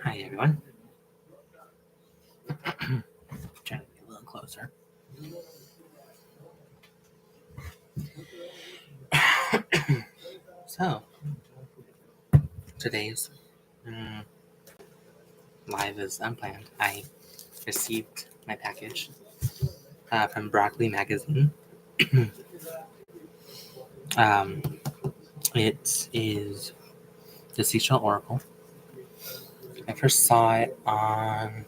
Hi everyone. Trying to get a little closer. So today's live is unplanned. I received my package from Broccoli Magazine. um, it is the Seashell Oracle. I first saw it on.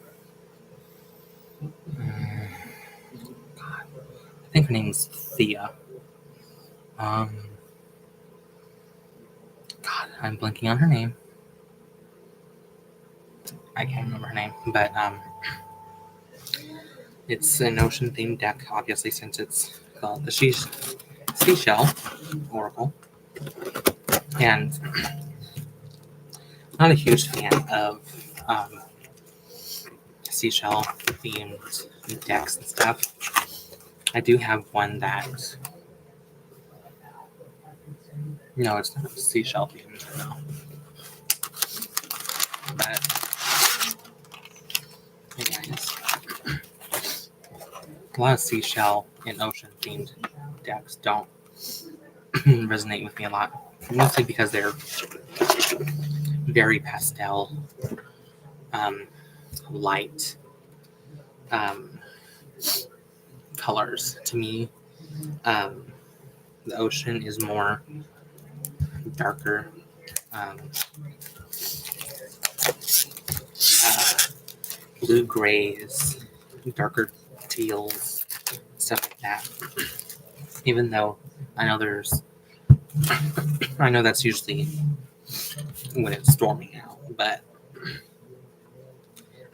God, I think her name's Thea. God, I'm blanking on her name. I can't remember her name, but it's an ocean-themed deck, obviously, since it's called the Seashell Oracle. And not a huge fan of seashell themed decks and stuff. I do have one that. No, it's not seashell themed, no. But, anyways, a lot of seashell and ocean themed decks don't resonate with me a lot. Mostly because they're very pastel, light colors. To me, the ocean is more darker, blue grays, darker teals, stuff like that. Even though I know I know that's usually when it's storming out, but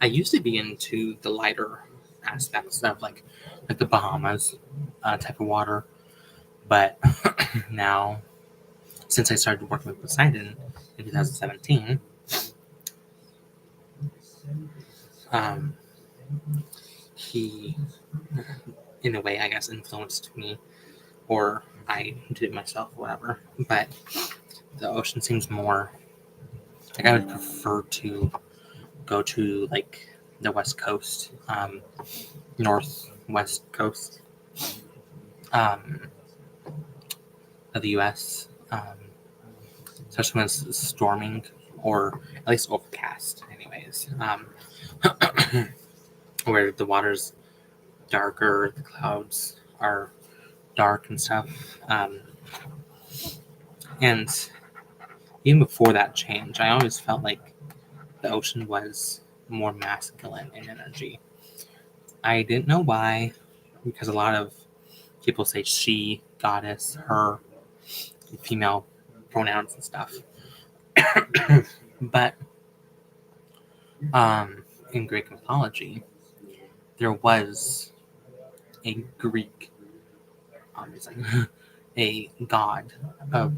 I used to be into the lighter aspects of like the Bahamas type of water, but now since I started working with Poseidon in 2017, he, in a way, I guess, influenced me, or I did it myself, whatever. But the ocean seems more like I would prefer to go to like the West Coast, northwest coast of the U.S., especially when it's storming or at least overcast, anyways. Where the water's darker, the clouds are dark and stuff. And even before that change, I always felt like the ocean was more masculine in energy. I didn't know why, because a lot of people say she, goddess, her, female pronouns and stuff. But in Greek mythology, there was a Greek, obviously, a god of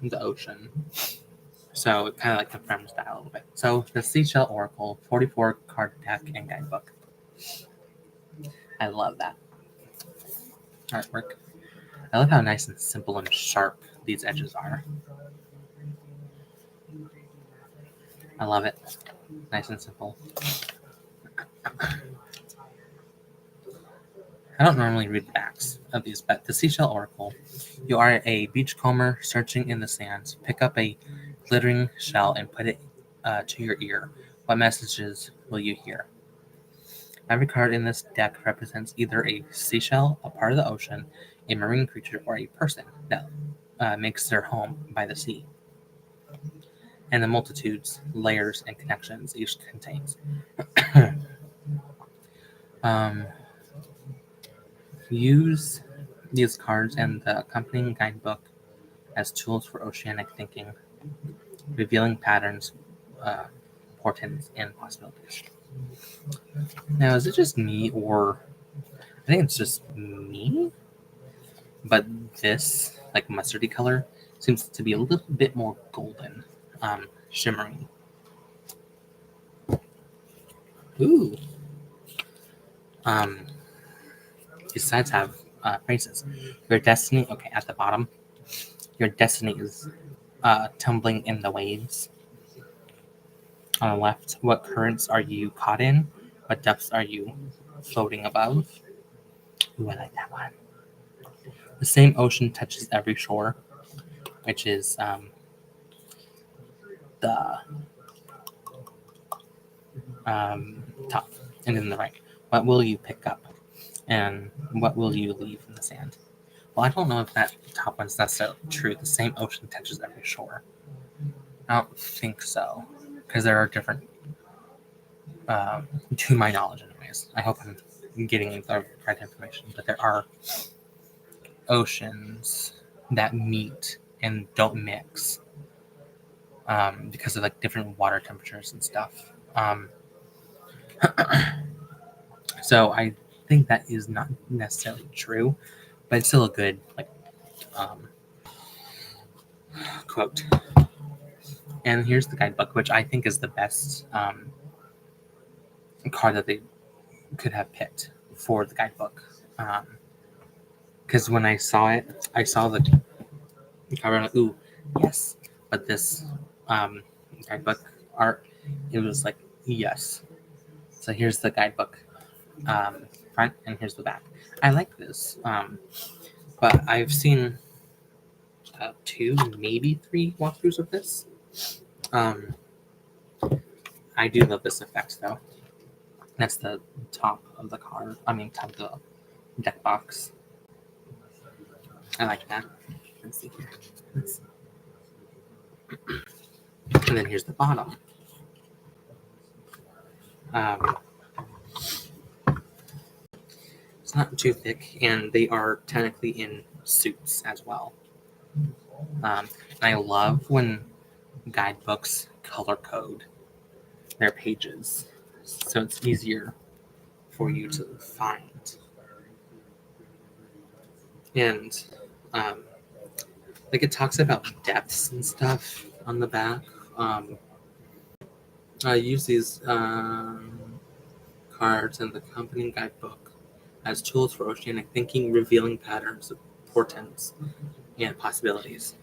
the ocean. So it kind of like confirms that a little bit. So the Seashell Oracle, 44 card deck and guidebook. I love that artwork. I love how nice and simple and sharp these edges are. I love it. Nice and simple. I don't normally read the backs of these, but the Seashell Oracle. You are a beachcomber searching in the sands. Pick up a glittering shell and put it to your ear. What messages will you hear? Every card in this deck represents either a seashell, a part of the ocean, a marine creature, or a person that makes their home by the sea. And the multitudes, layers, and connections each contains. Use these cards and the accompanying guidebook as tools for oceanic thinking, revealing patterns, portents, and possibilities. Now, is it just me, or I think it's just me? But this, like mustardy color, seems to be a little bit more golden, shimmering. Ooh. These sides have phrases. Your destiny, okay, at the bottom, your destiny is tumbling in the waves. On the left, what currents are you caught in? What depths are you floating above? Ooh, I like that one. The same ocean touches every shore, which is the top. And then the right, what will you pick up? And what will you leave in the sand? Well, I don't know if that top one's necessarily true. The same ocean touches every shore. I don't think so, because there are different, to my knowledge, anyways. I hope I'm getting the right information, but there are oceans that meet and don't mix because of like different water temperatures and stuff. So I think that is not necessarily true, but it's still a good um, quote. And here's the guidebook, which I think is the best card that they could have picked for the guidebook. Because when I saw it, I saw the cover and like, ooh, yes. But this guidebook art, it was like, yes. So here's the guidebook front, and here's the back. I like this, but I've seen 2, maybe 3 walkthroughs of this. I do love this effect though. That's the top of the card. I mean, top of the deck box. I like that. Let's see here. And then here's the bottom. It's not too thick, and they are technically in suits as well. And I love when guidebooks color code their pages, so it's easier for you to find. And like it talks about depths and stuff on the back. I use these cards in the accompanying guidebook as tools for oceanic thinking, revealing patterns of portents and possibilities.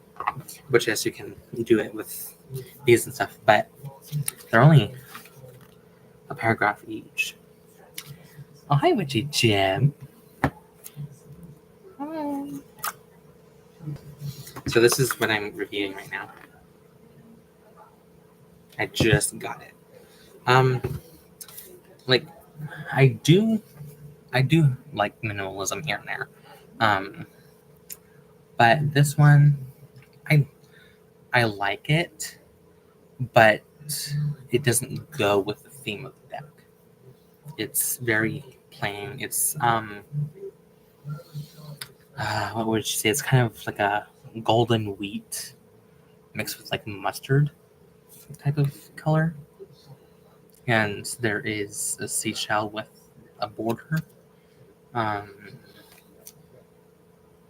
Which, yes, you can do it with these and stuff, but they're only a paragraph each. Oh, hi, Witchy Jim. Hi. So this is what I'm reviewing right now. I just got it. Like I do like minimalism here and there. But this one I like it, but it doesn't go with the theme of the deck. It's very plain. It's what would you say? It's kind of like a golden wheat mixed with like mustard type of color. And there is a seashell with a border. I'm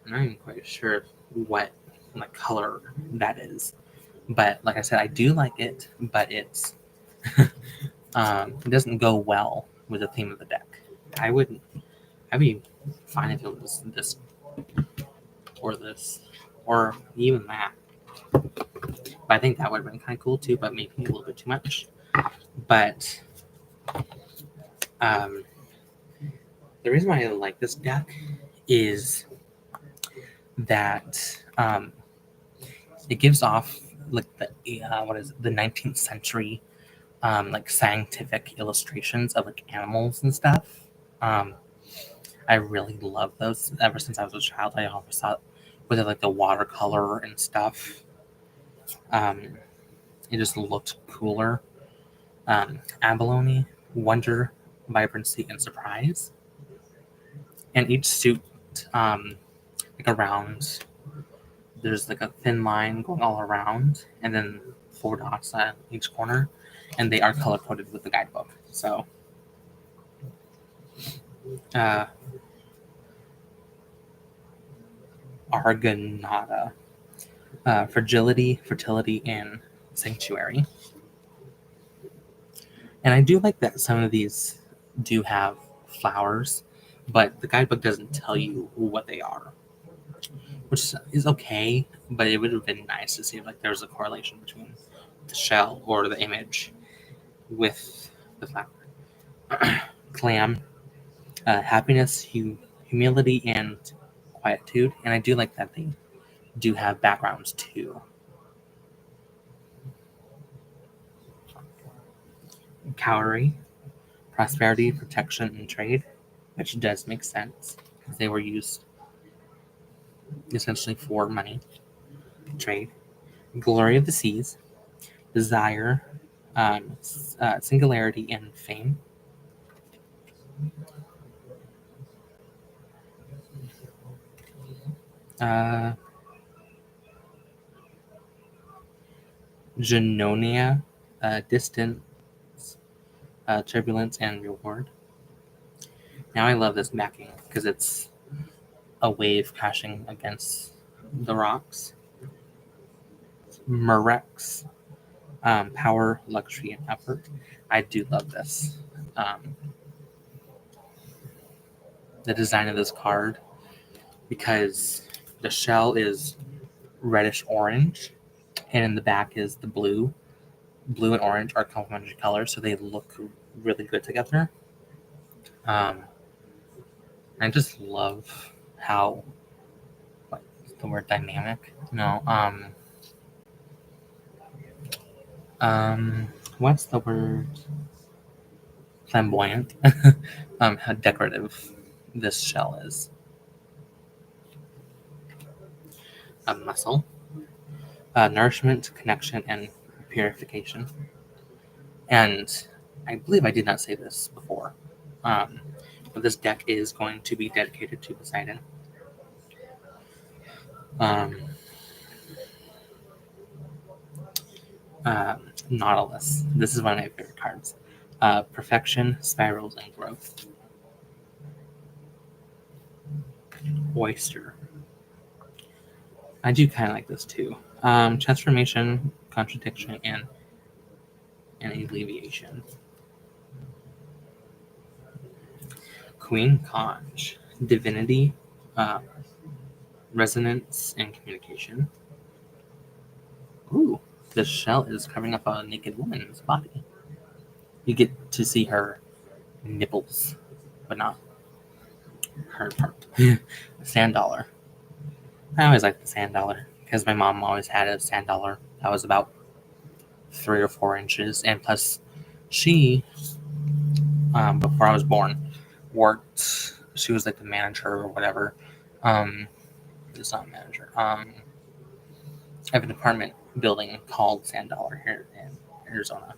not even quite sure what like color that is, but like I said, I do like it, but it doesn't go well with the theme of the deck. I'd be fine if it was this or even that. But I think that would have been kind of cool too, but maybe a little bit too much. But the reason why I like this deck is that it gives off like the the 19th century like scientific illustrations of like animals and stuff. I really love those. Ever since I was a child, I always thought with like the watercolor and stuff, it just looked cooler. Abalone, wonder, vibrancy, and surprise. And each suit, like around, there's like a thin line going all around, and then 4 dots at each corner, and they are color coded with the guidebook. So, Argonauta, fragility, fertility, and sanctuary. And I do like that some of these do have flowers, but the guidebook doesn't tell you what they are, which is okay, but it would have been nice to see if like there was a correlation between the shell or the image with the flower. Clam, happiness, humility, and quietude. And I do like that they do have backgrounds too. Cowrie, prosperity, protection, and trade, which does make sense because they were used essentially for money, trade. Glory of the seas, desire, singularity, and fame. Uh, Genonia, distance, turbulence, and reward. Now I love this backing because it's a wave crashing against the rocks. Murex, power, luxury, and effort. I do love this. Um, the design of this card because the shell is reddish orange and in the back is the blue. Blue and orange are complementary colors, so they look really good together. Um, I just love how what's the word dynamic? No, what's the word? Flamboyant. How decorative this shell is. A muscle, nourishment, connection, and purification. And I believe I did not say this before, um, but this deck is going to be dedicated to Poseidon. Um, Nautilus. This is one of my favorite cards. Perfection, spirals, and growth. Oyster. I do kind of like this too. Transformation, contradiction, and alleviation. Queen Conch. Divinity, uh, resonance, and communication. Ooh, the shell is covering up a naked woman's body. You get to see her nipples, but not her part. Sand dollar. I always liked the sand dollar because my mom always had a sand dollar that was about 3 or 4 inches, and plus, she before I was born worked. She was like the manager or whatever. It's not a manager. I have an apartment building called Sand Dollar here in Arizona.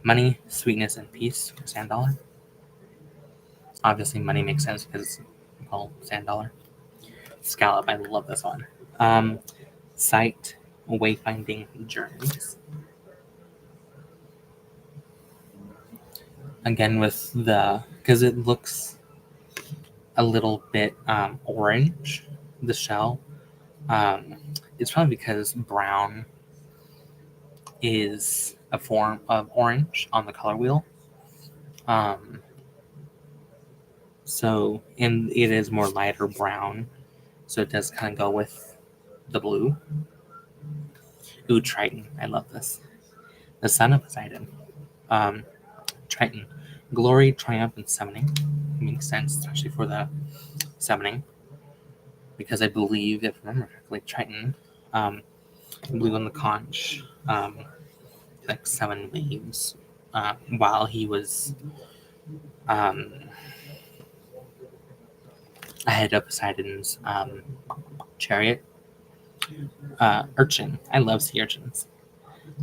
Money, sweetness, and peace for Sand Dollar. Obviously, money makes sense because it's called Sand Dollar. Scallop, I love this one. Sight, wayfinding journeys. Again, with the because it looks a little bit orange, the shell. Um, it's probably because brown is a form of orange on the color wheel. Um, and it is more lighter brown, so it does kind of go with the blue. Ooh, Triton. I love this. The son of Poseidon. Um, Triton. Glory, triumph, and summoning. Makes sense, especially for the summoning. Because I believe, if I remember correctly, Triton, I believe on the conch, like 7 waves, while he was um, ahead of Poseidon's chariot. Urchin. I love sea urchins.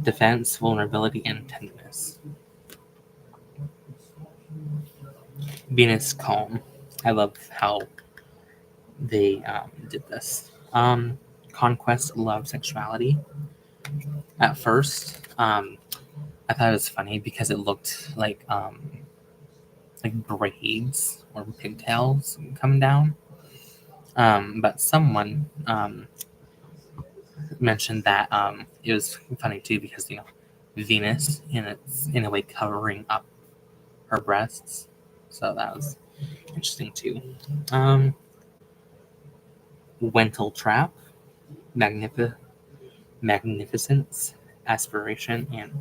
Defense, vulnerability, and tenderness. Venus calm. I love how they did this. Conquest, love, sexuality. At first, I thought it was funny because it looked like braids or pigtails coming down. But someone mentioned that it was funny too because Venus in a way covering up her breasts, so that was interesting too. Wental trap, magnificence, aspiration, and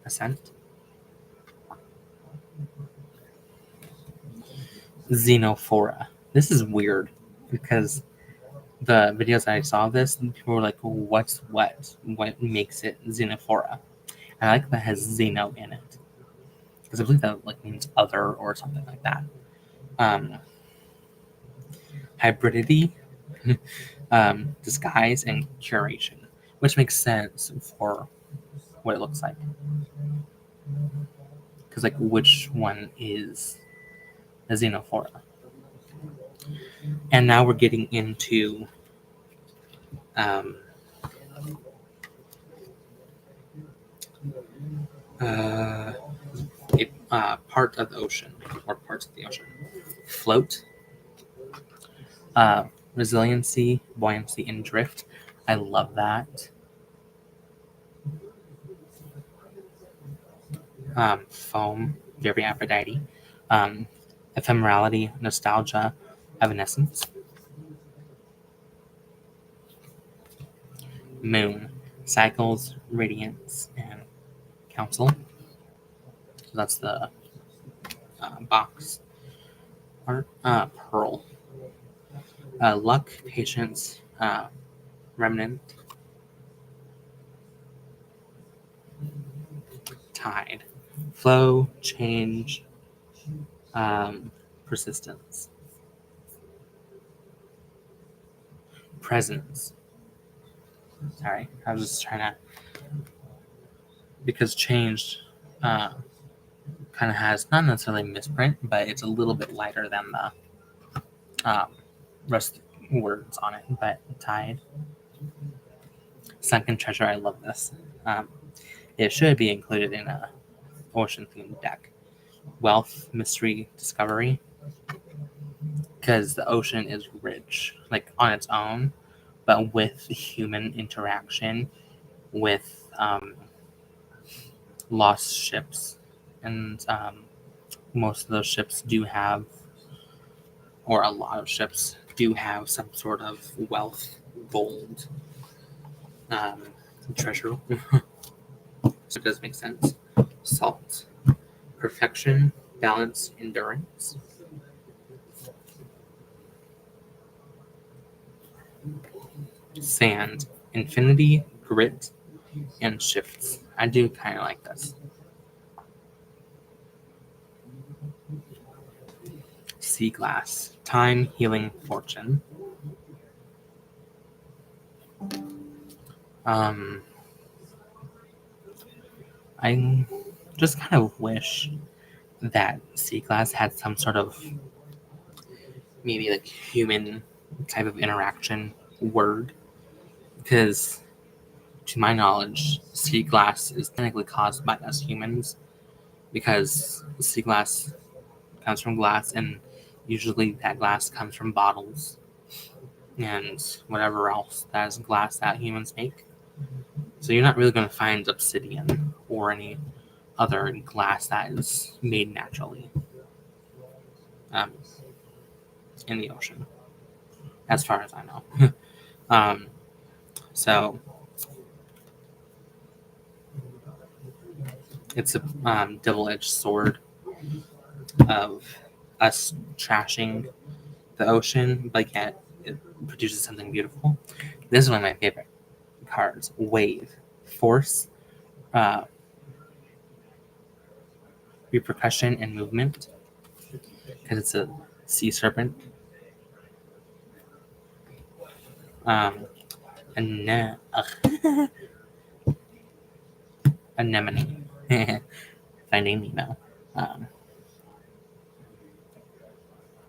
ascent. Xenophora. This is weird because the videos I saw of this, people were like, what's what? What makes it Xenophora? And I like that it has Xeno in it. Because I believe that like means other or something like that. Hybridity, disguise, and curation, which makes sense for what it looks like. Because like, which one is a Xenophora? And now we're getting into a part of the ocean, or parts of the ocean. Float, resiliency, buoyancy, and drift. I love that. Foam, very Aphrodite. Ephemerality, nostalgia, evanescence. Moon, cycles, radiance, and council. So that's the box art. Pearl, luck, patience, remnant. Tide, flow, change, persistence. Presence. Sorry, I was just trying to, because changed kind of has not necessarily misprint, but it's a little bit lighter than the rest words on it. But tide, sunken treasure. I love this. It should be included in a ocean themed deck. Wealth, mystery, discovery, because the ocean is rich, like on its own, but with human interaction, with lost ships, and most of those ships do have, or a lot of ships do have, some sort of wealth, gold, treasure. So it does make sense. Salt, perfection, balance, endurance. Sand, infinity, grit, and shifts. I do kind of like this. Sea glass, time, healing, fortune. I just kind of wish that sea glass had some sort of maybe like human type of interaction word, because to my knowledge, sea glass is technically caused by us humans, because sea glass comes from glass, and usually that glass comes from bottles and whatever else that is glass that humans make. So you're not really going to find obsidian or any other glass that is made naturally um, in the ocean, as far as I know. So it's a double-edged sword of us trashing the ocean, but yet it produces something beautiful. This is one of my favorite cards. Wave, force, uh, repercussion, and movement, because it's a sea serpent. Ane- Anemone. Finding Nemo. Um,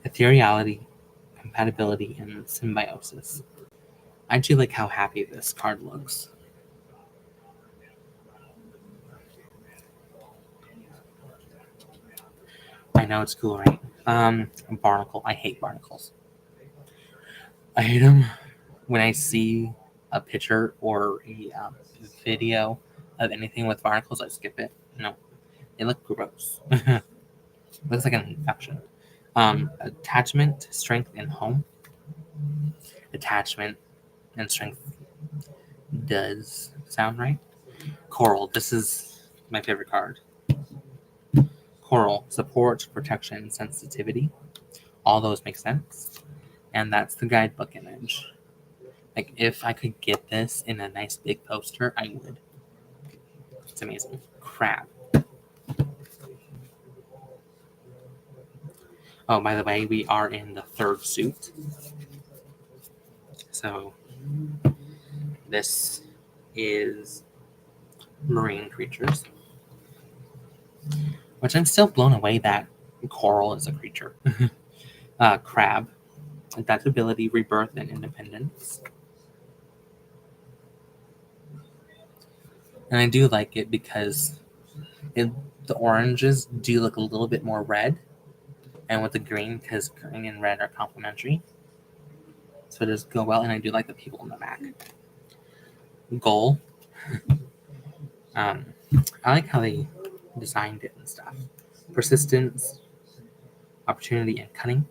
ethereality, compatibility, and symbiosis. I do like how happy this card looks. I know it's cool, right? Barnacle. I hate barnacles. I hate them. When I see a picture or a video of anything with barnacles, I skip it. No, they look gross. Looks like an infection. Attachment, strength, and home. Attachment and strength does sound right. Coral. This is my favorite card. Coral. Support, protection, sensitivity. all those make sense. And that's the guidebook image. Like, if I could get this in a nice big poster, I would. It's amazing. Crab. Oh, by the way, we are in the third suit. So this is marine creatures, which I'm still blown away that coral is a creature. Crab. Adaptability, rebirth, and independence. And I do like it because the oranges do look a little bit more red, and with the green, because green and red are complementary. So it does go well, and I do like the people in the back. Goal. I like how they designed it and stuff. Persistence, opportunity, and cunning.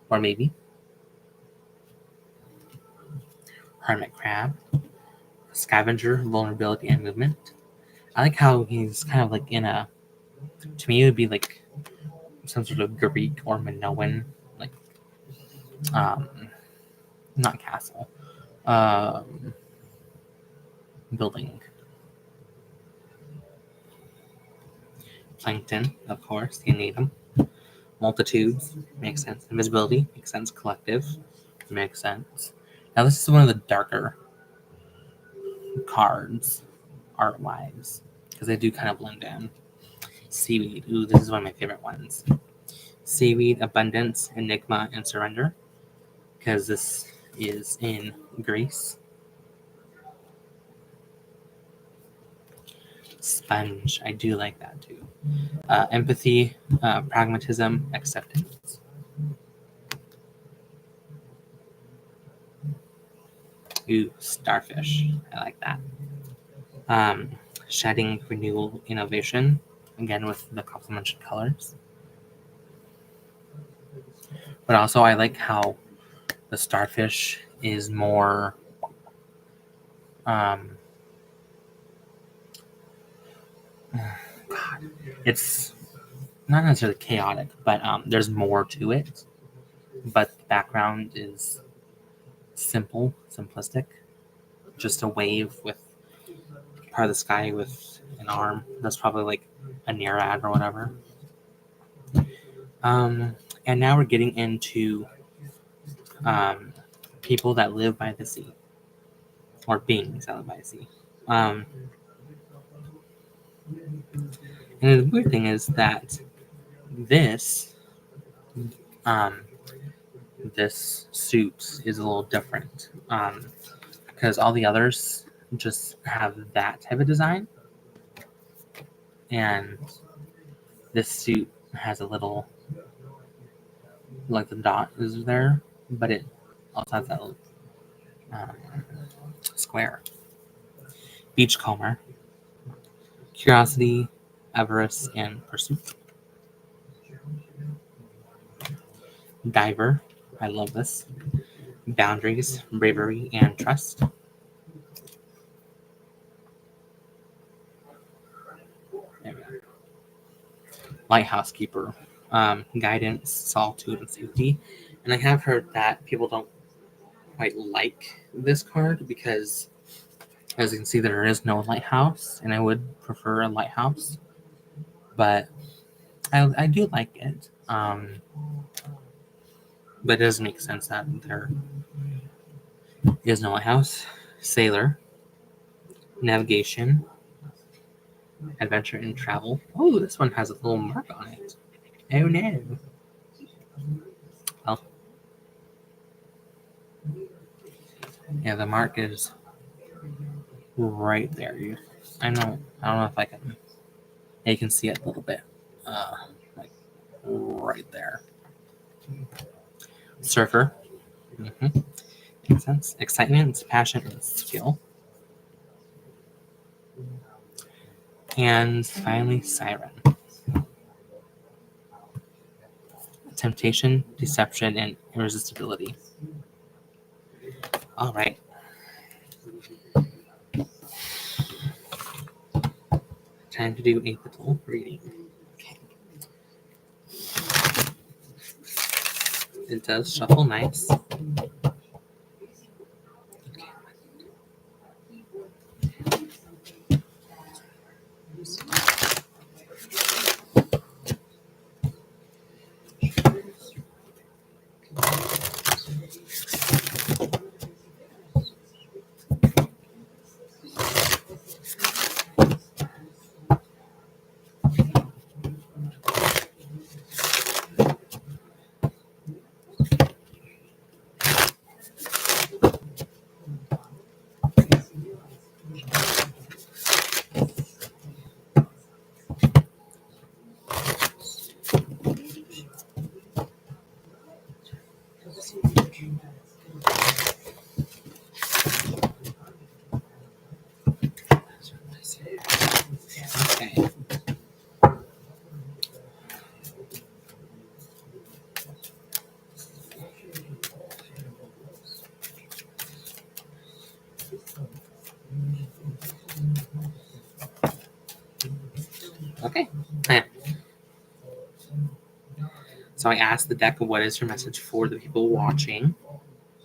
Or maybe. Hermit crab. Scavenger, vulnerability, and movement. I like how he's kind of like in a. To me, it would be like some sort of Greek or Minoan, like, not castle, building. Plankton, of course, you need them. Multitudes, makes sense. Invisibility, makes sense. Collective, makes sense. Now, this is one of the darker cards, art-wise, because they do kind of blend in. Seaweed, ooh, this is one of my favorite ones. Seaweed, abundance, enigma, and surrender, because this is in Greece. Sponge, I do like that too. Empathy, pragmatism, acceptance. Ooh, starfish, I like that. Shedding, renewal, innovation, again with the complementary colors. But also, I like how the starfish is more God, it's not necessarily chaotic, but there's more to it. But the background is simplistic. Just a wave with part of the sky with an arm. That's probably like a Nereid or whatever. And now we're getting into people that live by the sea, or beings that live by the sea. And the weird thing is that this this suit is a little different because all the others just have that type of design, and this suit has a little, like the dot is there, but it also has that little square. Beachcomber, curiosity, avarice, and pursuit. Diver, I love this. Boundaries, bravery, and trust. There we go. Lighthouse keeper, guidance, solitude, and safety. And I have heard that people don't quite like this card because, as you can see, there is no lighthouse, and I would prefer a lighthouse, but I do like it. But it does make sense that there is no lighthouse. Sailor, navigation, adventure, and travel. Oh, this one has a little mark on it. Oh no. Well, yeah, the mark is right there. I don't know if I can. Yeah, you can see it a little bit, like right there. Surfer. Makes sense. Excitement, passion, and skill. And finally, Siren. Temptation, deception, and irresistibility. All right. Time to do a little reading. Okay. does shuffle nice. Okay. Okay. Yeah. So I asked the deck, what is your message for the people watching?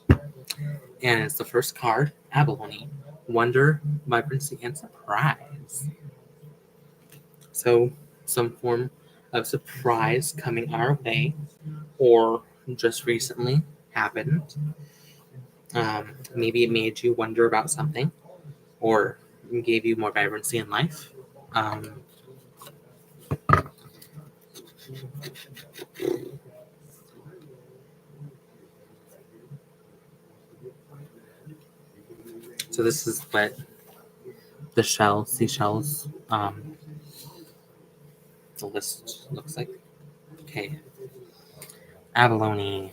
And it's the first card, Abalone. Wonder, vibrancy, and surprise. So some form of surprise coming our way, or just recently happened. Maybe it made you wonder about something, or gave you more vibrancy in life. So this is what the seashells, the list looks like. Okay. Abalone.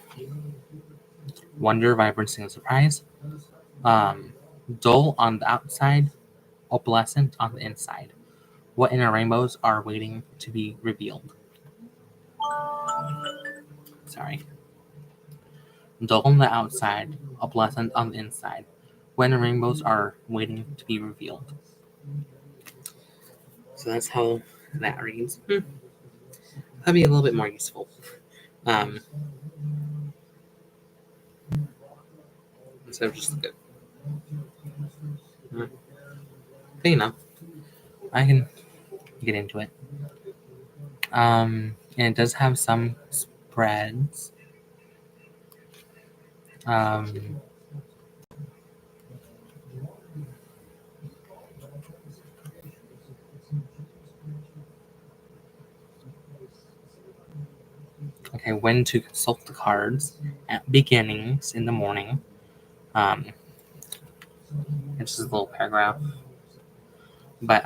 Wonder, vibrancy, and surprise. Dull on the outside, opalescent on the inside. What inner rainbows are waiting to be revealed? Sorry. Dull on the outside, opalescent on the inside. What inner rainbows are waiting to be revealed? So that's how that reads. That'd be a little bit more useful. Instead of just good. But you know, I can get into it. And it does have some spreads. Okay, when to consult the cards at beginnings in the morning. It's just a little paragraph. But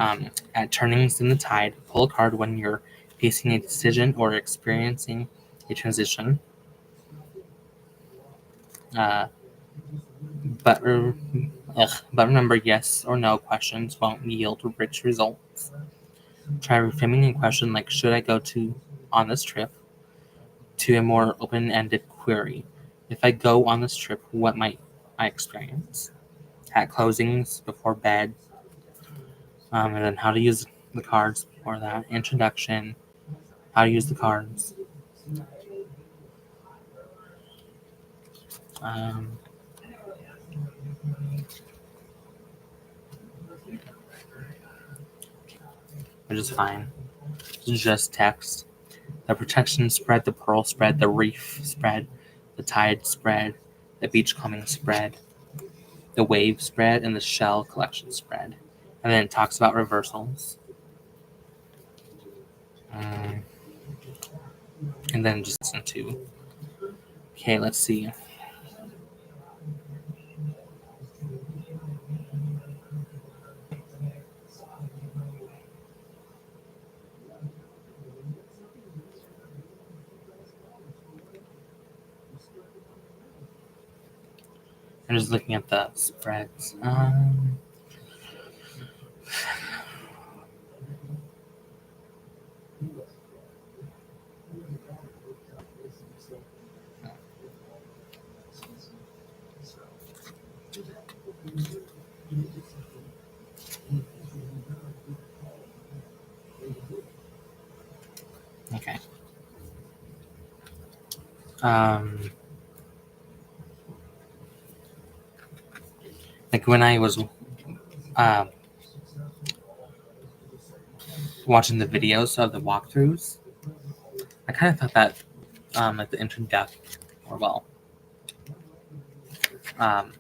at turnings in the tide, pull a card when you're facing a decision or experiencing a transition. But remember, yes or no questions won't yield rich results. Try reframing a question like, should I go on this trip, to a more open-ended query. If I go on this trip, what might I experience? At closings, before bed, and then how to use the cards for that. Introduction, how to use the cards. Which is fine. It's just text. The protection spread, the pearl spread, the reef spread, the tide spread, the beachcombing spread, the wave spread, and the shell collection spread. And then it talks about reversals. And then just listen to. Okay, let's see. I'm just looking at the spreads. Okay. Like when I was um, watching the videos of the walkthroughs, I kind of thought that like the intro depth, or well, um,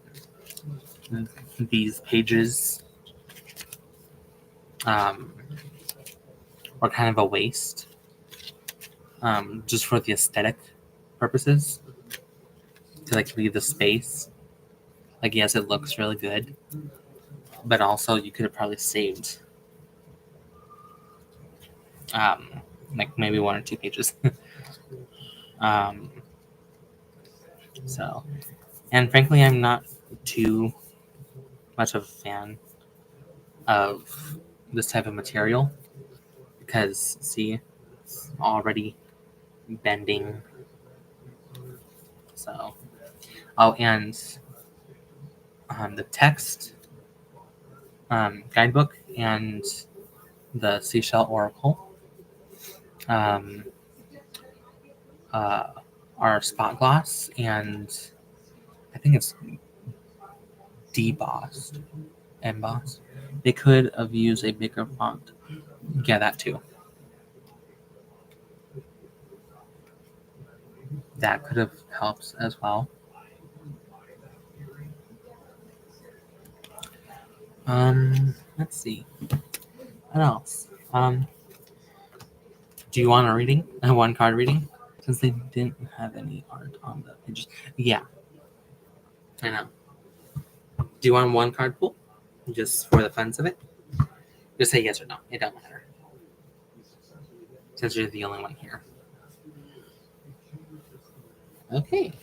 these pages um, were kind of a waste, just for the aesthetic purposes, to like leave the space. Like yes, it looks really good, but also you could have probably saved um, like maybe one or two pages. um, so, and frankly, I'm not too much of a fan of this type of material because see, it's already bending. So, oh, and the text guidebook and the Seashell Oracle um, uh, are spot gloss, and I think it's debossed, embossed. They could have used a bigger font. Yeah, that too. That could have helped as well. Let's see. What else? Do you want a reading? A one card reading? Since they didn't have any art on the pages. Yeah, I know. Do you want one card pool? Just for the funs of it? Just say yes or no. It don't matter. Since you're the only one here. Okay.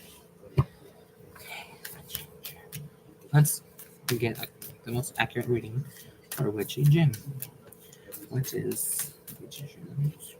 Let's get the most accurate reading for Witchy Jim. Which is Witchy Jim's.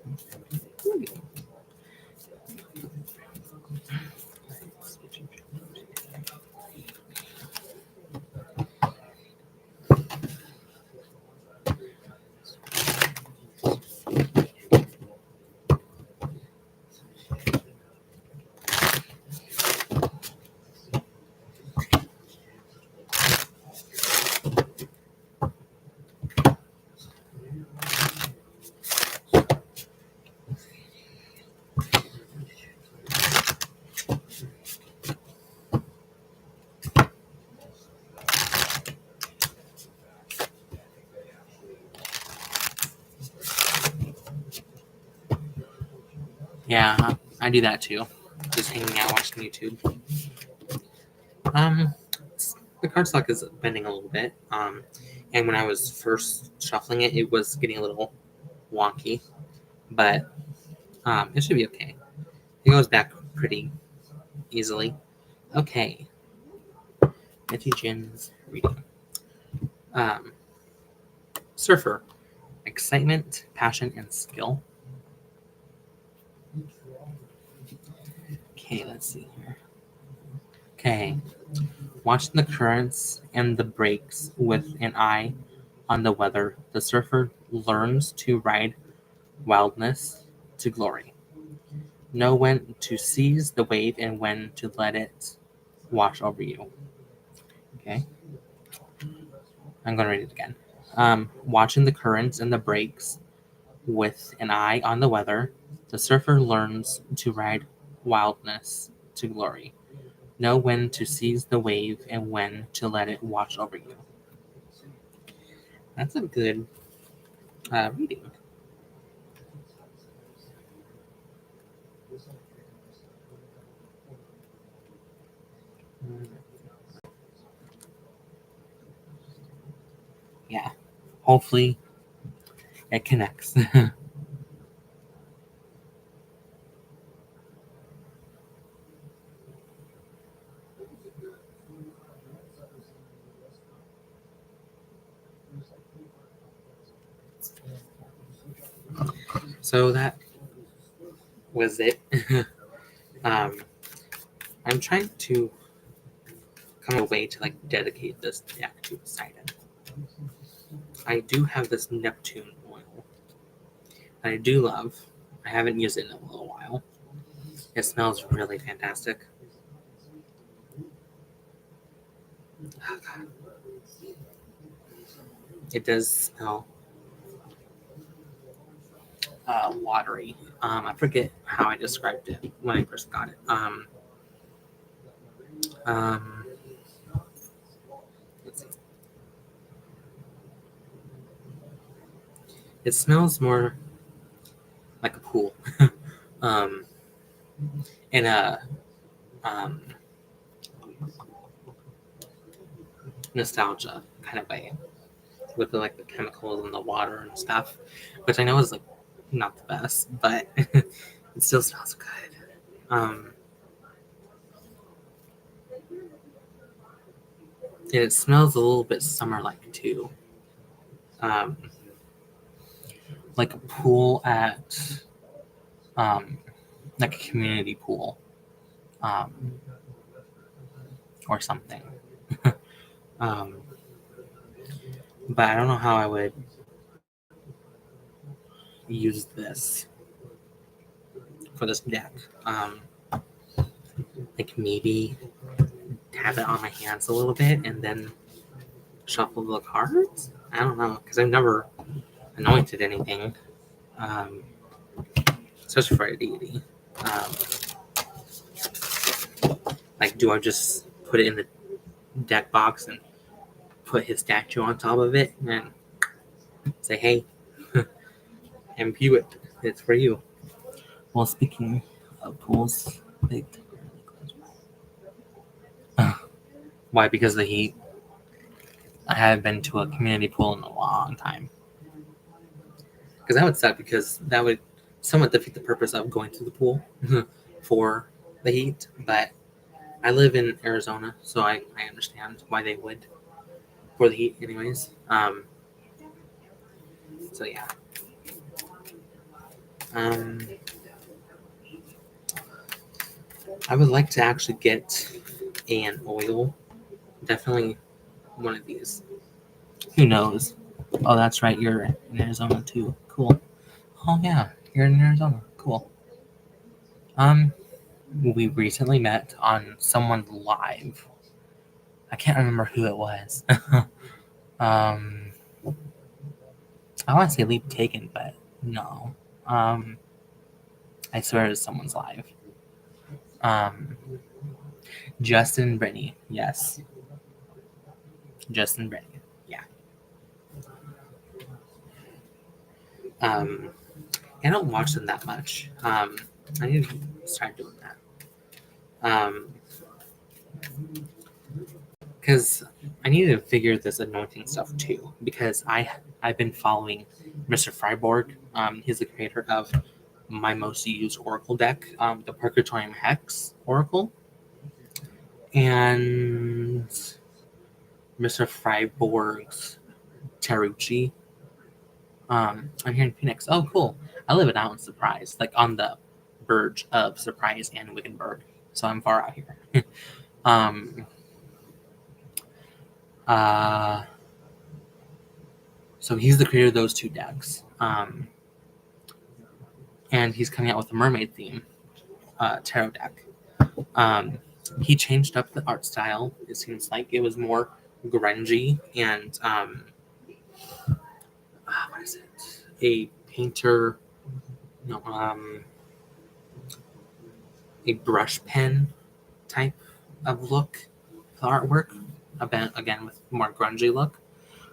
Yeah, I do that too. Just hanging out watching YouTube. Um, the cardstock is bending a little bit. And when I was first shuffling it, it was getting a little wonky, but it should be okay. It goes back pretty easily. Okay, Betty Jin's reading. Um, Surfer, excitement, passion, and skill. Okay, let's see here. Okay, watching the currents and the breaks with an eye on the weather, the surfer learns to ride wildness to glory. Know when to seize the wave and when to let it wash over you. Okay, I'm going to read it again. Watching the currents and the breaks with an eye on the weather, the surfer learns to ride wildness to glory. Know when to seize the wave and when to let it wash over you. That's a good reading. Yeah, hopefully it connects. So that was it. um, I'm trying to come up with a way to like dedicate this deck to Poseidon. I do have this Neptune oil that I do love. I haven't used it in a little while. It smells really fantastic. Oh, God. It does smell watery. I forget how I described it when I first got it. Um, let's see. It smells more like a pool, um, in a um, nostalgia kind of way, with like the chemicals and the water and stuff, which I know is like not the best, but it still smells good. Um, and it smells a little bit summer-like too, um, like a pool at like a community pool, um, or something. um, but I don't know how I would use this for this deck. Like maybe have it on my hands a little bit and then shuffle the cards. I don't know because I've never anointed anything, um, especially for a deity. Um, like, do I just put it in the deck box and put his statue on top of it and say, "Hey, imbue it. It's for you." Well, speaking of pools, they why? Because of the heat. I haven't been to a community pool in a long time. Because that would suck because that would somewhat defeat the purpose of going to the pool for the heat. But I live in Arizona, so I understand why they would for the heat, anyways. So yeah. Um, I would like to actually get an oil. Definitely one of these. Who knows? Oh, that's right. You're in Arizona too. Cool. Oh yeah, you're in Arizona. Cool. Um, we recently met on someone live. I can't remember who it was. um, I want to say leap taken, but no. Um, I swear it was someone's live. Um, Justin and Brittany. Yes, Justin and Brittany. Yeah. Um, I don't watch them that much. I need to start doing that. Because I need to figure this anointing stuff too. Because I've been following Mr. Freiborg. He's the creator of my most used Oracle deck, the Purgatorium Hex Oracle, and Mr. Freiborg's Taruchi. I'm here in Phoenix. Oh, cool. I live out in Surprise, like on the verge of Surprise and Wickenburg, so I'm far out here. um, uh, so he's the creator of those two decks, and he's coming out with a mermaid theme tarot deck. Um, he changed up the art style. It seems like it was more grungy and what is it? A painter, no, a brush pen type of look for artwork. Again, with more grungy look.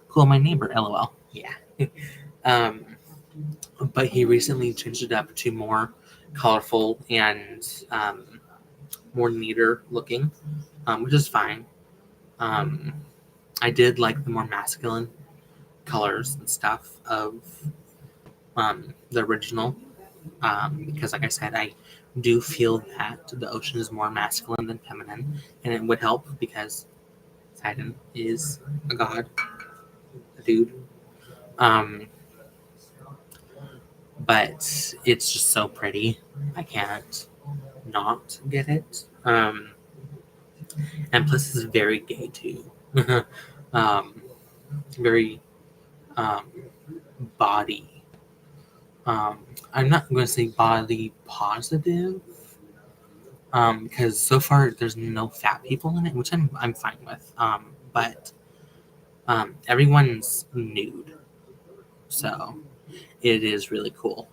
Cool, my neighbor, lol. Yeah. um, but he recently changed it up to more colorful and more neater looking, which is fine. Um, I did like the more masculine colors and stuff of the original, because, like I said, I do feel that the ocean is more masculine than feminine, and it would help because Poseidon is a god, a dude. Um, but it's just so pretty. I can't not get it. And plus, it's very gay too. um, very um, body. I'm not going to say body positive, because so far there's no fat people in it, which I'm fine with. but everyone's nude, so it is really cool.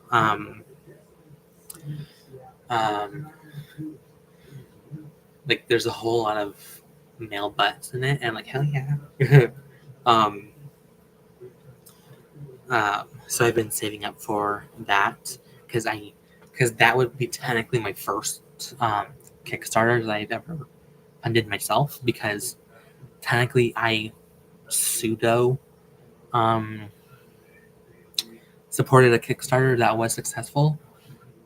Like there's a whole lot of male butts in it, and like hell yeah. um, so I've been saving up for that because that would be technically my first Kickstarter that I've ever funded myself, because technically I pseudo supported a Kickstarter that was successful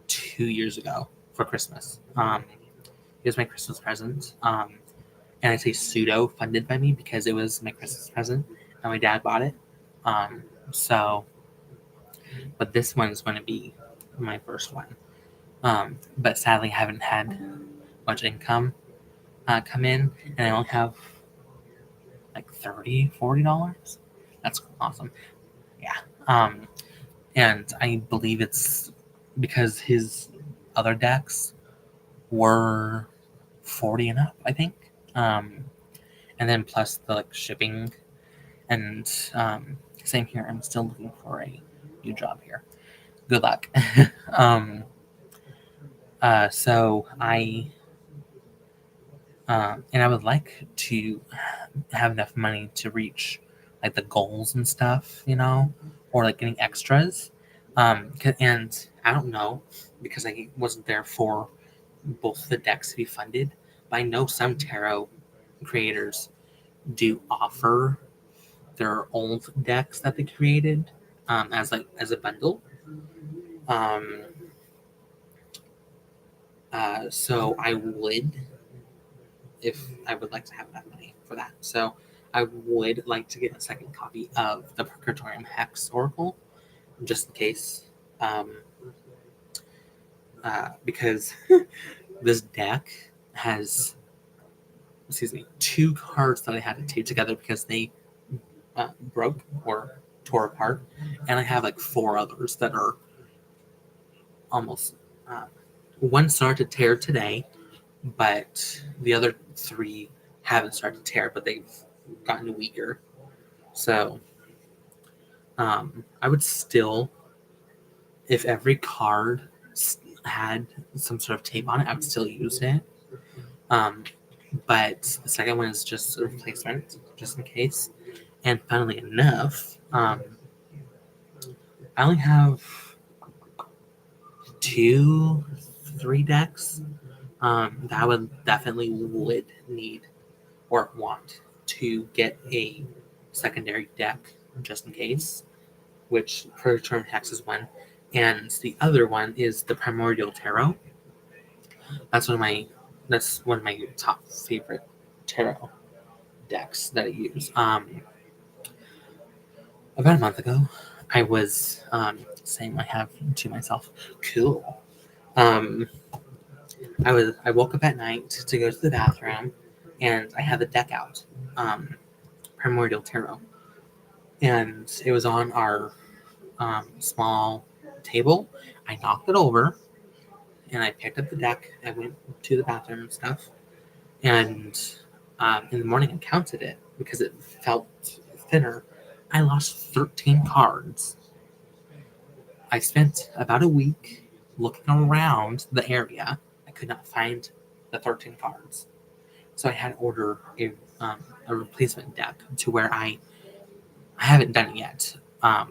2 years ago for Christmas. It was my Christmas present. And I say pseudo funded by me because it was my Christmas present and my dad bought it. So, but this one is going to be my first one. But sadly, I haven't had much income come in, and I only have like $30-$40. That's awesome. Yeah. And I believe it's because his other decks were 40 and up, I think. And then plus the like shipping, and same here. I'm still looking for a new job here. Good luck. So and I would like to have enough money to reach like the goals and stuff, or like getting extras. And I don't know, because I wasn't there for both the decks to be funded, but I know some tarot creators do offer their old decks that they created as a bundle. So I would, if I would like to have that money for that. So I would like to get a second copy of the Purgatorium Hex Oracle, just in case, because this deck has, two cards that I had to tape together because they broke or tore apart, and I have like 4 others that are almost. One started to tear today, but the other 3 haven't started to tear, but they've gotten weaker. So I would still, if every card had some sort of tape on it, I would still use it. But the second one is just a replacement, just in case. And funnily enough, I only have 2-3 decks that I would definitely would need or want to get a secondary deck, just in case, which Purgatorium Hex is one, and the other one is the Primordial Tarot. That's one of my top favorite tarot decks that I use. About a month ago, I was saying I have to myself, cool. I woke up at night to go to the bathroom, and I had the deck out, Primordial Tarot, and it was on our small table. I knocked it over, and I picked up the deck. I went to the bathroom and stuff, and in the morning I counted it because it felt thinner. I lost 13 cards. I spent about a week looking around the area. I could not find the 13 cards. So I had to order a replacement deck to where I haven't done it yet. I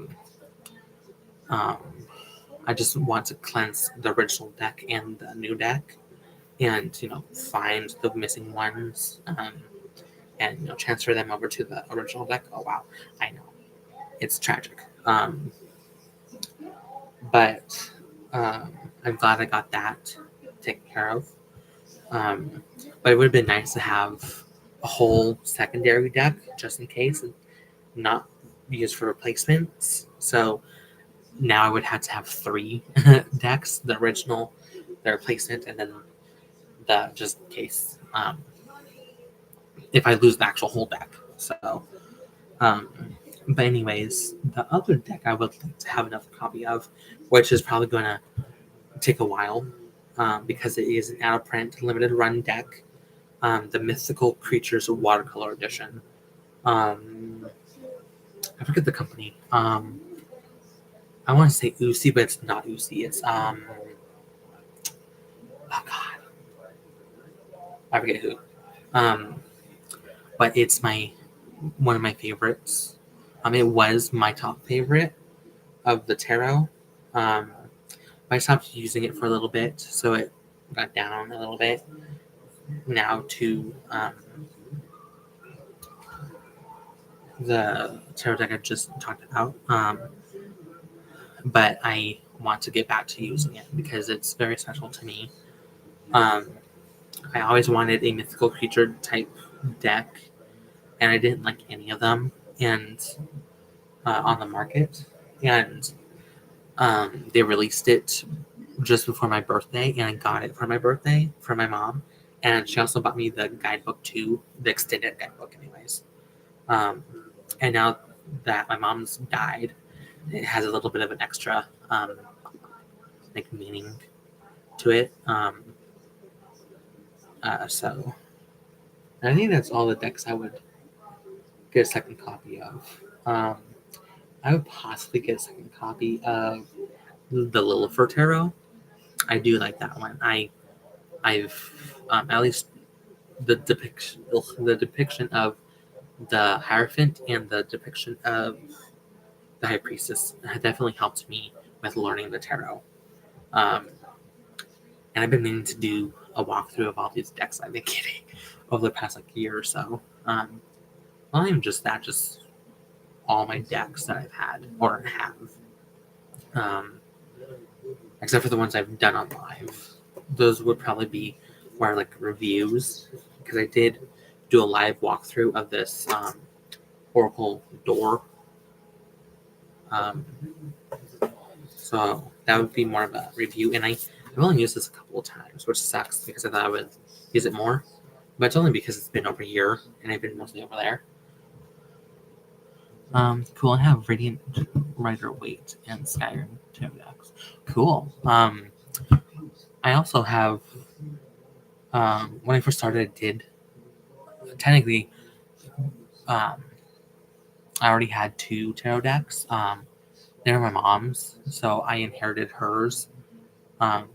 just want to cleanse the original deck and the new deck, and find the missing ones, and transfer them over to the original deck. Oh wow, I know, it's tragic. But I'm glad I got that taken care of. But it would have been nice to have a whole secondary deck just in case, and not used for replacements. So now I would have to have 3 decks: the original, the replacement, and then the just in case, if I lose the actual whole deck. So, but anyways, the other deck I would like to have another copy of, which is probably going to take a while, because it is an out of print limited run deck, the Mythical Creatures Watercolor Edition. I forget the company. I want to say Usi, but it's not Usi. It's oh god, I forget who. Um, but it's one of my favorites. It was my top favorite of the tarot. Um, I stopped using it for a little bit, so it got down a little bit. Now to the tarot deck I just talked about. But I want to get back to using it because it's very special to me. Um, I always wanted a mythical creature type deck, and I didn't like any of them, and on the market, and they released it just before my birthday, and I got it for my birthday from my mom, and she also bought me the guidebook too, the extended guidebook, anyways. Um, and now that my mom's died, it has a little bit of an extra like meaning to it. So I think that's all the decks I would get a second copy of. I would possibly get a second copy of the Lillifer Tarot. I do like that one. I've at least the depiction of the Hierophant and the depiction of the High Priestess definitely helped me with learning the tarot. Um, and I've been meaning to do a walkthrough of all these decks I've been getting over the past year or so. Not even just that, just all my decks that I've had or have, um, except for the ones I've done on live. Those would probably be more like reviews because I did do a live walkthrough of this Oracle door. Um, so that would be more of a review, and I've only used this a couple of times, which sucks because I thought I would use it more, but it's only because it's been over here and I've been mostly over there. Cool. I have Radiant Rider Weight and Skyrim Tarot decks. Cool. I also have. When I first started, I did technically. Um, I already had two tarot decks. They're my mom's, so I inherited hers. Um,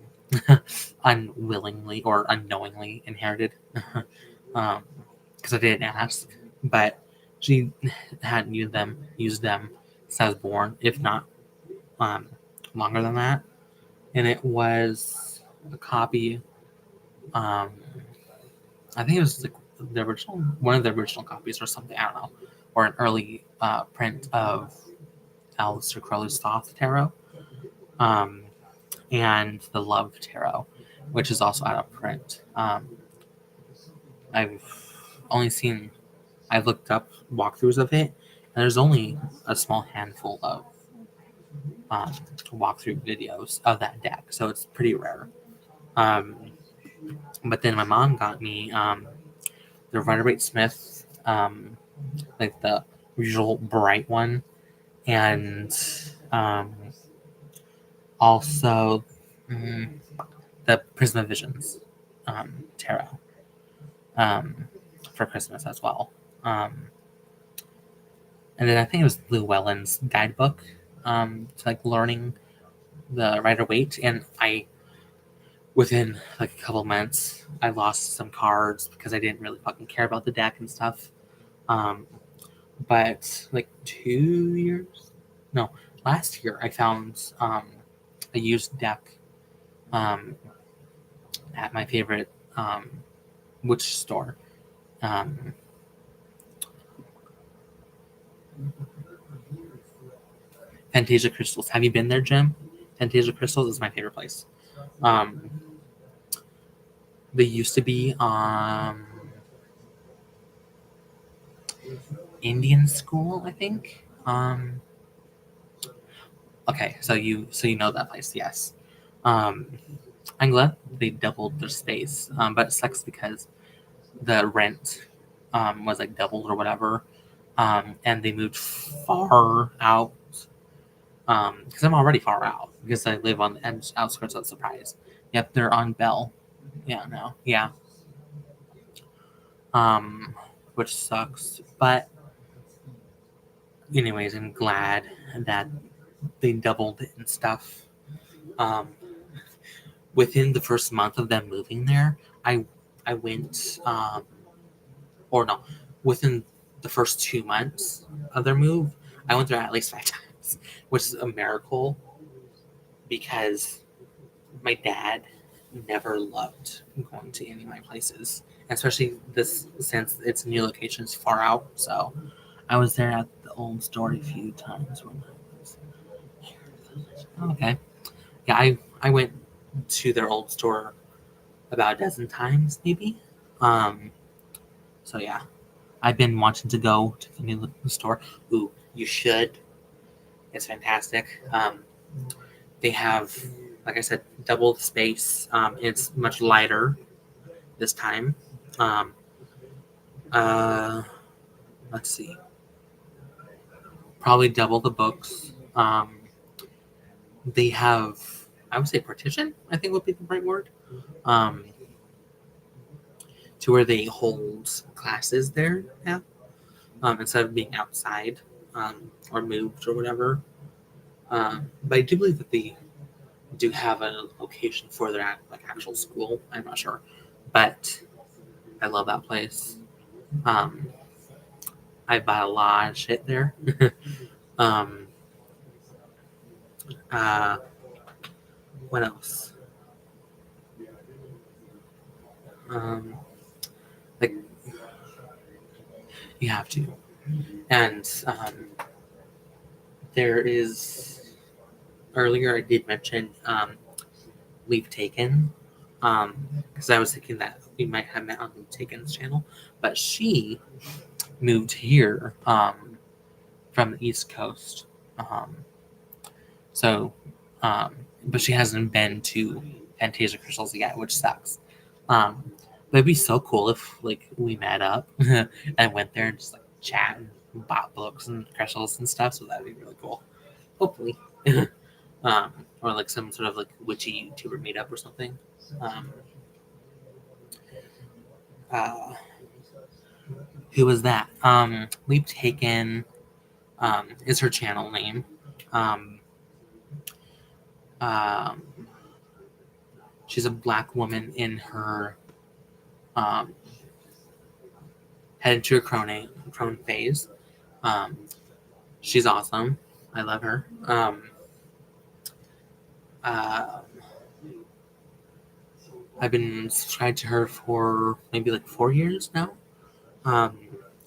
unwillingly or unknowingly inherited, because I didn't ask, but she hadn't used them since I was born, if not um, longer than that. And it was a copy. Um, I think it was like the original, one of the original copies or something. I don't know, or an early print of Aleister Crowley's Thoth Tarot, um, and the Love Tarot, which is also out of print. I've only seen, I've looked up walkthroughs of it, and there's only a small handful of walkthrough videos of that deck, so it's pretty rare. Um, but then my mom got me the Rider-Waite Smith, like the usual bright one, and also the Prism of Visions tarot um, for Christmas as well. And then I think it was Llewellyn's guidebook to like learning the Rider-Waite, and I within like a couple months I lost some cards because I didn't really fucking care about the deck and stuff. Um, but like 2 years, no, last year I found a used deck um, at my favorite witch store. Um, Fantasia Crystals. Have you been there, Jim? Fantasia Crystals is my favorite place. Um, they used to be Indian School, I think. Okay, so you know that place, yes. Um, I'm glad they doubled their space, but it sucks because the rent was like doubled or whatever, and they moved far out. Because I'm already far out because I live on the outskirts of Surprise. Yep, they're on Bell. Yeah, no, yeah. Um, which sucks, but anyways, I'm glad that they doubled it and stuff. Within the first month of them moving there, I went, or no, within the first 2 months of their move, I went there at least 5 times, which is a miracle because my dad never loved going to any of my places, especially this since its new location's far out. So I was there at the old store a few times when I was here. Okay, yeah, I went to their old store about a dozen times, maybe. Um, so yeah, I've been wanting to go to the new store. Ooh, you should. It's fantastic. They have, like I said, double the space. It's much lighter this time. Um, uh, let's see, probably double the books. They have, I would say, partition. I think would be the right word. Um, to where they hold classes there now, instead of being outside, or moved or whatever. But I do believe that they do have a location for their actual school. I'm not sure, but I love that place. Um, I buy a lot of shit there. um, uh, what else? Um, like you have to, and there is earlier I did mention Leave Taken, because I was thinking that we might have met on Leave Taken's channel, but she moved here from the East Coast. Um, so, but she hasn't been to Fantasia Crystals yet, which sucks. Um, but it'd be so cool if like we met up and went there and just like chat and bought books and crystals and stuff. So that'd be really cool. Hopefully, or like some sort of like witchy YouTuber meetup or something. Um, uh, who was that? Leap Taken is her channel name. Um, um, she's a black woman in her um, headed to a crone phase. Um, she's awesome. I love her. Uh, I've been subscribed to her for maybe like 4 years now. Um,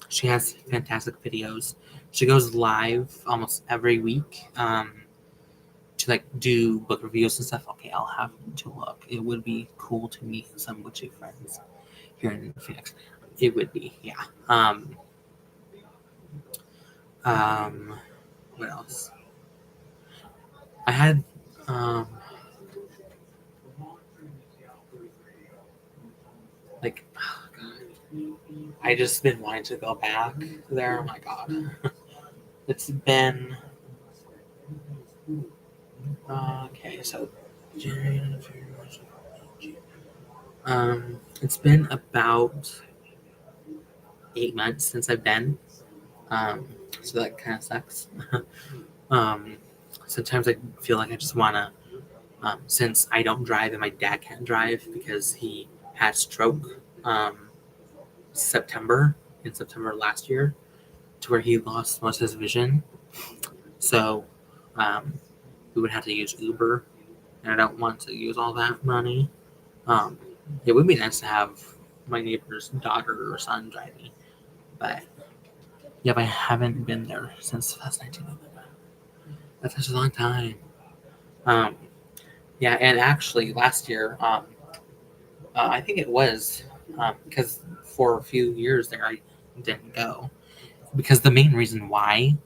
she has fantastic videos. She goes live almost every week to like do book reviews and stuff. Okay, I'll have to look. It would be cool to meet some witchy friends here in Phoenix. It would be, yeah. Um, what else? I had like oh god, I just been wanting to go back there. Oh my god, it's been okay. So it's been about 8 months since I've been. So that kind of sucks. um, Sometimes I feel like I just wanna. Since I don't drive and my dad can't drive because he had stroke September in September last year, to where he lost most of his vision. So um, we would have to use Uber, and I don't want to use all that money. Um, it would be nice to have my neighbor's daughter or son drive me, but yep, I haven't been there since 2019. That's such a long time. Um, yeah, and actually last year, I think it was because for a few years there I didn't go because the main reason why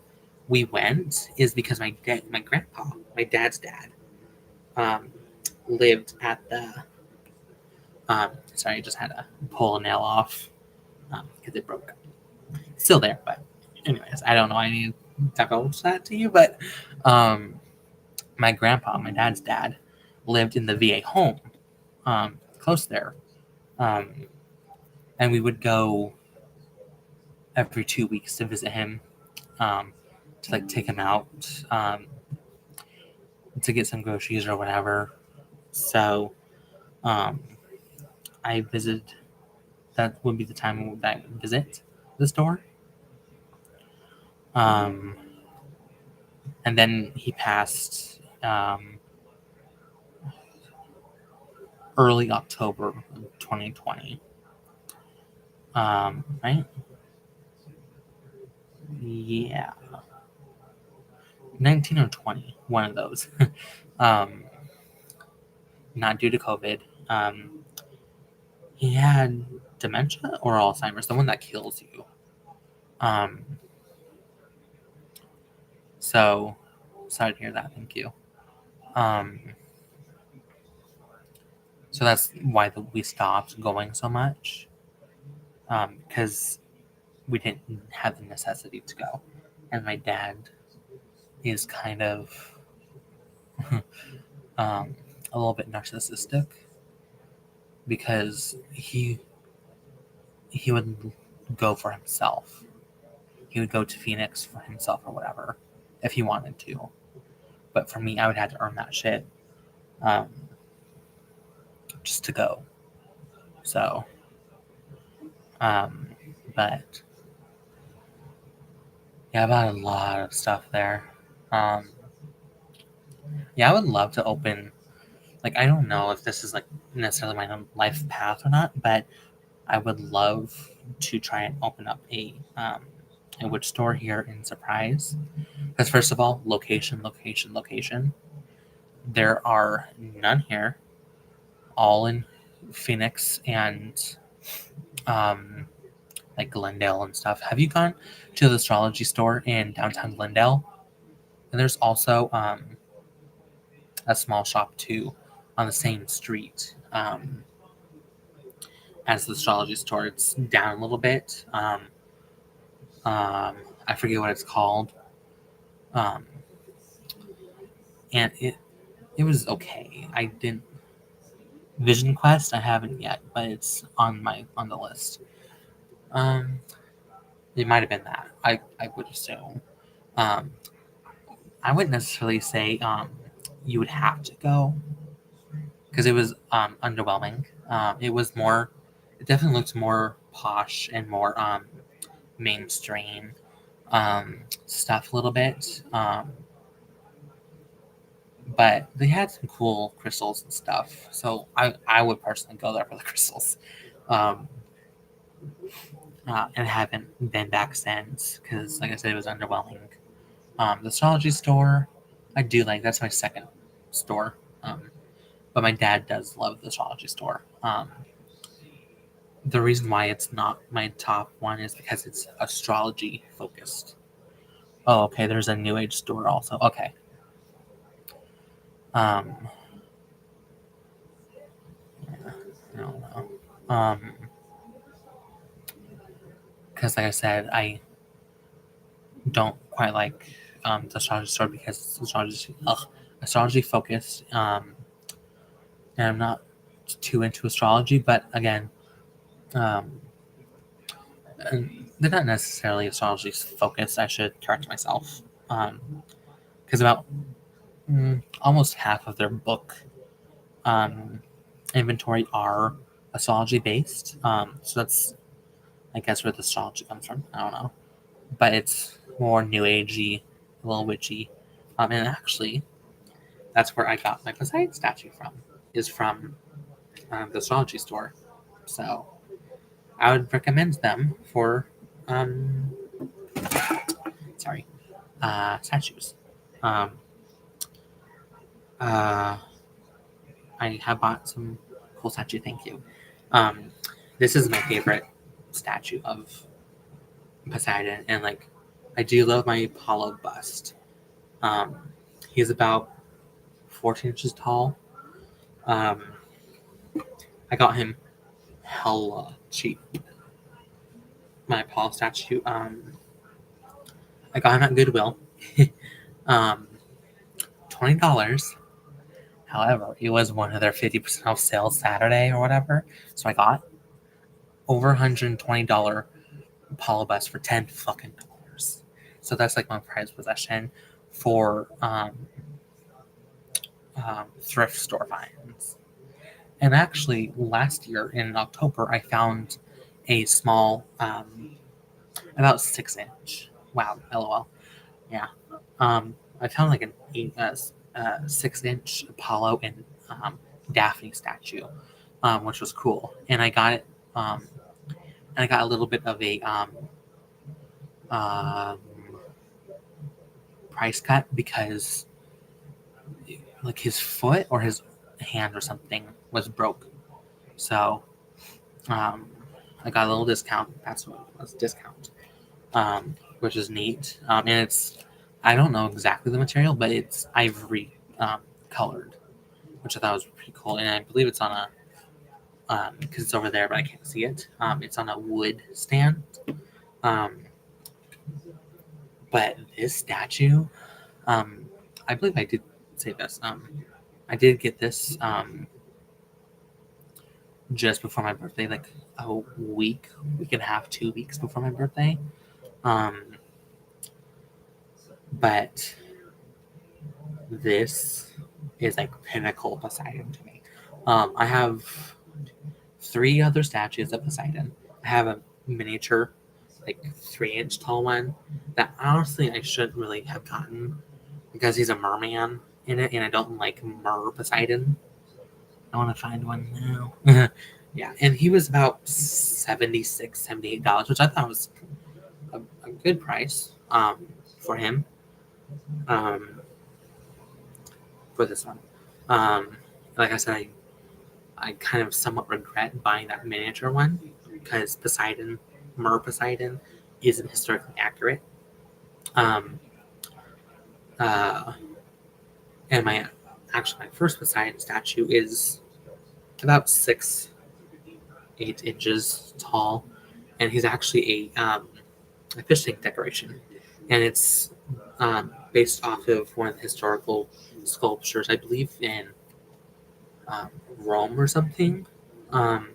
we went is because my grandpa, my dad's dad, um, lived at the. Sorry, I just had to pull a nail off because it broke. It's still there, but anyways, I don't know. I need to divulge that to you, but um, my grandpa, my dad's dad, lived in the VA home close there, um, and we would go every 2 weeks to visit him. Um, to like take him out to get some groceries or whatever. So I visited. That would be the time that I would visit the store. Um, and then he passed early October of 2020. Right? Yeah, 19 or 20, one of those. um, not due to COVID. He had dementia or Alzheimer's, the one that kills you. Um, so sorry to hear that. Thank you. Um, so that's why we stopped going so much. Because we didn't have the necessity to go. And my dad is kind of um, a little bit narcissistic because he would go for himself. He would go to Phoenix for himself or whatever if he wanted to. But for me, I would have to earn that shit um, just to go. So, um, but yeah, I bought a lot of stuff there. Um, yeah, I would love to open. Like, I don't know if this is like necessarily my own life path or not, but I would love to try and open up a wood store here in Surprise. Because first of all, location, location, location. There are none here, all in Phoenix and like Glendale and stuff. Have you gone to the astrology store in downtown Glendale? And there's also a small shop too on the same street as the astrology store. It's down a little bit. I forget what it's called. Um, and it was okay. I didn't Vision Quest. I haven't yet, but it's on the list. Um, it might have been that. I would assume. Um, I wouldn't necessarily say you would have to go because it was underwhelming. It was more. It definitely looked more posh and more mainstream stuff a little bit. But they had some cool crystals and stuff. So I would personally go there for the crystals. Um, and haven't been back since because, like I said, it was underwhelming. The astrology store, I do like. That's my second store. But my dad does love the astrology store. The reason why it's not my top one is because it's astrology focused. Oh, okay. There's a New Age store also. Okay. Um, I don't know. Because like I said, I don't quite like the astrology store because it's astrology focused. And I'm not too into astrology, but again, um, and they're not necessarily astrology focused. I should correct myself. Because about almost half of their book um, inventory are astrology based. So that's, I guess, where the astrology comes from. I don't know. But it's more new agey, a little witchy. And actually, that's where I got my Poseidon statue from, is from the astrology store. So I would recommend them for, um, sorry, statues. Um, uh, I have bought some cool statue. Thank you. Um, this is my favorite statue of Poseidon, and like, I do love my Apollo bust. Um, he's about 14 inches tall. Um, I got him hella cheap. My Apollo statue. I got him at Goodwill. um, $20. However, it was one of their 50% off sales Saturday or whatever. So I got over $120 Apollo bust for $10 fucking dollars. So that's like my prized possession for thrift store finds. And actually, last year in October, I found a small, about 6 inch. Wow, lol. Yeah. I found like 6 inch Apollo and Daphne statue, which was cool. And I got it. And I got a little bit of a um, price cut because like his foot or his hand or something was broke. So um, I got a little discount. That's what it was, discount, which is neat. And it's, I don't know exactly the material, but it's ivory colored, which I thought was pretty cool. And I believe it's on a, because it's over there, but I can't see it. It's on a wood stand. Um, but this statue, um, I believe I did say this. I did get this just before my birthday, like a week and a half, 2 weeks before my birthday. Um, but this is like pinnacle Poseidon to me. I have 3 other statues of Poseidon. I have a miniature, like 3 inch tall one that honestly I shouldn't really have gotten because he's a merman in it, and I don't like mer Poseidon. I want to find one now. Yeah, and he was about $78, which I thought was a good price for him, um, for this one. Like I said, I kind of somewhat regret buying that miniature one because Mer Poseidon, isn't historically accurate. Um, uh, and my first Poseidon statue is about 6, 8 inches tall, and he's actually a fish tank decoration, and it's based off of one of the historical sculptures, I believe in um, Rome or something, um,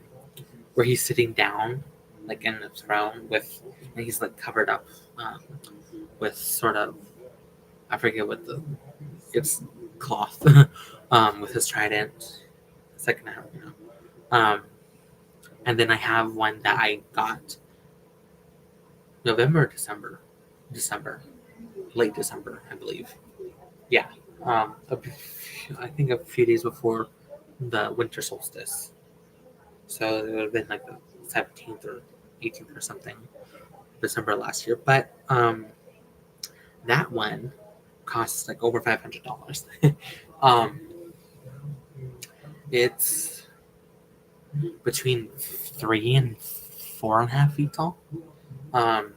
where he's sitting down, like in the throne and he's like covered up um, with sort of, I forget what it's cloth, with his trident. Second, I don't know. And then I have one that I got November or December, late December, I believe. Yeah, I think a few days before the winter solstice. So it would have been like the 17th or 18th or something, December last year. But that one costs like over $500. um, it's between 3 and 4.5 feet tall, um,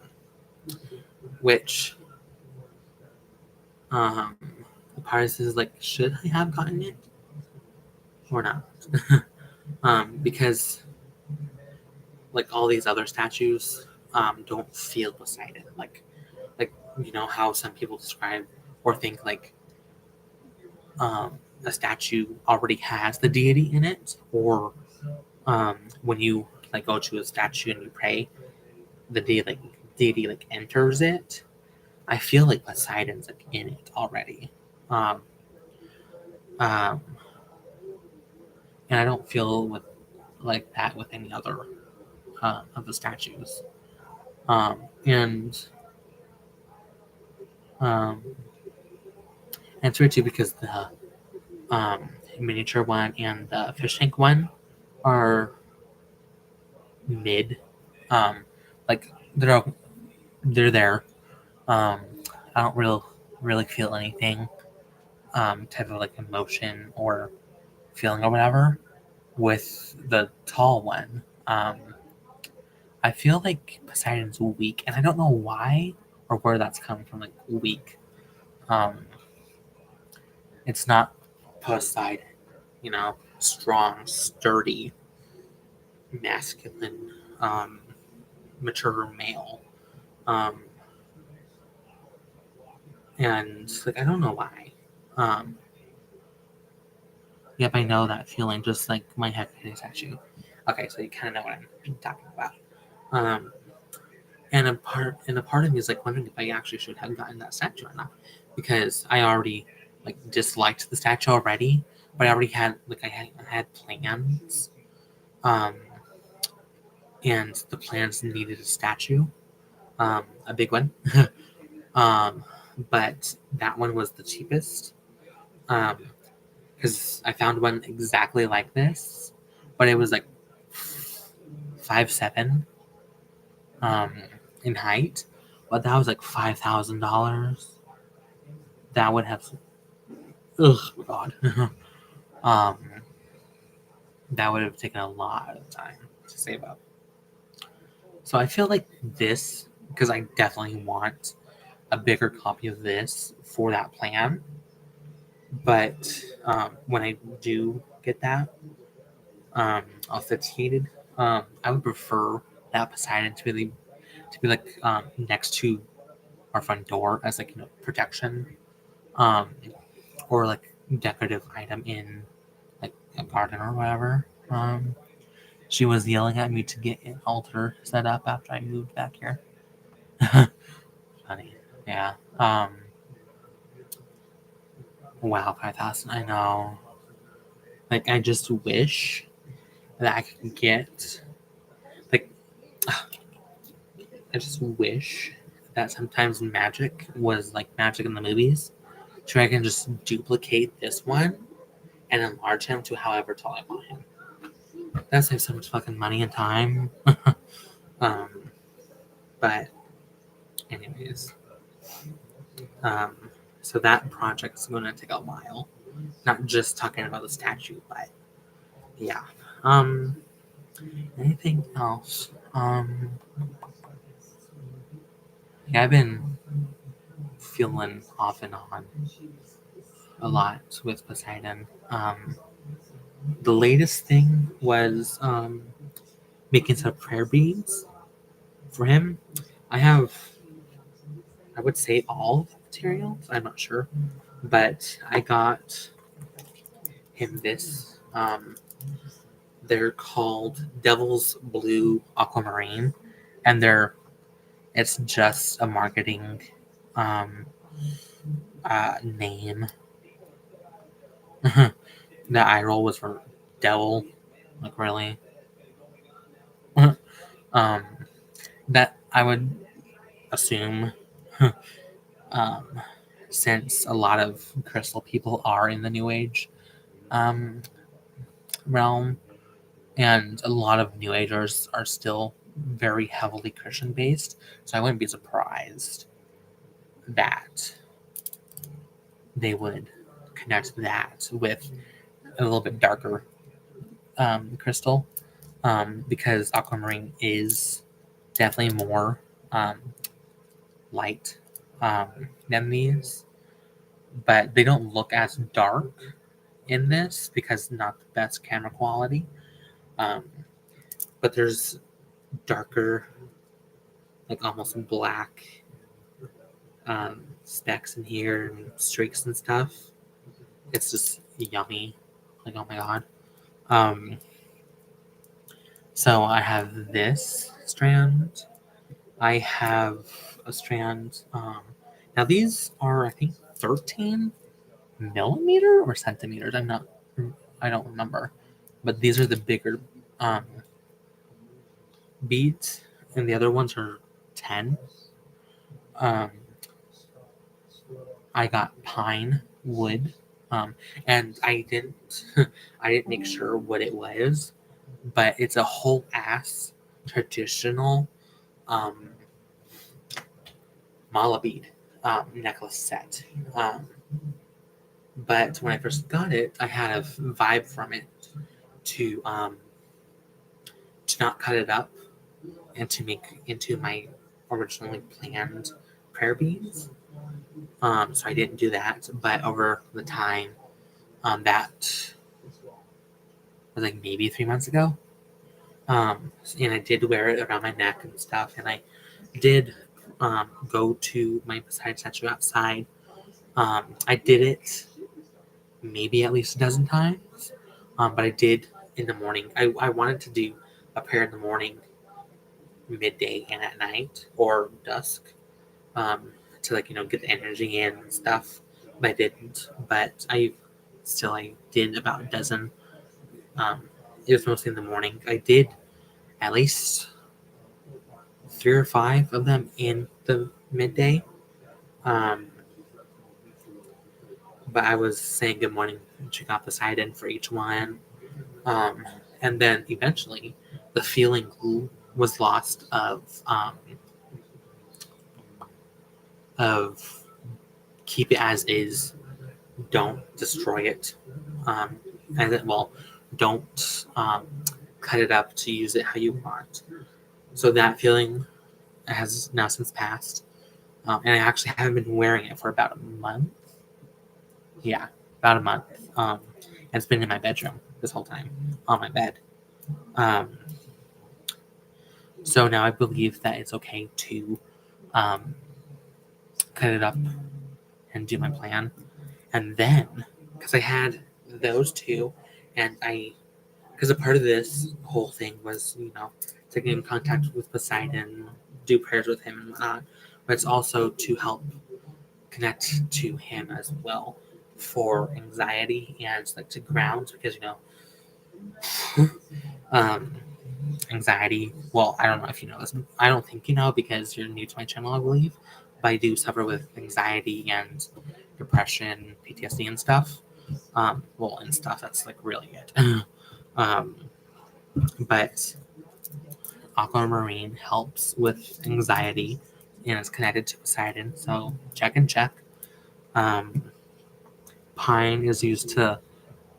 which the part is like, should I have gotten it or not? Because like all these other statues don't feel Poseidon, like you know how some people describe or think like a statue already has the deity in it, or when you like go to a statue and you pray, the deity like enters it. I feel like Poseidon's like in it already, um, um, and I don't feel with like that with any other of the statues. And um, and it's weird too because the miniature one and the fish tank one are mid. Um, like they're there. Um, I don't really feel anything type of like emotion or feeling or whatever with the tall one. I feel like Poseidon's weak, and I don't know why or where that's coming from. Like weak. Um, it's not Poseidon, strong, sturdy, masculine, um, mature male. Um, and like I don't know why. Um, yep, I know that feeling, just like my head is at you. Okay, so you kind of know what I'm talking about. Um, And a part of me is like wondering if I actually should have gotten that statue or not, because I already like disliked the statue already, but I already had I had plans, um, and the plans needed a statue, a big one, um, but that one was the cheapest, because I found one exactly like this, but it was like 5'7", um, in height, but that was like $5,000. That would have, ugh, God, um, that would have taken a lot of time to save up. So I feel like this, because I definitely want a bigger copy of this for that plan. But when I do get that authenticated, I would prefer that Poseidon to be like next to our front door as like protection, um, or like decorative item in like a garden or whatever. She was yelling at me to get an altar set up after I moved back here. Funny, yeah. Wow, 5,000. I know. Like, I just wish that I could get like. I just wish that sometimes magic was like magic in the movies, so I can just duplicate this one and enlarge him to however tall I want him. That saves so much fucking money and time. um, but anyways, um, so that project's going to take a while. Not just talking about the statue, but yeah. Um, anything else? Yeah, I've been feeling off and on a lot with Poseidon. The latest thing was making some prayer beads for him. I have, I would say, all of the materials. I'm not sure, but I got him this. They're called Devil's Blue Aquamarine, and it's just a marketing um, name. The eye roll was for devil, like really. um, that I would assume, um, since a lot of crystal people are in the New Age um, realm, and a lot of New Agers are still very heavily Christian based, so I wouldn't be surprised that they would connect that with a little bit darker crystal, because aquamarine is definitely more light than these, but they don't look as dark in this because not the best camera quality. Um, but there's darker, like almost black specks in here and streaks and stuff. It's just yummy. Like, oh my god. Um, so I have this strand. I have a strand. Now these are, I think, 13 millimeter or centimeters. I don't remember. But these are the bigger um, beads, and the other ones are 10. Um, I got pine wood, and I didn't make sure what it was, but it's a whole ass traditional um, mala bead necklace set. But when I first got it, I had a vibe from it to not cut it up and to make into my originally planned prayer beads. So I didn't do that, but over the time, that was like maybe 3 months ago. And I did wear it around my neck and stuff, and I did go to my Poseidon statue outside. I did it maybe at least a dozen times, but I did in the morning. I wanted to do a prayer in the morning midday and at night or dusk, to like get the energy in and stuff. But I didn't. But I did about a dozen. It was mostly in the morning. I did at least 3 or 5 of them in the midday. Um, but I was saying good morning, check out the side end for each one. Um, and then eventually the feeling was lost of keep it as is, don't destroy it. Um, and then, well, don't cut it up to use it how you want. So that feeling has now since passed. And I actually haven't been wearing it for about a month. Yeah, about a month. And it's been in my bedroom this whole time, on my bed. Um, so now I believe that it's okay to um, cut it up and do my plan. And then, because I had those two, and because a part of this whole thing was, to get in contact with Poseidon, do prayers with him and whatnot, but it's also to help connect to him as well for anxiety and like to ground because um anxiety, well, I don't know if you know this, I don't think you know because you're new to my channel, I believe, but I do suffer with anxiety and depression, PTSD and stuff. Well, and stuff, that's like really it. um but aquamarine helps with anxiety and is connected to Poseidon, so check and check. um Pine is used to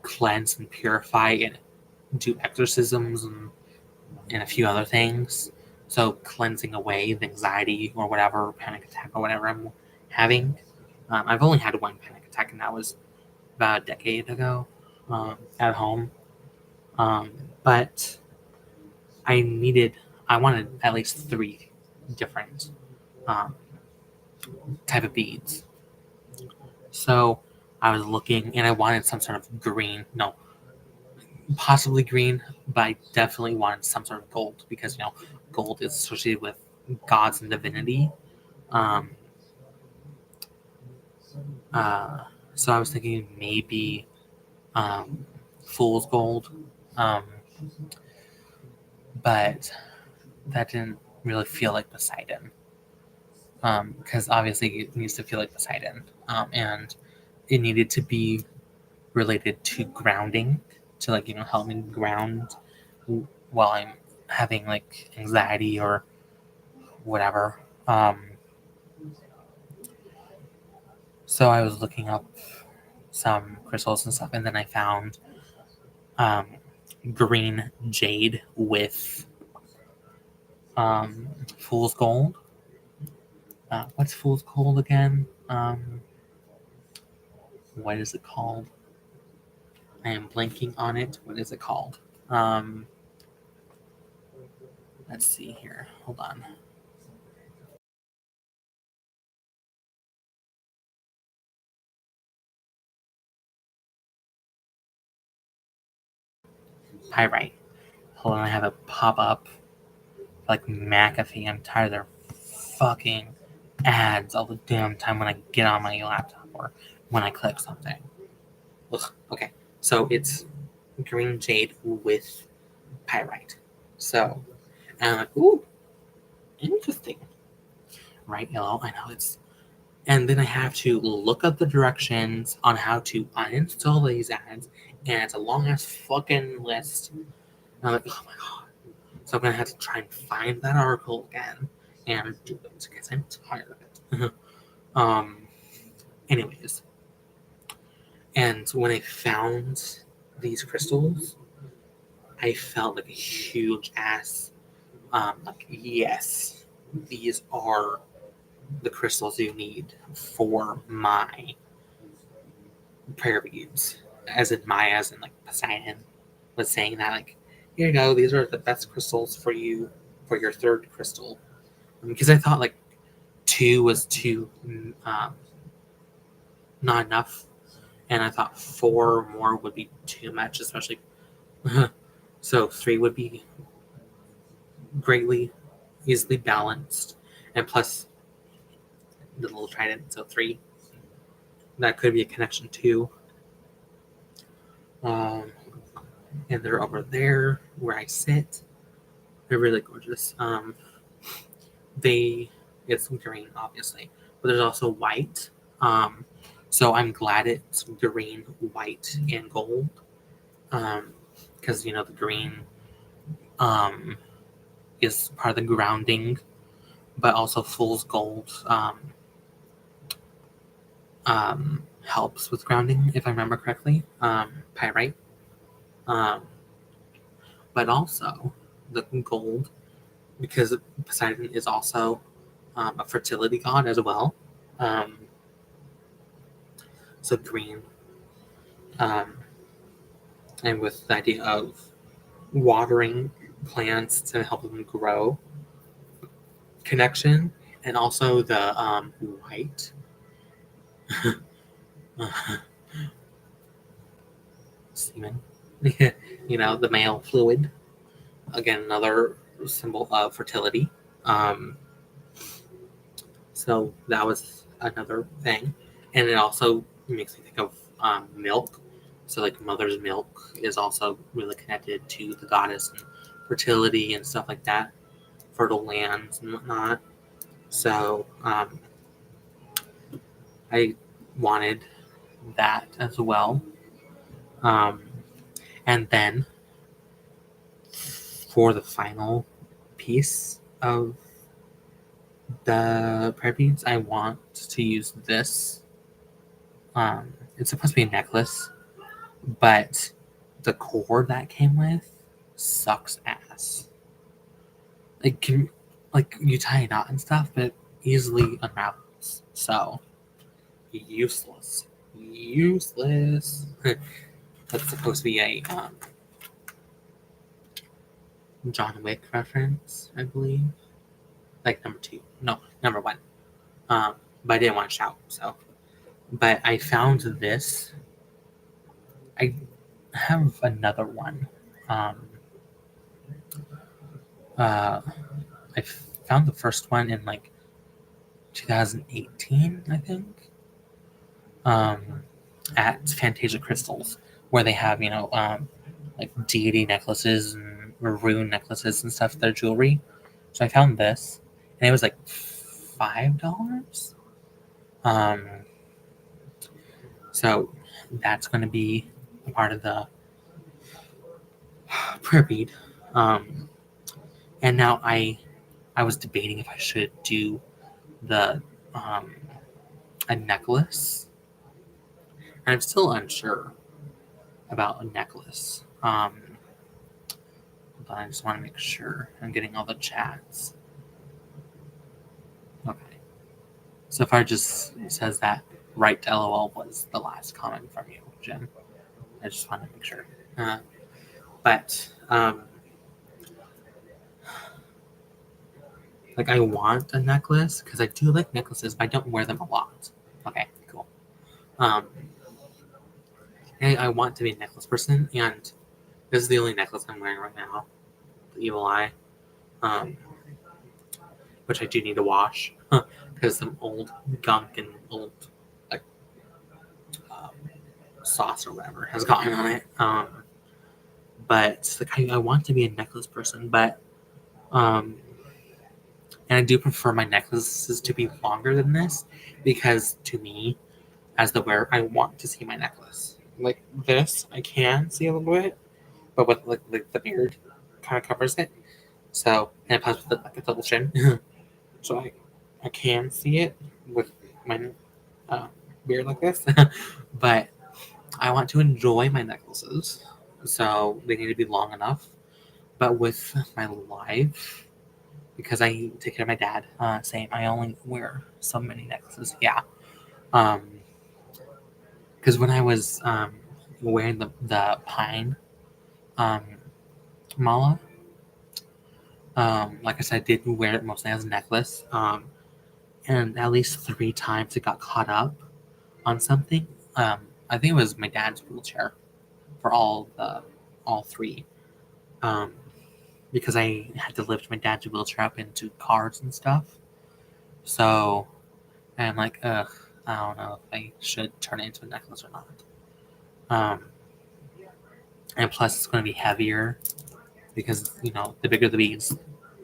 cleanse and purify and do exorcisms and a few other things. So cleansing away the anxiety or whatever panic attack or whatever I'm having. I've only had one panic attack, and that was about a decade ago at home. Um, but I needed, I wanted at least 3 different um, type of beads. So I was looking, and I wanted some sort of green. No, possibly green, but I definitely wanted some sort of gold because gold is associated with gods and divinity. Um, so I was thinking maybe fool's gold, um, but that didn't really feel like Poseidon because obviously it needs to feel like Poseidon, and it needed to be related to grounding to like help me ground while I'm having like anxiety or whatever. So I was looking up some crystals and stuff, and then I found um, green jade with fool's gold. What's fool's gold again? What is it called? I am blanking on it. What is it called? Um, let's see here. Hold on. Pyrite. Hold on, I have it pop up like McAfee. I'm tired of their fucking ads all the damn time when I get on my laptop or when I click something. Ugh, okay, so it's green jade with pyrite. So, and I'm like, ooh, interesting. Right, yellow. I know it's. And then I have to look up the directions on how to uninstall these ads, and it's a long ass fucking list. And I'm like, oh my god. So I'm gonna have to try and find that article again and do it because I'm tired of it. um. Anyways, and when I found these crystals, I felt like a huge ass. Like yes, these are the crystals you need for my prayer beads. As in like Poseidon was saying that like, here you go, these are the best crystals for you for your third crystal. Because I thought like 2 was too not enough, and I thought 4 more would be too much, especially so 3 would be greatly, easily balanced, and plus the little trident, so 3. That could be a connection too. And they're over there where I sit. They're really gorgeous. It's green, obviously, but there's also white. So I'm glad it's green, white, and gold. Because the green is part of the grounding, but also fool's gold helps with grounding, if I remember correctly. Pyrite. But also the gold, because Poseidon is also a fertility god as well. So green. And with the idea of watering plants to help them grow, connection, and also the white. Semen. The male fluid. Again, another symbol of fertility. So that was another thing. And it also makes me think of milk. So, like, mother's milk is also really connected to the goddess and fertility and stuff like that, fertile lands and whatnot. So, I wanted that as well. And then for the final piece of the prayer beads, I want to use this. It's supposed to be a necklace, but the cord that came with sucks ass. Like you tie a knot and stuff, but it easily unravels. So useless. That's supposed to be a John Wick reference, I believe. Like number 2. No, number 1. But I didn't want to shout, so. But I found this. I have another one. I found the first one in like 2018, I think. At Fantasia Crystals, where they have like deity necklaces and rune necklaces and stuff. Their jewelry. So I found this, and it was like $5. So that's going to be a part of the prayer bead. And now I was debating if I should do the a necklace. And I'm still unsure about a necklace. But I just want to make sure I'm getting all the chats. Okay. So far, just says that right to LOL was the last comment from you, Jim. I just want to make sure. But like, I want a necklace because I do like necklaces, but I don't wear them a lot. Okay, cool. I want to be a necklace person, and this is the only necklace I'm wearing right now, the Evil Eye, which I do need to wash because some old gunk and old like sauce or whatever has gotten on it. But like, I want to be a necklace person, but and I do prefer my necklaces to be longer than this because to me, as the wearer, I want to see my necklace. Like this, I can see a little bit, but with like the beard kind of covers it. So, and plus with like a double chin, so I can see it with my beard like this. But I want to enjoy my necklaces, so they need to be long enough. But with my life, because I take care of my dad, same. I only wear so many necklaces. Yeah. Because when I was wearing the pine mala, like I said, I did wear it mostly as a necklace. And at least 3 times it got caught up on something. I think it was my dad's wheelchair for all 3. because I had to lift my dad's wheelchair up into cars and stuff. So I'm like, ugh, I don't know if I should turn it into a necklace or not. And plus, it's going to be heavier because the bigger the beads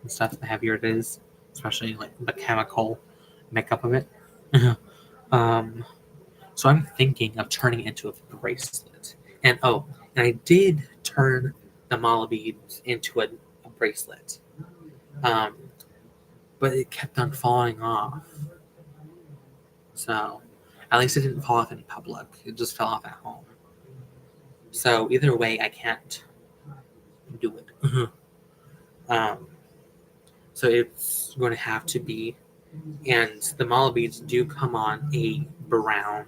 and stuff, the heavier it is, especially like the chemical makeup of it. um, so I'm thinking of turning it into a bracelet. And I did turn the mala beads into a bracelet. Um, but it kept on falling off. So at least it didn't fall off in public. It just fell off at home. So either way, I can't do it. um, so it's going to have to be, and the mala beads do come on a brown,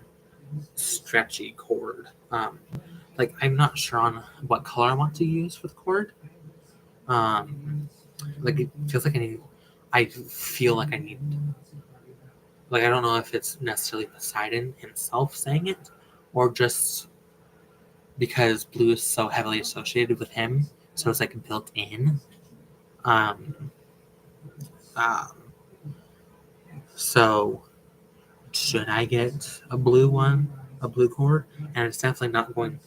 stretchy cord. Like I'm not sure on what color I want to use for the cord. Like it feels like I feel like I need. Like I don't know if it's necessarily Poseidon himself saying it, or just because blue is so heavily associated with him, so it's like built in. Um, um, so should I get a blue one, a blue cord? And it's definitely not going.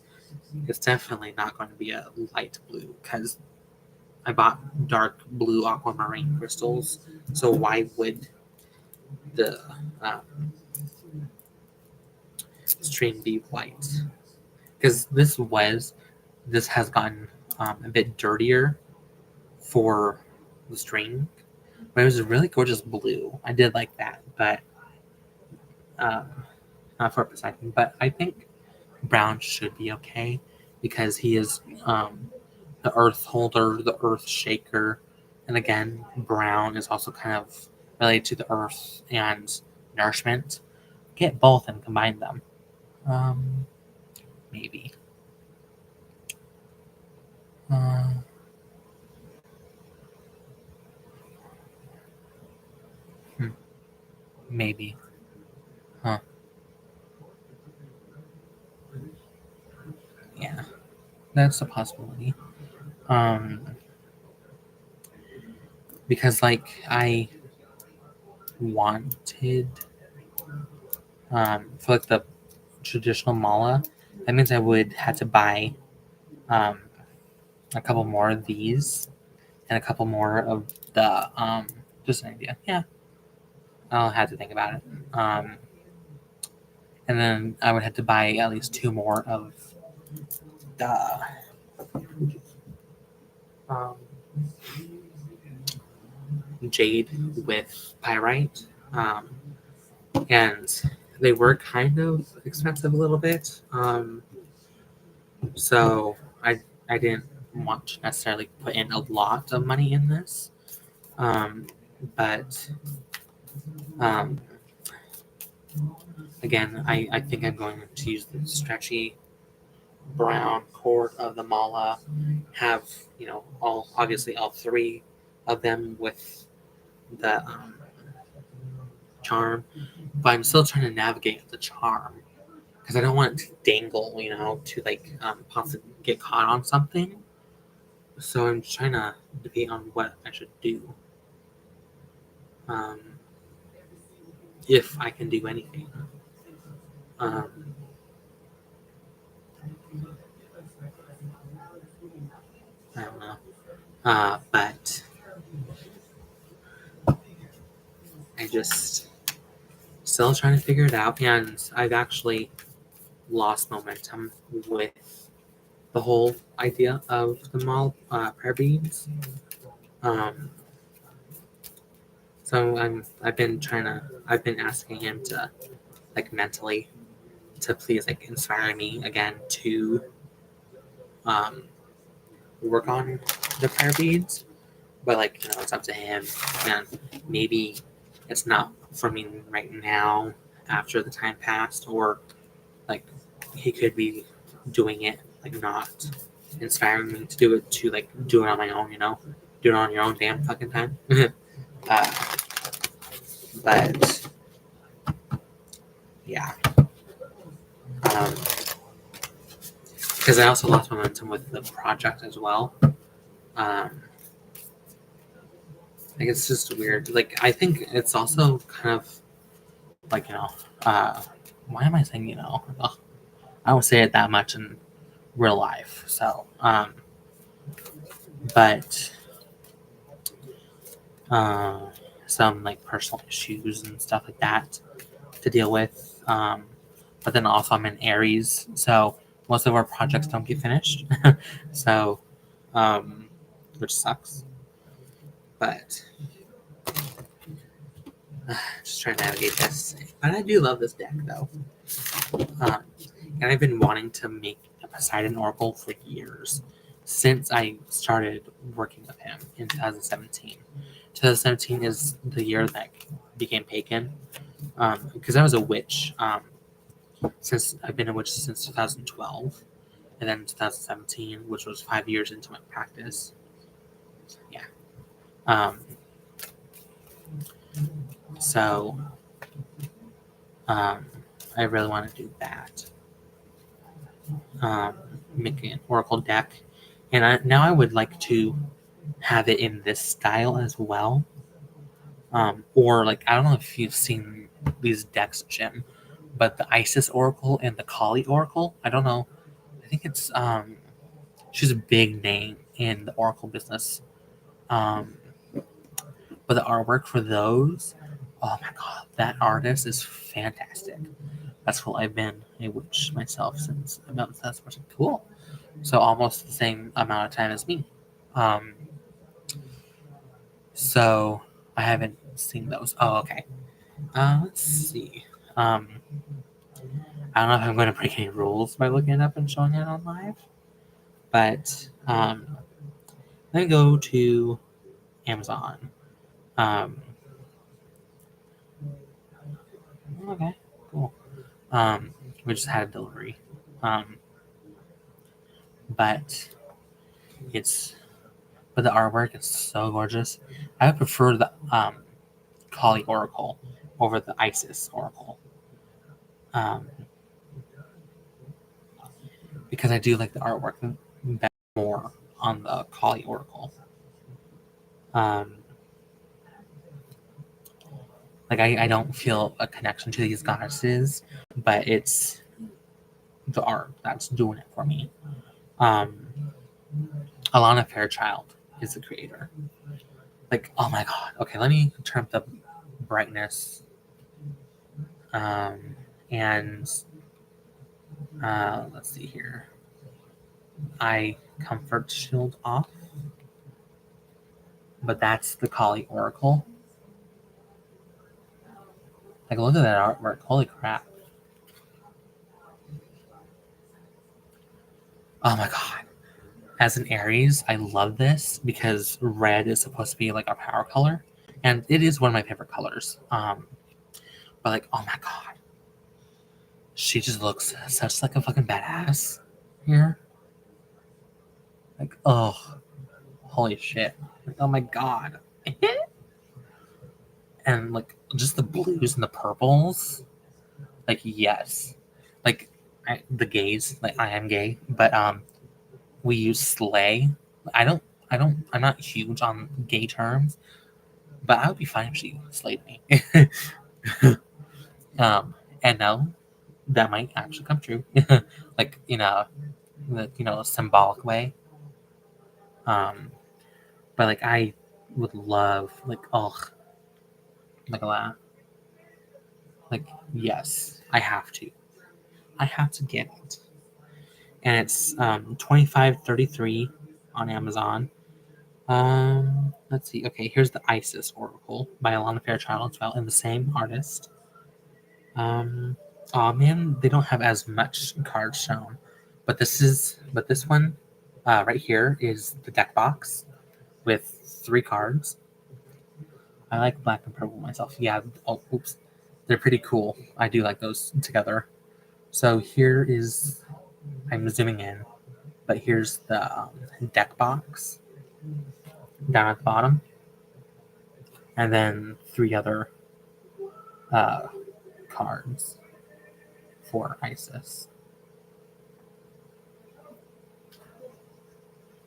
It's definitely not going to be a light blue because I bought dark blue aquamarine crystals. So why would the um, stream be white? Because this has gotten a bit dirtier for the string, but it was a really gorgeous blue. I did like that, but um, not for Poseidon. But I think brown should be okay because he is the earth holder, the earth shaker, and again, brown is also kind of related to the earth and nourishment. Get both and combine them. Um, maybe. Uh, maybe. Huh. Yeah, that's a possibility. Um, because like I wanted for like the traditional mala, that means I would have to buy um, a couple more of these and a couple more of the just an idea. Yeah, I'll have to think about it. And then I would have to buy at least two more of the um, jade with pyrite. And they were kind of expensive a little bit. So I didn't want to necessarily put in a lot of money in this. But um, again, I think I'm going to use the stretchy brown cord of the mala. Have all three of them with the charm, but I'm still trying to navigate the charm because I don't want it to dangle, to like possibly get caught on something. So I'm trying to debate on what I should do, um, if I can do anything. Um, I don't know, but I just still trying to figure it out, and I've actually lost momentum with the whole idea of the mall prayer beads. Um, so I've been asking him to like mentally to please like inspire me again to um, work on the prayer beads, but like it's up to him, and maybe it's not for me right now after the time passed, or like he could be doing it like not inspiring me to do it to like do it on my own, do it on your own damn fucking time. uh, but yeah, because I also lost momentum with the project as well. Um, Like, it's just weird. Like, I think it's also kind of like, why am I saying, Ugh, I don't say it that much in real life. So, but uh, some like personal issues and stuff like that to deal with. But then also I'm in Aries, so most of our projects don't get finished. So, which sucks. But just trying to navigate this. And I do love this deck though. Um, and I've been wanting to make a Poseidon Oracle for years, since I started working with him in 2017. 2017 is the year that I became Pagan, because I was a witch. Since I've been a witch since 2012, and then 2017, which was 5 years into my practice. Yeah. Um, so I really want to do that. Making an Oracle deck, and now I would like to have it in this style as well. Or like, I don't know if you've seen these decks, Jim, but the Isis Oracle and the Kali Oracle. I don't know. I think it's she's a big name in the Oracle business. Um, but the artwork for those, oh my god, that artist is fantastic. That's cool. I've been a witch myself since about that's cool. So almost the same amount of time as me. Um, so I haven't seen those. Oh, okay. Let's see. Um, I don't know if I'm going to break any rules by looking it up and showing it on live, but let me go to Amazon. Um, okay, cool. We just had a delivery, um, but it's but the artwork is so gorgeous. I would prefer the Kali Oracle over the Isis Oracle, um, because I do like the artwork more on the Kali Oracle. Um, like I don't feel a connection to these goddesses, but it's the art that's doing it for me. Um, Alana Fairchild is the creator. Like, oh my god. Okay, let me turn up the brightness. And let's see here. I comfort shield off, but that's the Kali Oracle. Like, look at that artwork. Holy crap. Oh my god. As an Aries, I love this because red is supposed to be like our power color, and it is one of my favorite colors. But like, oh my god, she just looks such like a fucking badass here. Like, oh, holy shit! Like, oh my god, and like just the blues and the purples. Like, yes, like the gays. Like, I am gay, but we use slay. I don't. I'm not huge on gay terms, but I would be fine if she slayed me. And no, that might actually come true, like a symbolic way. Um, but like I would love like oh like that. Like yes, I have to get it, and it's 25.33 on Amazon. Let's see. Okay, here's the Isis Oracle by Alana Fairchild as well, and the same artist. Um, oh man, they don't have as much cards shown, but this one, right here is the deck box with 3 cards. I like black and purple myself. Yeah. Oh, oops. They're pretty cool. I do like those together. So here is I'm zooming in, but here's the deck box down at the bottom, and then 3 other uh, cards for Isis.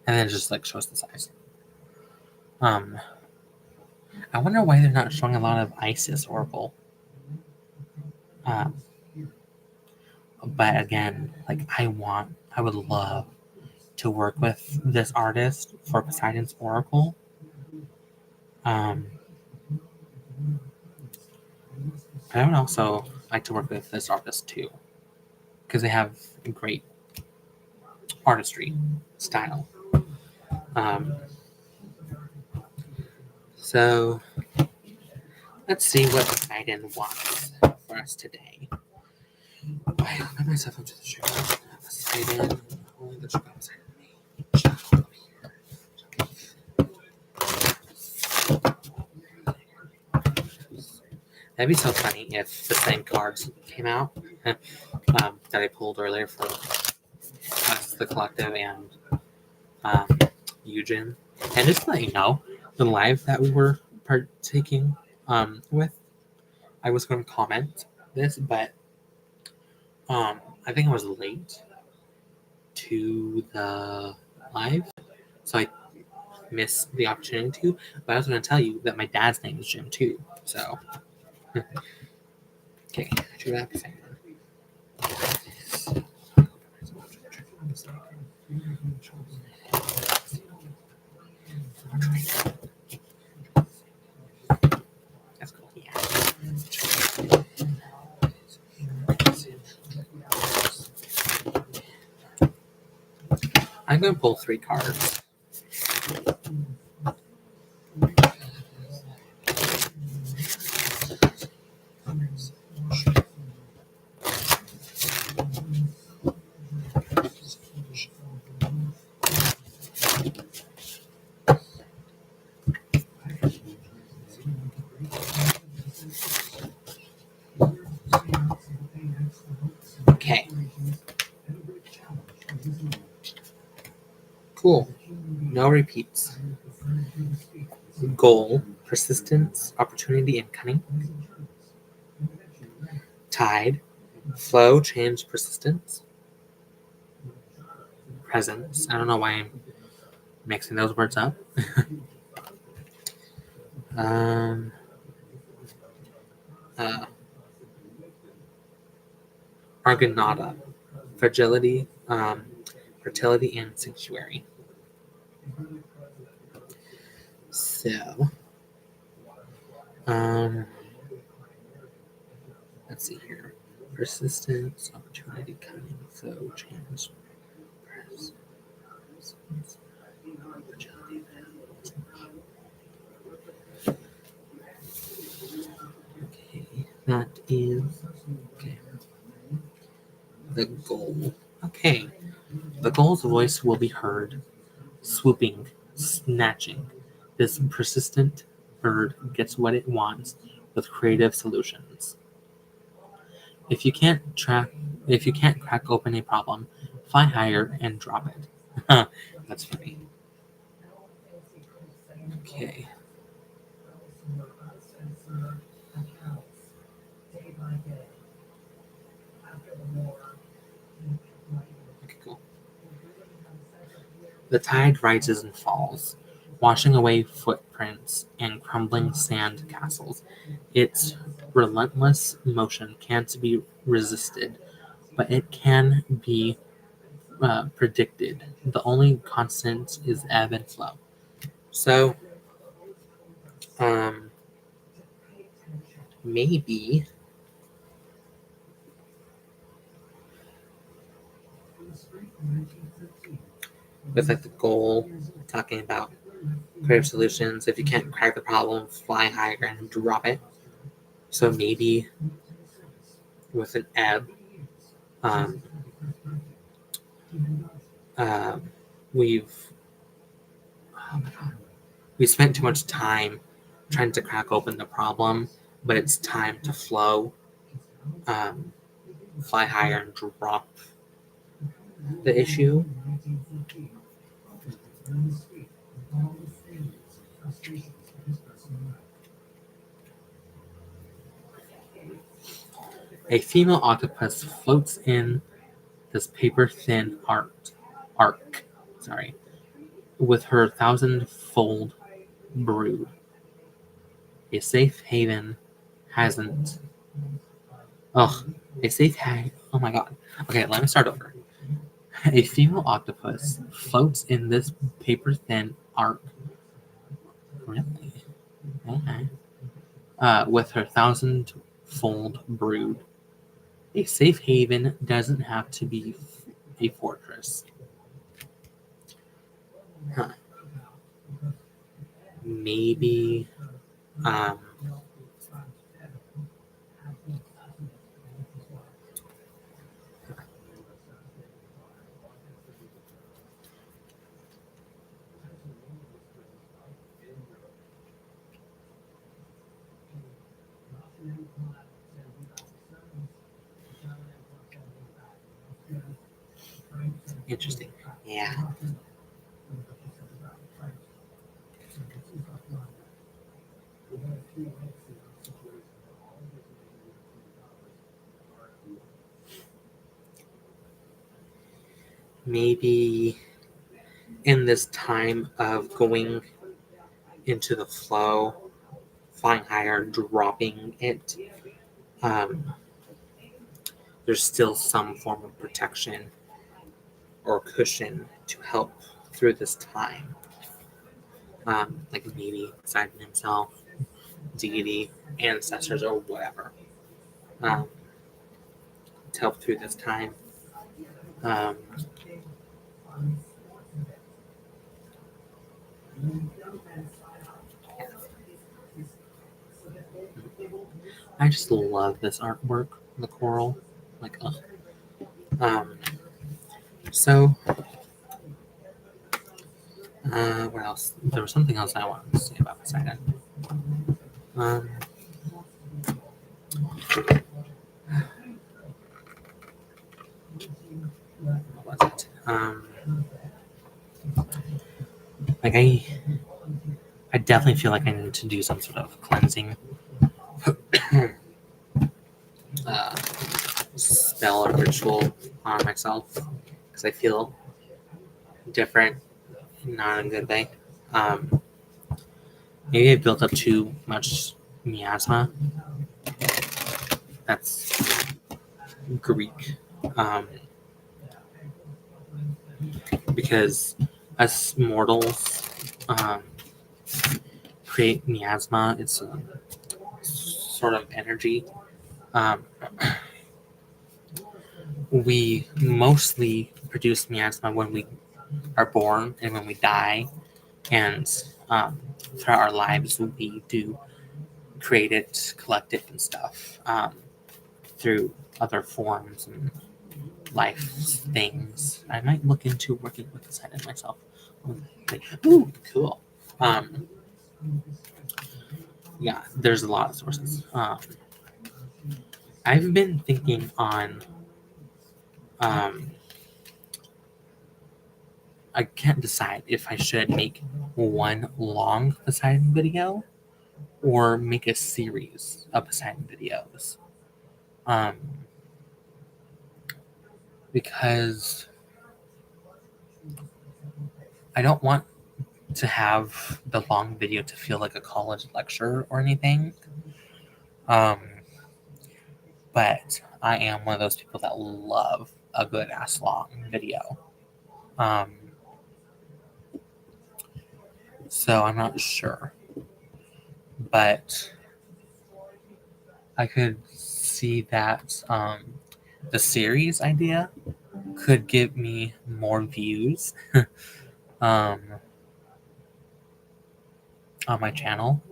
And then it just like shows the size. Um, I wonder why they're not showing a lot of Isis Oracle. But again, like I would love to work with this artist for Poseidon's Oracle. I would also like to work with this artist too, because they have a great artistry style. So let's see what Poseidon wants for us today. I put myself up to the sugar. Poseidon, only the sugar Poseidon. That'd be so funny if the same cards came out that I pulled earlier for us, the collective, and Eugen. And just to let you know, the live that we were partaking with, I was going to comment this, but I think I was late to the live, so I missed the opportunity to. But I was going to tell you that my dad's name is Jim too. So, okay, do that thing. That's cool. Yeah. I'm going to pull 3 cards. Okay. Cool. No repeats. Goal, persistence, opportunity, and cunning. Tide, flow, change, persistence. Presence. I don't know why I'm mixing those words up. Argonauta, fragility, fertility, and sanctuary. So, let's see here. Persistence, opportunity, cunning, flow, change, presence, fragility. Okay, that is okay. The goal. Okay, the goal's voice will be heard, swooping, snatching. This persistent bird gets what it wants with creative solutions. If you can't crack open a problem, fly higher and drop it. That's funny. Okay. Okay, cool. The tide rises and falls, washing away footprints and crumbling sand castles. Its relentless motion can't be resisted, but it can be predicted. The only constant is ebb and flow. So, um, maybe with like the goal, talking about creative solutions. If you can't crack the problem, fly higher and drop it. So maybe with an ebb, um, uh, we've oh my God, we spent too much time trying to crack open the problem, but it's time to flow, fly higher and drop the issue. A female octopus floats in this paper-thin arc, sorry, with her thousand-fold brood. A safe haven hasn't. Ugh. Oh my god. Okay, let me start over. A female octopus floats in this paper thin arc. Really? Okay. With her thousand-fold brood. A safe haven doesn't have to be a fortress. Huh. Maybe. Um, Interesting. Yeah. Maybe in this time of going into the flow, flying higher, dropping it, um, there's still some form of protection or cushion to help through this time. Like maybe Poseidon himself, deity, ancestors, or whatever, um, to help through this time. Um, I just love this artwork, the coral. Like, ugh. Um, so, what else? There was something else I wanted to say about Poseidon. Um, what was it? Like I definitely feel like I need to do some sort of cleansing uh, spell or ritual on myself because I feel different, not in a good way. Um, Maybe I built up too much miasma. That's Greek. Um, because us mortals create miasma. It's a sort of energy. Um, we mostly produce miasma when we are born and when we die, and throughout our lives we do create it, collect it, and stuff through other forms and life things. I might look into working with this item myself. Ooh, cool. Um, yeah, there's a lot of sources. I've been thinking on. Um, I can't decide if I should make one long Poseidon video or make a series of Poseidon videos. Um, because I don't want to have the long video to feel like a college lecture or anything. Um, but I am one of those people that love a good ass long video. Um, so I'm not sure, but I could see that the series idea could give me more views um, on my channel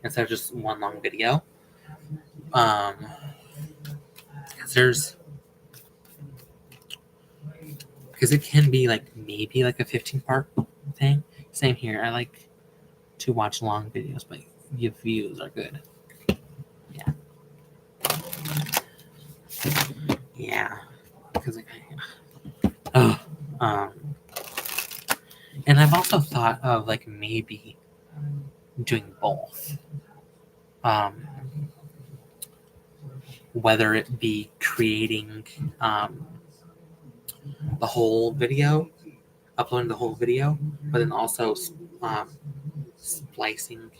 instead of just one long video. Um, 'Cause there's because it can be like maybe like a 15-part thing. Same here. I like to watch long videos, but your views are good. Yeah, yeah. Because like, oh, and I've also thought of like maybe doing both. Um, whether it be creating the whole video, uploading the whole video, but then also um, splicing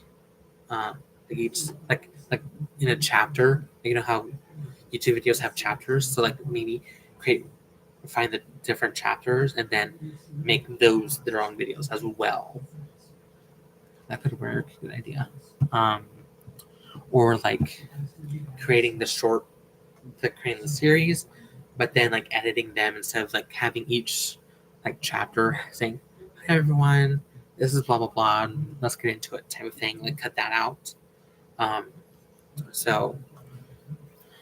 each like in a chapter. You know how YouTube videos have chapters, so like maybe find the different chapters and then make those their own videos as well. That could work. Good idea. Or like creating creating the series, but then like editing them instead of like having each like chapter saying, "Hi everyone, this is blah blah blah. Let's get into it," type of thing. Like cut that out. So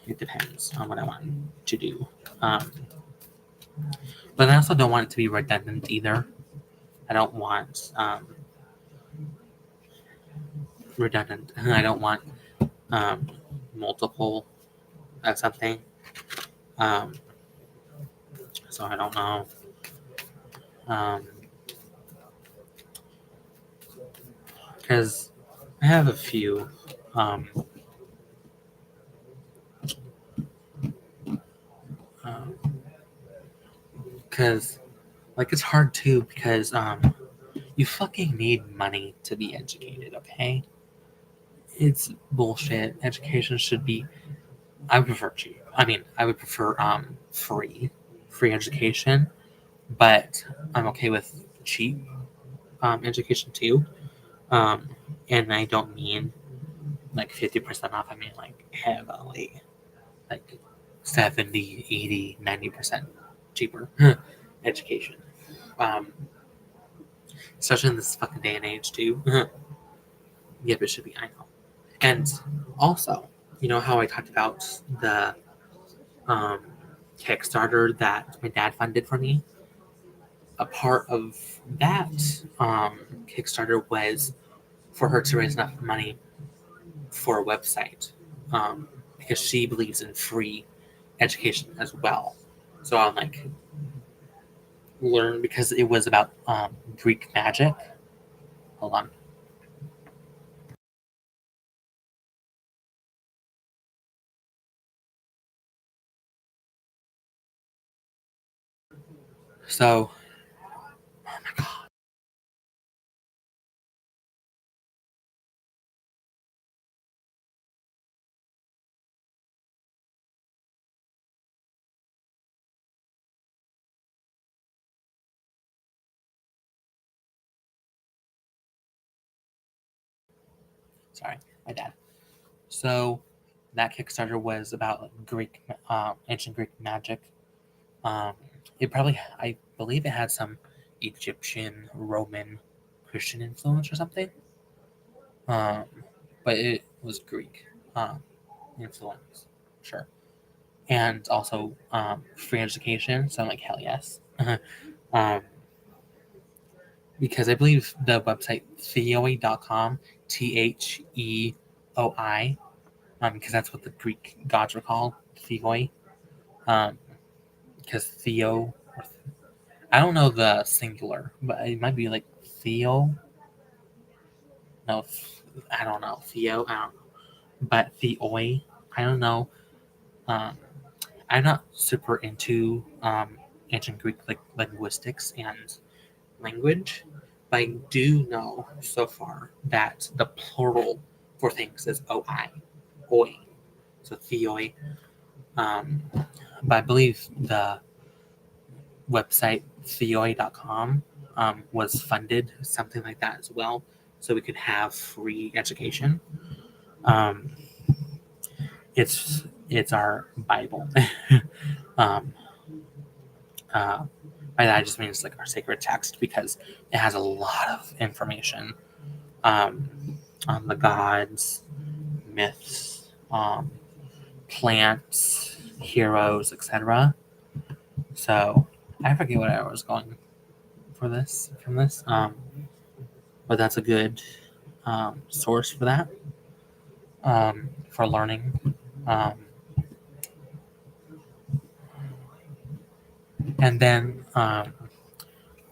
it depends on what I want to do. But I also don't want it to be redundant either. I don't want redundant. I don't want um, multiple of something. Um, so I don't know. Because I have a few. Because like it's hard too because you fucking need money to be educated. Okay, it's bullshit. Education should be. I would prefer cheap. I mean, I would prefer free education, but I'm okay with cheap education too. And I don't mean like 50% off. I mean like heavily, like 70, 80, 90% cheaper education. Um, Especially in this fucking day and age too. Yep, it should be. I know. And also, you know how I talked about the um, Kickstarter that my dad funded for me? A part of that Kickstarter was for her to raise enough money for a website because she believes in free education as well. So I'm like, learn because it was about Greek magic. Hold on. So, oh my god. Sorry, my dad. So that Kickstarter was about ancient Greek magic. Um, I believe it had some Egyptian, Roman, Christian influence or something. Um, but it was Greek influence, sure. And also free education. So I'm like, hell yes. um, because I believe the website theoi.com, Theoi, because that's what the Greek gods were called, Theoi. Um, because Theo, I don't know the singular, but it might be like Theo. No, I don't know. Theo, I don't know. But Theoi, I don't know. Um, I'm not super into ancient Greek like linguistics and language, but I do know so far that the plural for things is oi. So Theoi. Um, but I believe the website theoi.com was funded something like that as well, so we could have free education. Um, it's our Bible. um, uh, by that I just mean it's like our sacred text because it has a lot of information um, on the gods, myths, plants, heroes, etc. So I forget what I was going for this from this. But that's a good source for that for learning. Um, and then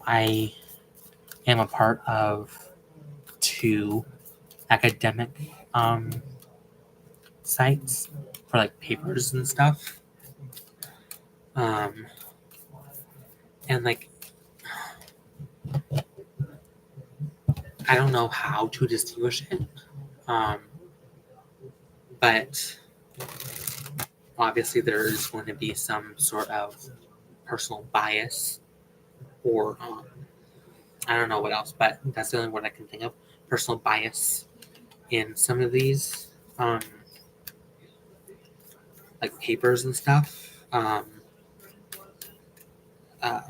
I am a part of two academic sites for like papers and stuff. Um, and like I don't know how to distinguish it. But obviously there is going to be some sort of personal bias, or I don't know what else, but that's the only word I can think of. Personal bias in some of these like papers and stuff.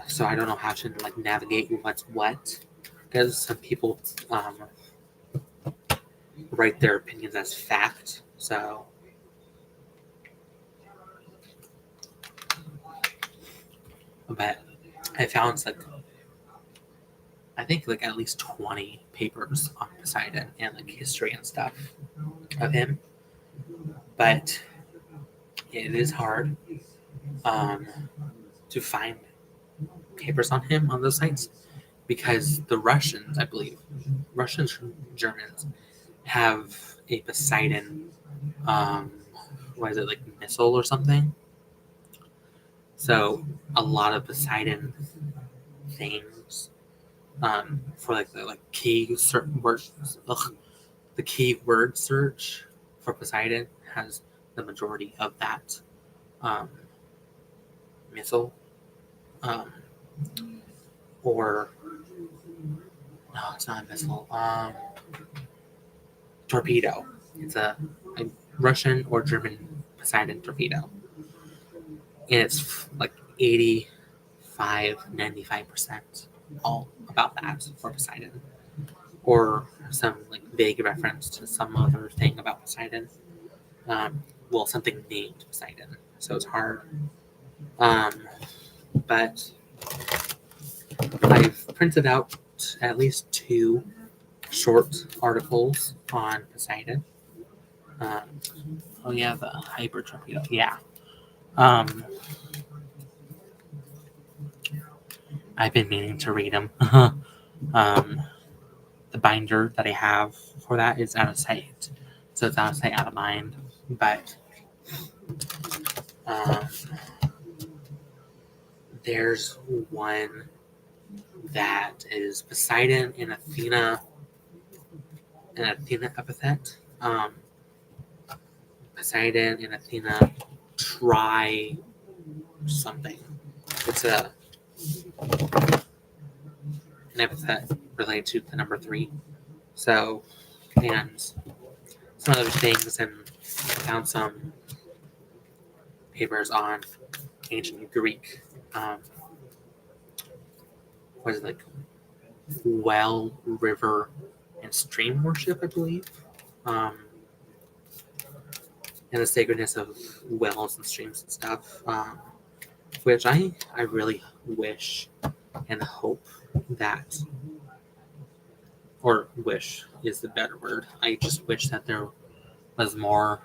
So I don't know how to like navigate what's what, because some people write their opinions as fact. So, but I found like I think like at least 20 papers on Poseidon and like history and stuff of him. But it is hard to find papers on him on those sites, because the Russians, I believe, Russians and Germans have a Poseidon, what is it, like missile or something? So a lot of Poseidon things, for like the like key certain words, the keyword search for Poseidon has the majority of that um, missile, um, or no, it's not a missile. Torpedo. It's a Russian or German Poseidon torpedo, and it's like 95% all about that for Poseidon, or some like vague reference to some other thing about Poseidon. Well, something named Poseidon, so it's hard. But I've printed out at least 2 short articles on Poseidon. Oh yeah, the hyper torpedo. Yeah. I've been meaning to read them. The binder that I have for that is out of sight, so it's out of sight, out of mind. But there's one that is Poseidon and Athena, an Athena epithet. Poseidon and Athena try something. It's an epithet related to the number 3. So, and some other things, and I found some papers on ancient Greek. What is it, like well, river, and stream worship, I believe. And the sacredness of wells and streams and stuff, which I really wish and hope that, or wish is the better word. I just wish that there was more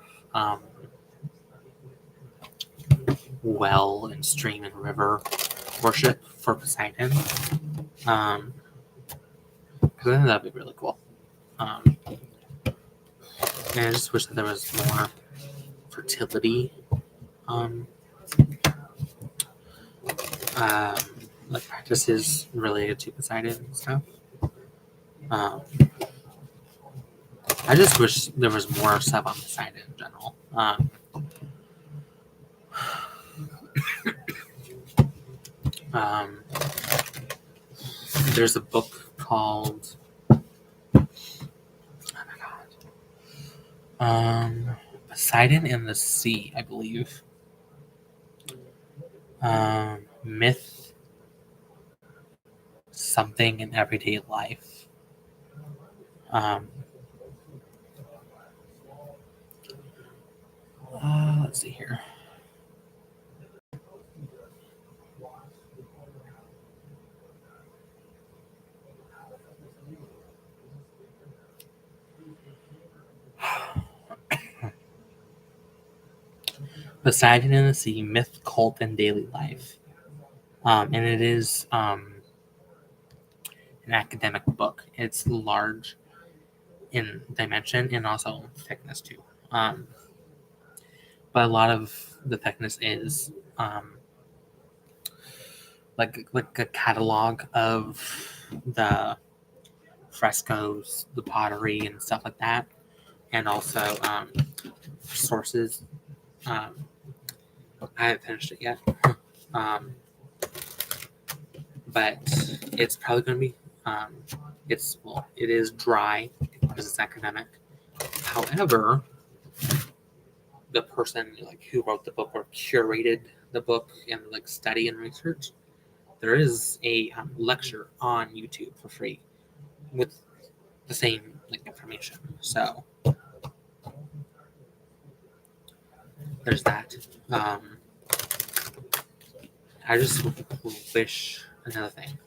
well and stream and river worship for Poseidon. Because I think that'd be really cool. And I just wish that there was more fertility, like practices related to Poseidon and stuff. I just wish there was more stuff on Poseidon in general. There's a book called Poseidon and the Sea, I believe. Myth something in everyday life. Let's see here. Poseidon and the Sea, Myth, Cult, and Daily Life. And it is an academic book. It's large in dimension and also thickness too. But a lot of the thickness is like a catalog of the frescoes, the pottery, and stuff like that. and also sources. I haven't finished it yet, but it's probably going to be. It is dry because it's academic. However, the person who wrote the book or curated the book and study and research, there is a lecture on YouTube for free with the same information. So there's that. I just wish another thing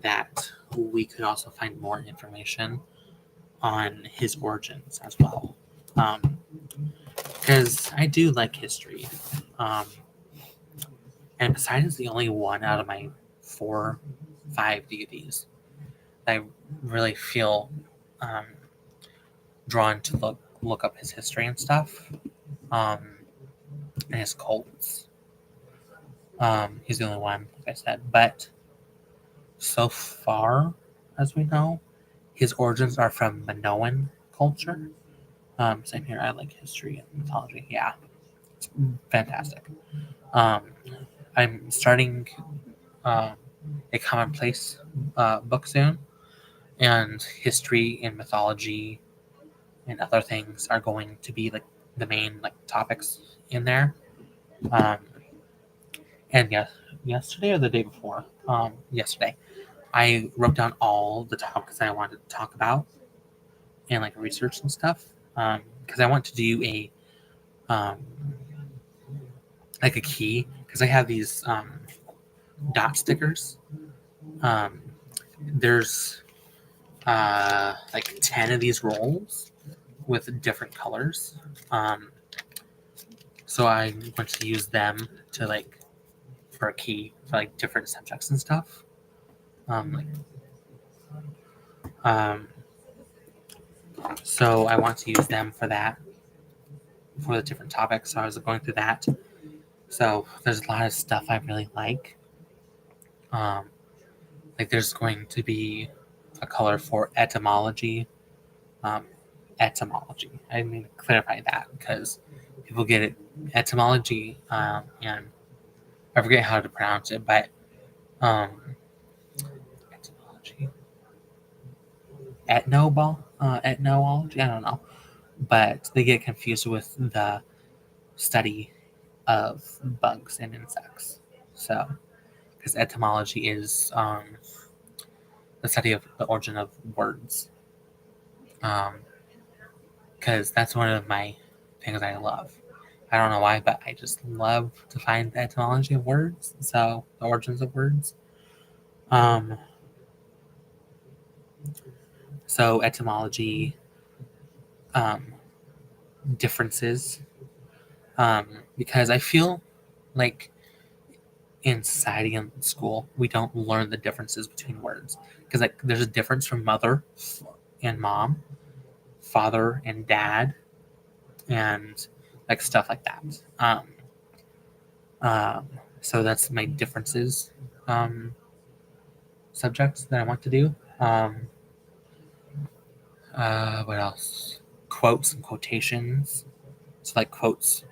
that we could also find more information on his origins as well, because I do like history. And Poseidon is the only one out of my 5 deities that I really feel drawn to look up his history and stuff, and his cults. He's the only one, like I said. But so far, as we know, his origins are from Minoan culture. Same here. I like history and mythology. Yeah, it's fantastic. Um, I'm starting a commonplace book soon, and history and mythology and other things are going to be the main topics in there. Um, and yesterday or the day before, yesterday, I wrote down all the topics that I wanted to talk about and research and stuff, because I want to do um, a key, because I have these dot stickers. There's 10 of these rolls with different colors. So I want to use them to for a key for different subjects and stuff. Um, so I want to use them for that, for the different topics. So I was going through that. So there's a lot of stuff I really like. There's going to be a color for etymology. Etymology. I need to clarify that because people get it etymology, and I forget how to pronounce it, but etymology, etnology. I don't know, but they get confused with the study of bugs and insects. So, because etymology is the study of the origin of words, because that's one of my things I love. I don't know why, but I just love to find the etymology of words. So the origins of words. So etymology, differences, because I feel like in society and school we don't learn the differences between words, because there's a difference from mother and mom, father and dad, and stuff like that. So that's my differences subjects that I want to do. What else? Quotes and quotations. So quotes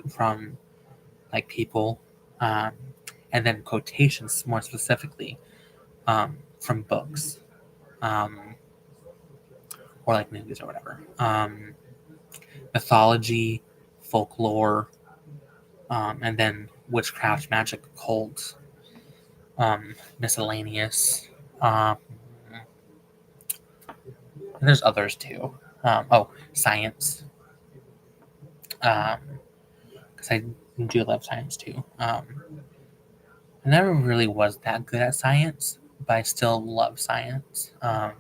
from people, and then quotations more specifically from books, or movies or whatever. Mythology, folklore, and then witchcraft, magic, occult, miscellaneous. And there's others too. Science. Because I do love science too. I never really was that good at science, but I still love science. I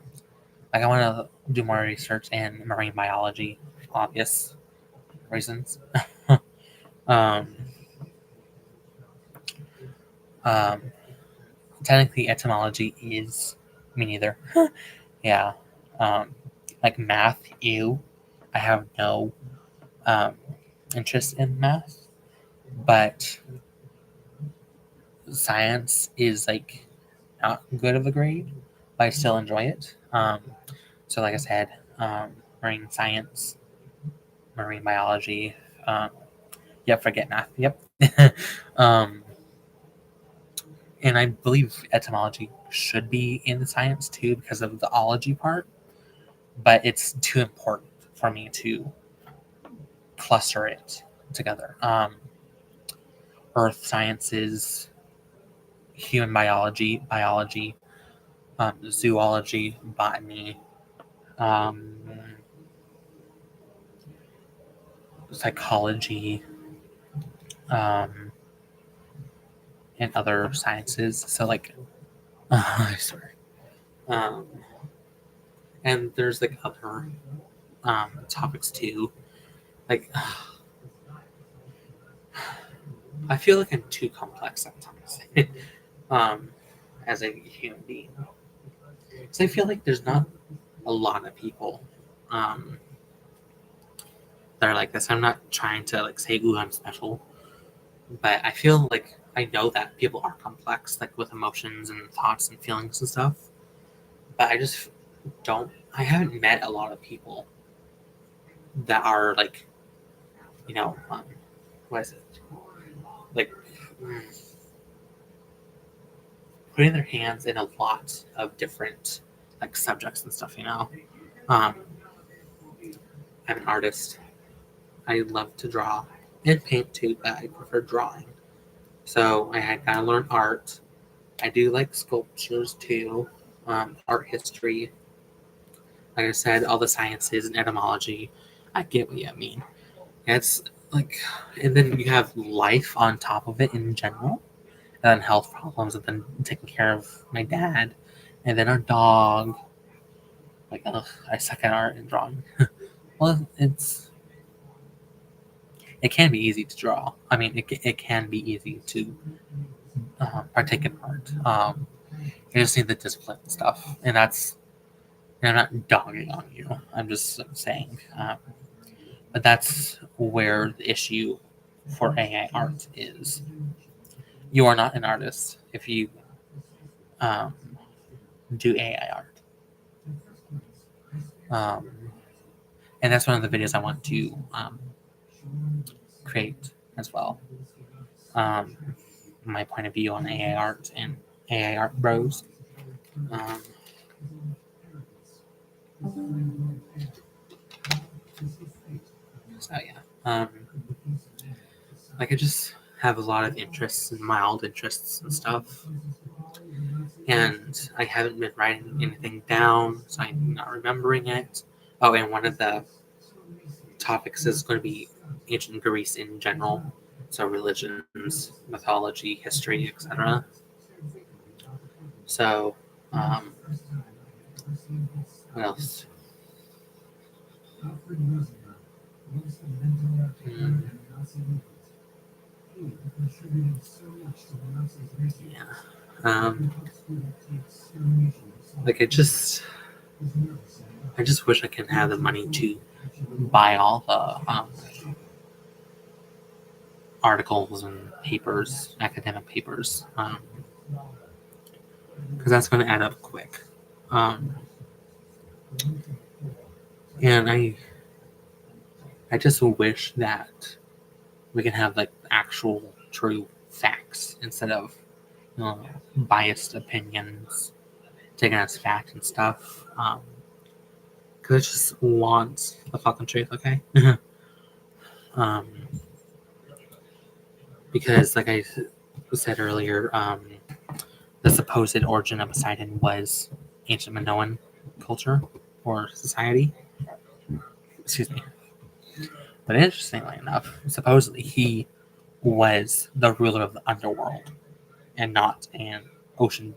want to do more research in marine biology, obvious reasons. um, um, Technically, etymology is me neither. Yeah. Um, math, ew. I have no interest in math, but science is not good of a grade, but I still enjoy it. So like I said, marine science, marine biology. Yep, forget math. Yep. um, and I believe etymology should be in the science too because of the ology part, but it's too important for me to cluster it together. Earth sciences, human biology, zoology, botany, um, psychology, um, and other sciences. So, like, I swear. Um, and there's like other topics too. Like, I feel like I'm too complex sometimes um, as a human being. So I feel like there's not a lot of people um, that are like this. I'm not trying to like say, "Ooh, I'm special," but I feel like I know that people are complex, like with emotions and thoughts and feelings and stuff. But I just don't. I haven't met a lot of people that are like, you know, what is it? Like mm, putting their hands in a lot of different like subjects and stuff. Um, I'm an artist. I love to draw and paint too, but I prefer drawing. So I had gotta learn art. I do like sculptures too, art history. Like I said, all the sciences and etymology. I get what you mean. It's like, and then you have life on top of it in general, and then health problems, and then taking care of my dad, and then our dog. Like, ugh, I suck at art and drawing. Well, it can be easy to draw. I mean, it can be easy to partake in art. You just need the discipline and stuff, and I'm not dogging on you. I'm just saying, but that's where the issue for AI art is. You are not an artist if you um, do AI art, um, and that's one of the videos I want to create as well. Um, my point of view on AI art and AI art bros. Um, so yeah, like I just have a lot of interests and mild interests and stuff, and I haven't been writing anything down, so I'm not remembering it. Oh, and one of the topics is going to be ancient Greece in general, so religions, mythology, history, etc. So, um, what else? Hmm, yeah. Um, like I just wish I can have the money to buy all the articles and papers, academic papers, because that's going to add up quick. Um, and I just wish that we can have like actual true facts instead of biased opinions taken as fact and stuff. Because I just want the fucking truth, okay? um, because like I said earlier, the supposed origin of Poseidon was ancient Minoan culture or society. Excuse me. But interestingly enough, supposedly he was the ruler of the underworld and not an ocean,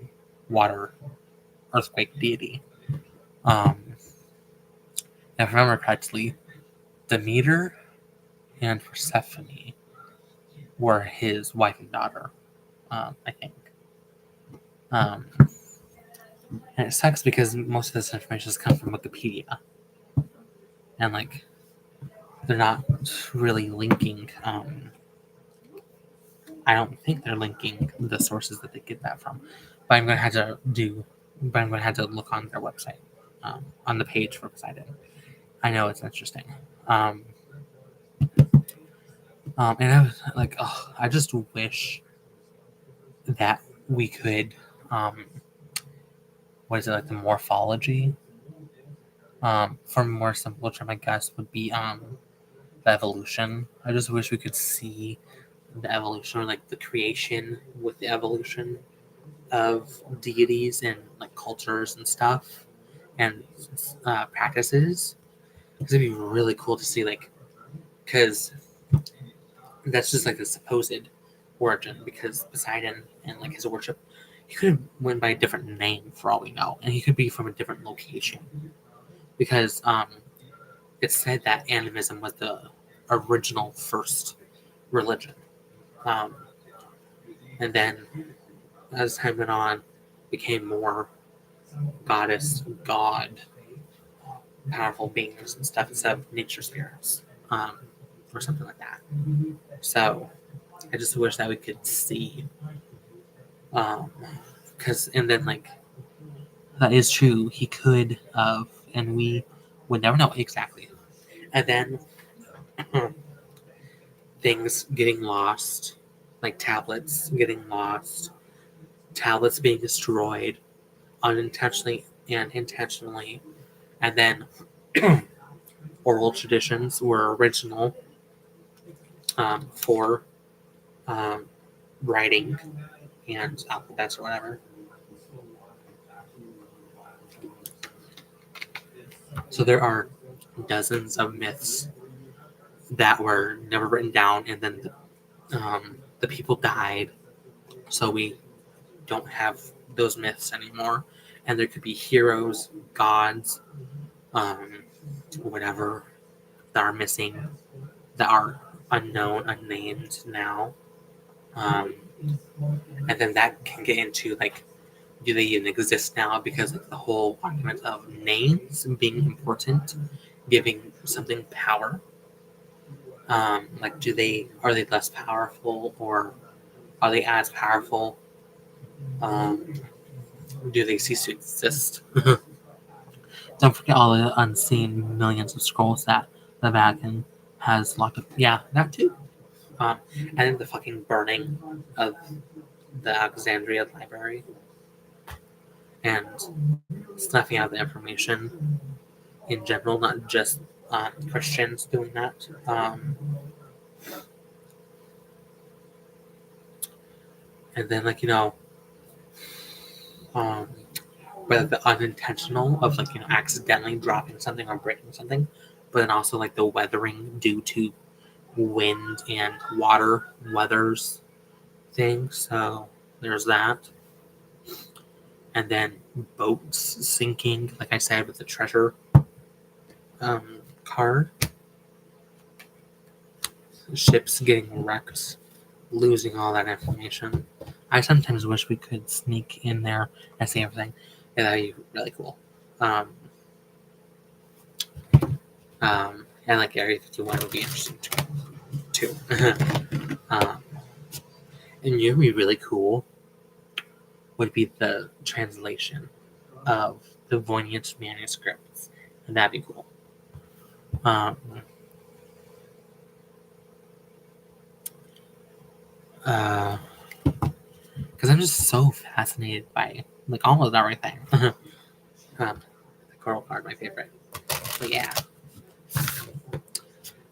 water, earthquake deity. Um, if I remember correctly, Demeter and Persephone were his wife and daughter, I think. Um, and it sucks because most of this information has come from Wikipedia. And, like, they're not really linking. I don't think they're linking the sources that they get that from. But I'm going to have to look on their website, on the page for Poseidon. I know it's interesting. And I was like, oh, I just wish that we could, what is it, like the morphology? For more simple term, I guess, would be the evolution. I just wish we could see the evolution, or like the creation with the evolution of deities and like cultures and stuff and practices. Because it'd be really cool to see, like, because that's just like a supposed origin. Because Poseidon and like his worship, he could have went by a different name for all we know, and he could be from a different location. Because it's said that animism was the original first religion, um, and then as time went on, became more goddess, god, powerful beings and stuff instead of nature spirits, or something like that. So I just wish that we could see, because and then like that is true. He could have, and we would never know exactly. And then things getting lost, like tablets getting lost, tablets being destroyed unintentionally and intentionally, and then oral traditions were original for um, writing and alphabets or whatever. So there are dozens of myths that were never written down, and then the people died, so we don't have those myths anymore. And there could be heroes, gods, um, whatever, that are missing, that are unknown, unnamed now. Um, and then that can get into like, do they even exist now? Because like the whole argument of names being important, giving something power. Like, are they less powerful, or are they as powerful? Um, do they cease to exist? Don't forget all the unseen millions of scrolls that the Vatican has locked up. Yeah, that too. And then the fucking burning of the Alexandria Library and snuffing out the information in general, not just Christians doing that. And then, like, um, whether the unintentional of, like, accidentally dropping something or breaking something, but then also, like, the weathering due to wind and water weathers thing. So there's that. And then boats sinking, like I said, with the treasure card. Ships getting wrecked, losing all that information. I sometimes wish we could sneak in there and see everything. Yeah, that'd be really cool. And like Area 51 would be interesting too. um, and would be really cool would be the translation of the Voynich manuscripts, and that'd be cool. Because I'm just so fascinated by like almost everything. The coral card, my favorite. But yeah,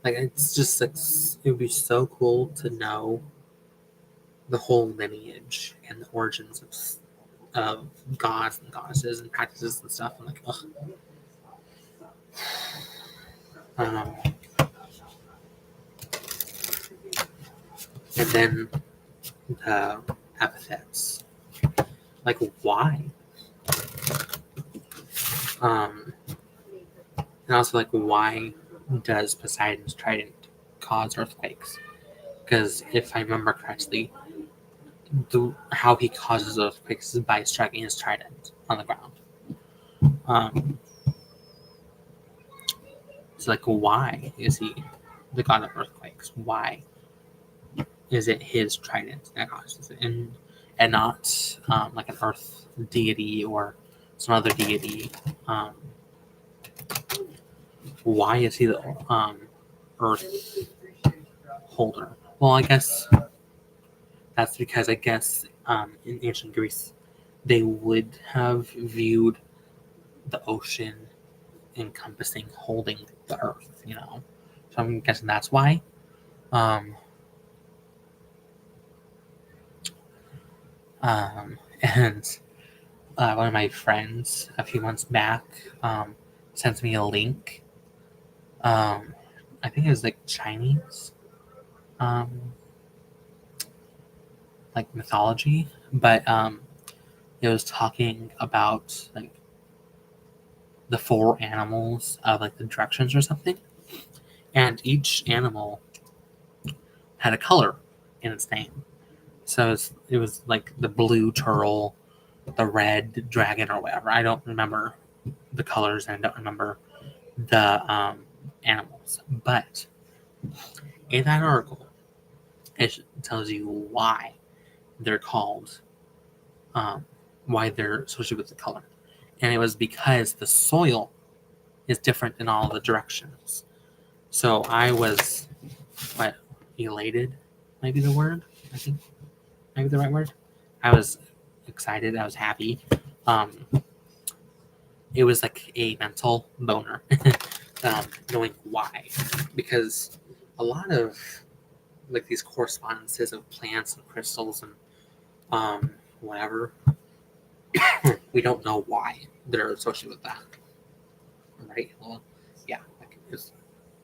like it's just like it would be so cool to know the whole lineage and the origins of gods and goddesses and practices and stuff. I'm like, ugh. Um, and then the epithets, like why? And also like why does Poseidon's trident cause earthquakes? Because if I remember correctly, how he causes earthquakes is by striking his trident on the ground. So like, why is he the god of earthquakes? Why is it his trident that causes it, and not like an earth deity or some other deity? why is he the Earth holder? Well, I guess that's because in ancient Greece they would have viewed the ocean encompassing holding the Earth. So I'm guessing that's why. Um, and one of my friends a few months back sent me a link. I think it was like Chinese, um, like mythology, but it was talking about like the four animals of like the directions or something, and each animal had a color in its name. So it was like the blue turtle, the red dragon, or whatever. I don't remember the colors and I don't remember the animals. But in that article, it tells you they're called, um, why they're associated with the color. And it was because the soil is different in all the directions. So I was, what, elated, maybe the word? I think, maybe the right word. I was excited. I was happy. Um, it was like a mental boner, knowing why, because a lot of like these correspondences of plants and crystals and whatever, we don't know why they're associated with that, right? Well, yeah, like it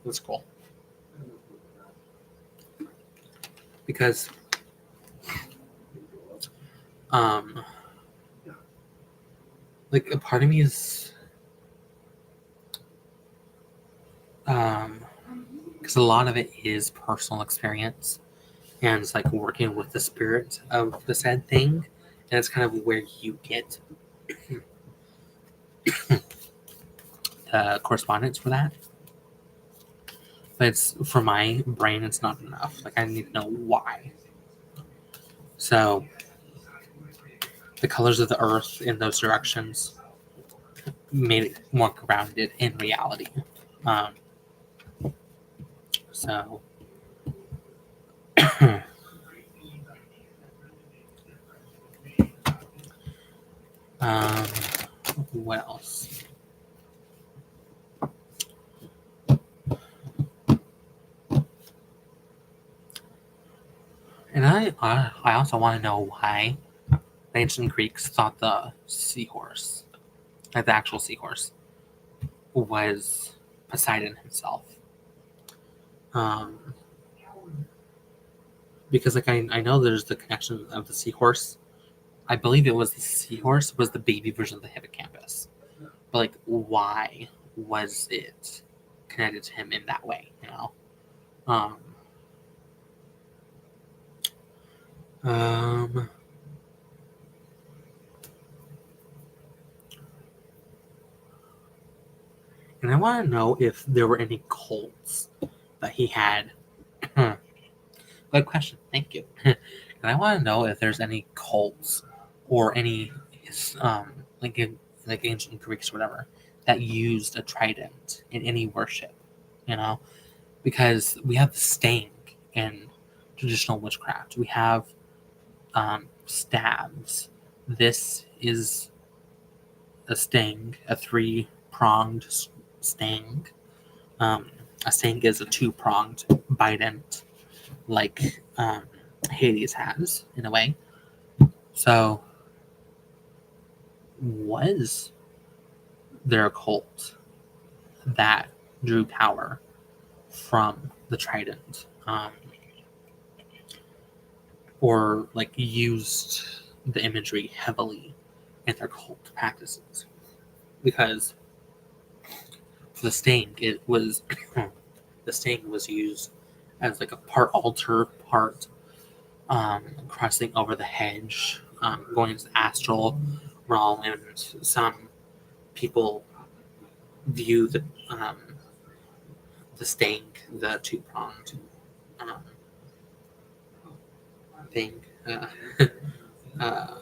was cool because um, like a part of me is because a lot of it is personal experience and it's like working with the spirit of the said thing, and it's kind of where you get the correspondence for that. But it's for my brain, it's not enough. Like I need to know why. So the colors of the earth in those directions made it more grounded in reality. Um, so um, what else? And I also want to know why the ancient Greeks thought the seahorse, like the actual seahorse, was Poseidon himself. Um, because like I know there's the connection of the seahorse. I believe it was the seahorse was the baby version of the hippocampus. But like why was it connected to him in that way, Um um and I want to know if there were any cults that he had. Good question. Thank you. And I want to know if there's any cults or any like like ancient Greeks or whatever that used a trident in any worship, you know, because we have the stang in traditional witchcraft. We have stabs. This is a stang, a three-pronged stang. Um, a stang is a two-pronged bident, like Hades has in a way. So, was there a cult that drew power from the trident, or like used the imagery heavily in their cult practices? Because for the stang, it was the stang was used as like a part altar, part crossing over the hedge, going into the astral realm, and some people view the stang, the two pronged um, thing. Uh,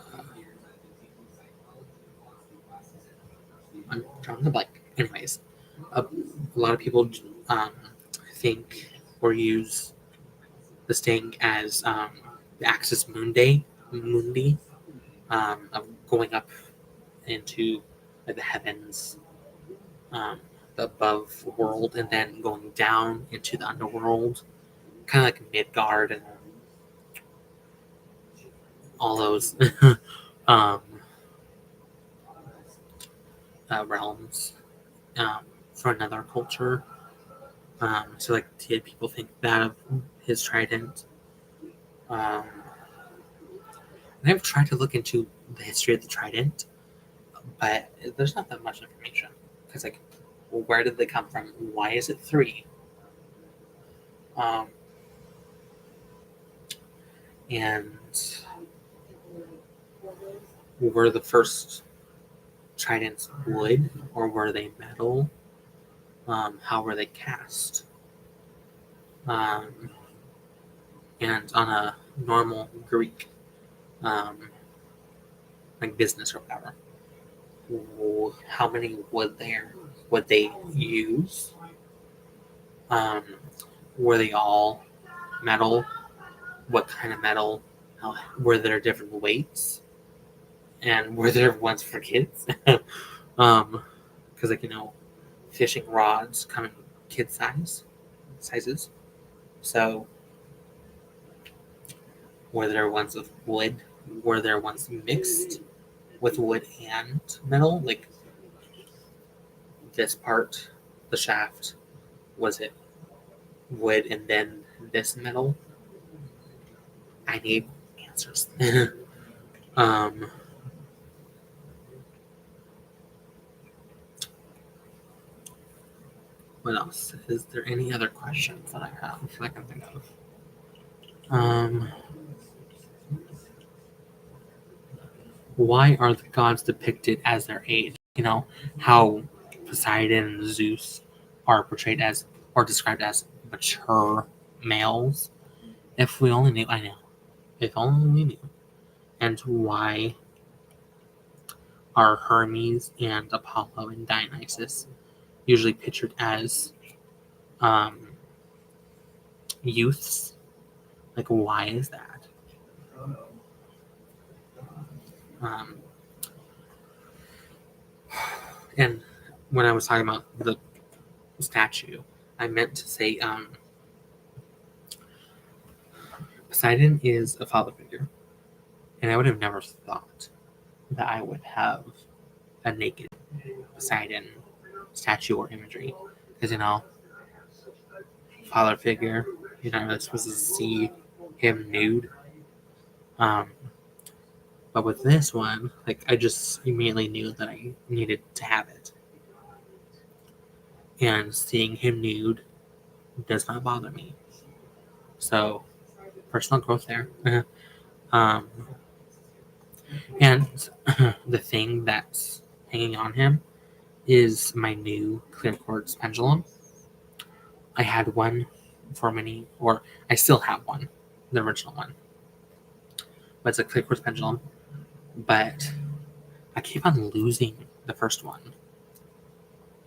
I'm drawing the blank. Anyways, A lot of people think or use this thing as the Axis Mundi, of going up into like the heavens, the above world, and then going down into the underworld, kind of like Midgard and all those um, realms for another culture. So like did people think that of his trident? Um, and I've tried to look into the history of the trident, but there's not that much information. Because like, well, where did they come from? Why is it three? Um, and were the first tridents wood or were they metal? How were they cast? Um, and on a normal Greek um, like business or whatever, how many would they use? Um, were they all metal? What kind of metal? Were there different weights? And were there ones for kids? Because like fishing rods come in kid sizes. So were there ones of wood? Were there ones mixed with wood and metal? Like this part, the shaft, was it wood and then this metal? I need answers. um, what else? Is there any other questions that I have that I can think of? Why are the gods depicted as their age? How Poseidon and Zeus are portrayed as or described as mature males. If we only knew, I know. If only we knew. And why are Hermes and Apollo and Dionysus usually pictured as um, youths? Like, why is that? Um, and when I was talking about the statue, I meant to say Poseidon is a father figure, and I would have never thought that I would have a naked Poseidon statue or imagery, because father figure, you're not really supposed to see him nude. Um, but with this one, like I just immediately knew that I needed to have it, and seeing him nude does not bother me. So personal growth there. um, and the thing that's hanging on him is my new clear quartz pendulum. I had one for many, or I still have one, the original one. But it's a clear quartz pendulum. But I keep on losing the first one.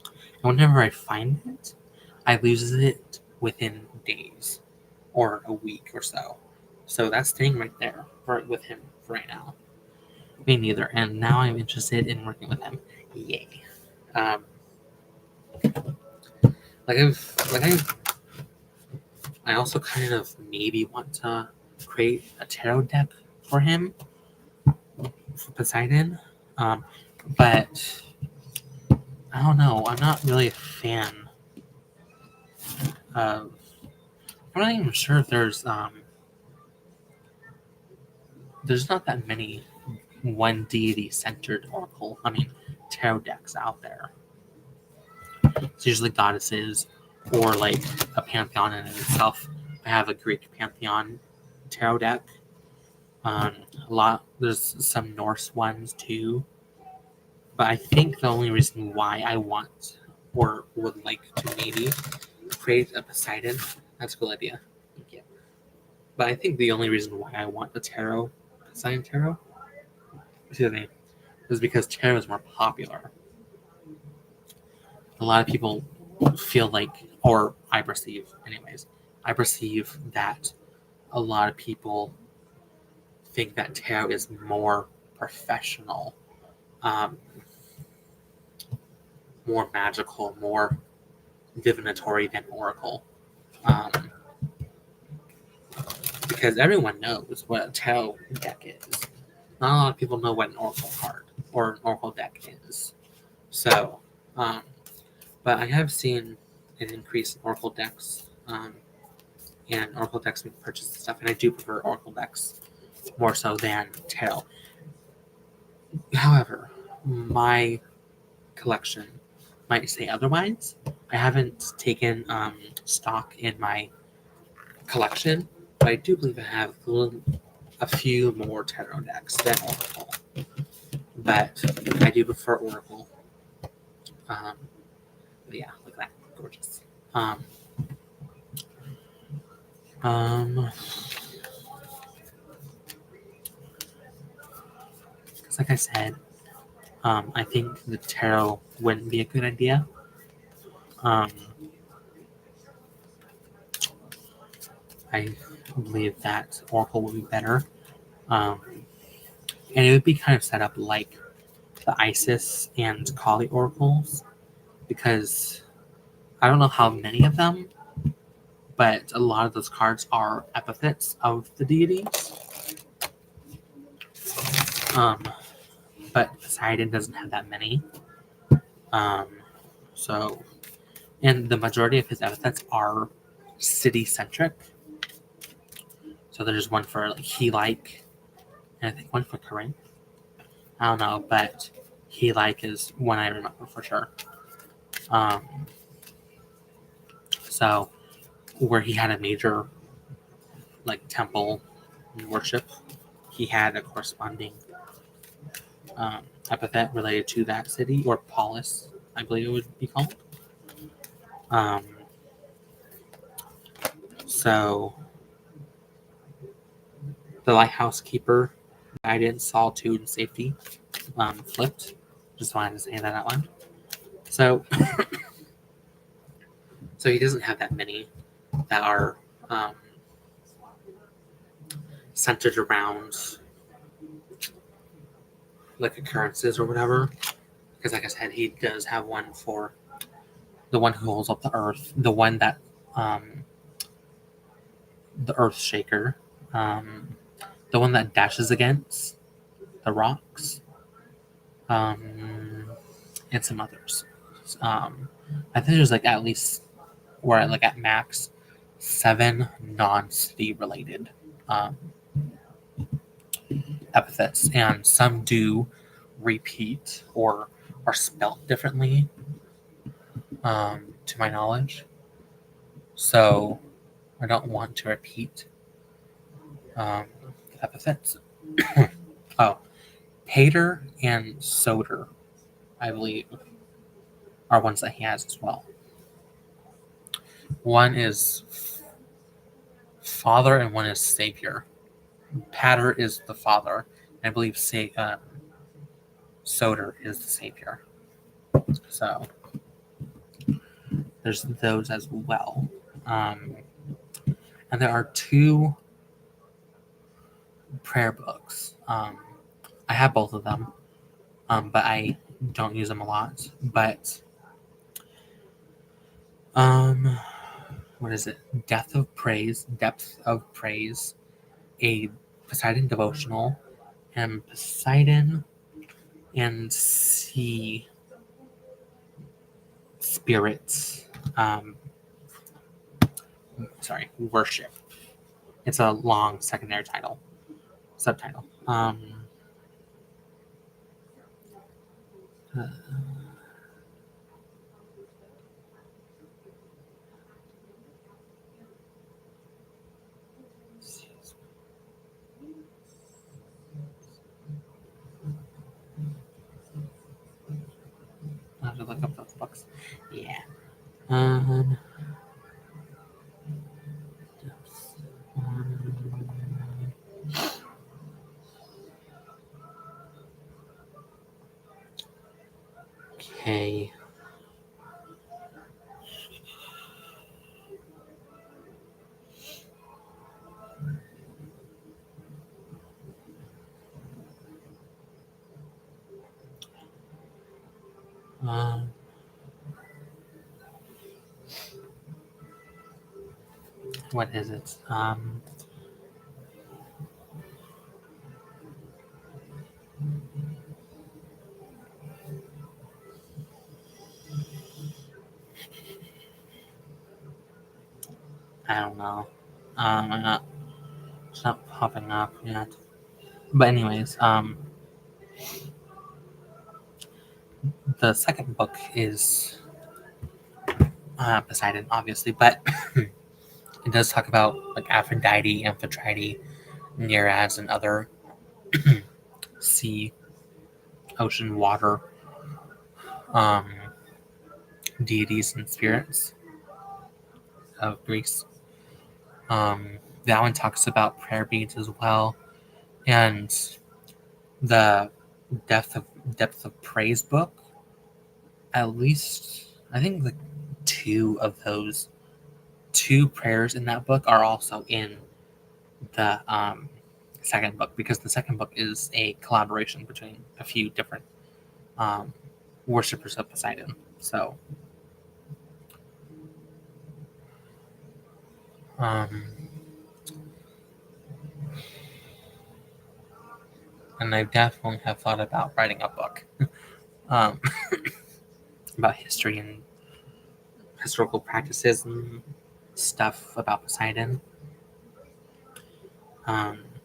And whenever I find it, I lose it within days or a week or so. So that's staying right there with him for right now. Me neither. And now I'm interested in working with him. Yay. Um, I also kind of maybe want to create a tarot deck for him, for Poseidon. But I don't know. I'm not really a fan of. I'm not even sure if there's not that many one deity centered oracle. Tarot decks out there. It's usually goddesses or like a pantheon in itself. I have a Greek pantheon tarot deck. There's some Norse ones too. But I think the only reason why I want or would like to maybe create a Poseidon, that's a cool idea. Thank you. But I think the only reason why I want the Poseidon tarot, excuse me, is because tarot is more popular. a lot of people feel like, or I perceive, anyways, I perceive that a lot of people think that tarot is more professional, um, more magical, more divinatory than oracle. Um, because everyone knows what a tarot deck is. Not a lot of people know what an oracle card or an oracle deck is. So, but I have seen an increase in oracle decks, and oracle decks being purchased and stuff, and I do prefer oracle decks more so than tarot. However, my collection might say otherwise. I haven't taken stock in my collection, but I do believe I have a few more tarot decks than oracle. But I do prefer oracle. But yeah, look at that, gorgeous. Because like I said, I think the tarot wouldn't be a good idea. I believe that oracle would be better. And it would be kind of set up like the Isis and Kali oracles, because I don't know how many of them, but a lot of those cards are epithets of the deities. But Poseidon doesn't have that many. So, and the majority of his epithets are city-centric. So there's one for like he like, and I think one for Corinth. I don't know, but he like is one I remember for sure. So where he had a major like temple worship, he had a corresponding epithet related to that city, or polis, I believe it would be called. So the lighthouse keeper, guidance, solitude, and safety, flipped. Just wanted to say that out loud. So, so he doesn't have that many that are centered around like occurrences or whatever. Because, like I said, he does have one for the one who holds up the earth, the one that the earth shaker, the one that dashes against the rocks, and some others. I think there's like at least, or like at max, 7 non-city related epithets, and some do repeat or are spelt differently, to my knowledge. So I don't want to repeat epithets. Oh, Pater and Soter, I believe, are ones that he has as well. One is Father and one is Savior. Pater is the Father. I believe Soter is the Savior. So there's those as well. And there are 2 prayer books. I have both of them, but I don't use them a lot. But what is it? Depth of Praise, a Poseidon devotional, and Poseidon and Sea Spirits. Worship. It's a long secondary subtitle. I have to look up those books. Yeah. Um, okay. Um, what is it? I don't know. I'm not. It's not popping up yet. But anyways, the second book is Poseidon, obviously, but it does talk about like Aphrodite, Amphitrite, Nereids, and other sea, ocean, water um, deities and spirits of Greece. That one talks about prayer beads as well, and the depth of praise book. At least I think like two prayers in that book are also in the second book, because the second book is a collaboration between a few different um, worshippers of Poseidon. So, um, and I definitely have thought about writing a book um, about history and historical practices and stuff about Poseidon,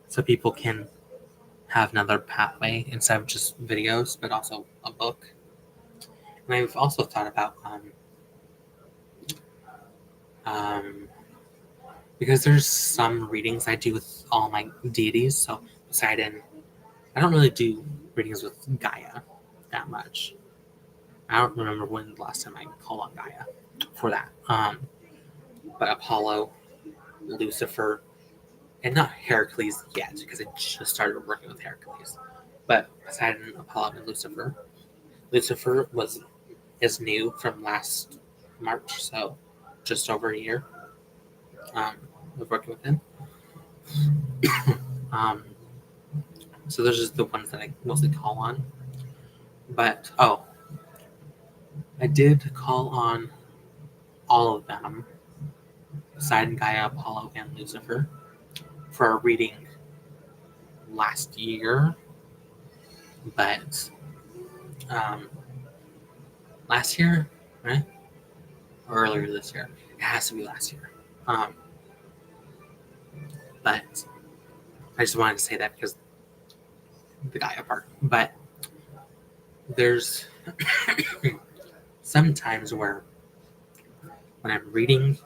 so people can have another pathway instead of just videos, but also a book. And I've also thought about um, because there's some readings I do with all my deities. So Poseidon, I don't really do readings with Gaia that much. I don't remember when the last time I called on Gaia for that. But Apollo, Lucifer, and not Heracles yet, because I just started working with Heracles. But Poseidon, Apollo, and Lucifer. Lucifer is new from last March, so just over a year of working with him. Um, so those are just the ones that I mostly call on. But I did call on all of them, Poseidon, Gaia, Apollo, and Lucifer, for a reading last year. But last year, right? Or earlier this year. It has to be last year. Um, but I just wanted to say that because the Gaia part. But there's sometimes where when I'm reading,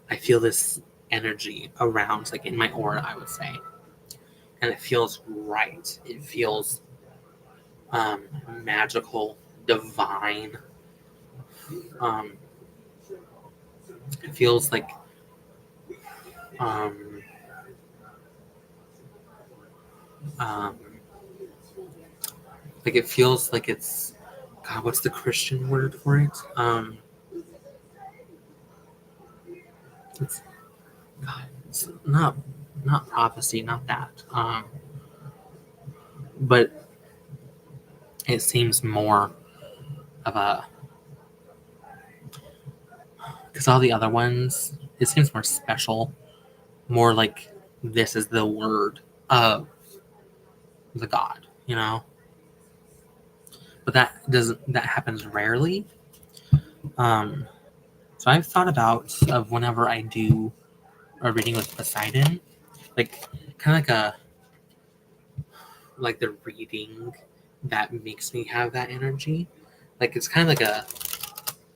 I feel this energy around, like in my aura, I would say. And it feels right. It feels magical, divine. Um, it feels um, um, like it feels like it's God. What's the Christian word for it? It's God. It's not prophecy, not that. But it seems more of a, because all the other ones, it seems more special, more like this is the word of the God, you know. But that happens rarely. Um, so I've thought about of whenever I do a reading with Poseidon, like kind of like the reading that makes me have that energy. Like it's kind of like a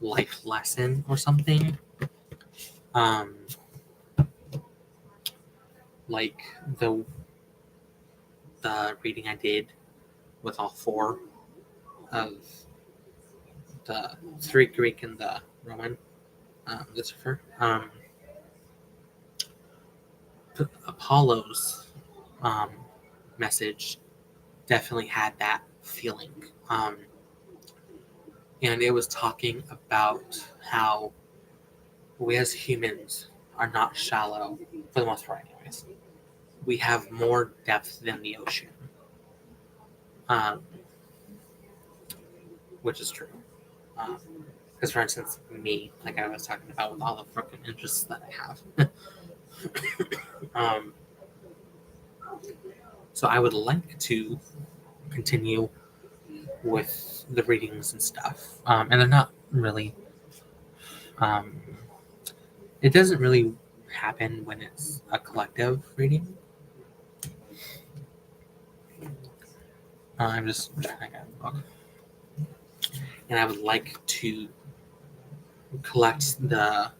life lesson or something. Um, like the reading I did with all four of the three Greek and the Roman Lucifer. Apollo's um, message definitely had that feeling. And it was talking about how we as humans are not shallow, for the most part, anyways. We have more depth than the ocean. Um, which is true. Because, for instance, me, like I was talking about with all the freaking interests that I have. So I would like to continue with the readings and stuff. And they're not really, um, it doesn't really happen when it's a collective reading. I'm just trying to get a book. And I would like to collect the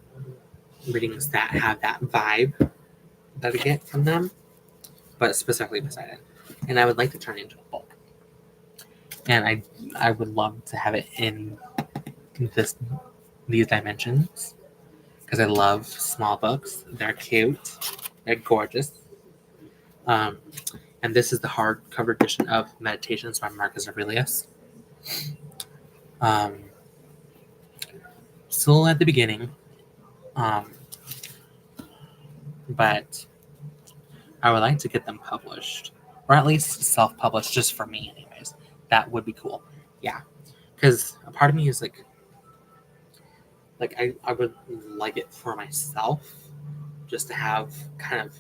readings that have that vibe that I get from them, but specifically Poseidon. And I would like to turn it into a book. And I would love to have it in these dimensions because I love small books. They're cute, they're gorgeous. And this is the hardcover edition of Meditations by Marcus Aurelius. Still at the beginning, but I would like to get them published, or at least self-published, just for me, anyways. That would be cool. Yeah, because a part of me is like I would like it for myself, just to have kind of.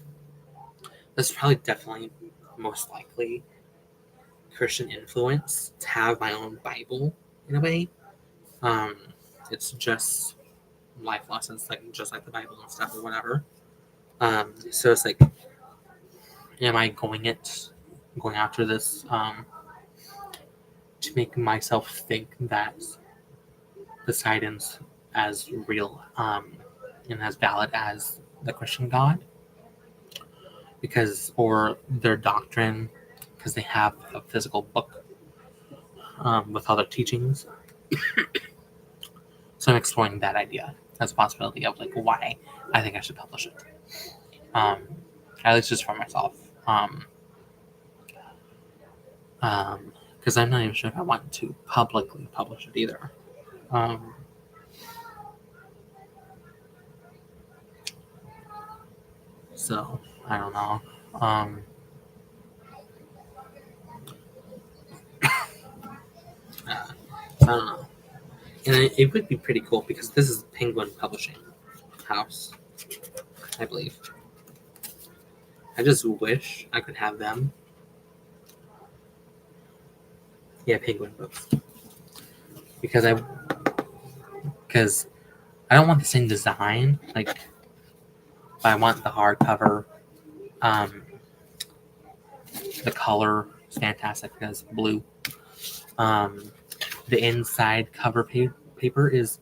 That's probably definitely most likely Christian influence to have my own Bible in a way. It's just life lessons, like just like the Bible and stuff or whatever. So it's like, am I going after this to make myself think that Poseidon's as real and as valid as the Christian God? Or their doctrine, because they have a physical book with other teachings. So I'm exploring that idea as a possibility of like why I think I should publish it. At least just for myself. Because I'm not even sure if I want to publicly publish it either. So I don't know. I don't know. And it would be pretty cool because this is Penguin Publishing House, I believe. I just wish I could have them. Yeah, Penguin Books. Because I don't want the same design, but I want the hardcover. The color is fantastic because blue. The inside cover paper is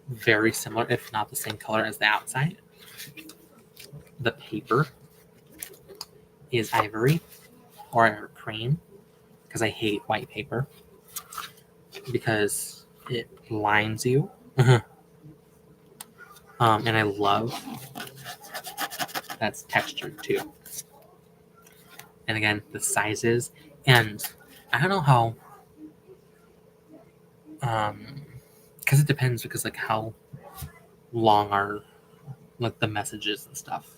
very similar, if not the same color as the outside. The paper is ivory or cream because I hate white paper because it blinds you. And I love that's textured too. And again, the sizes, and I don't know how, because it depends, because like how long are like the messages and stuff.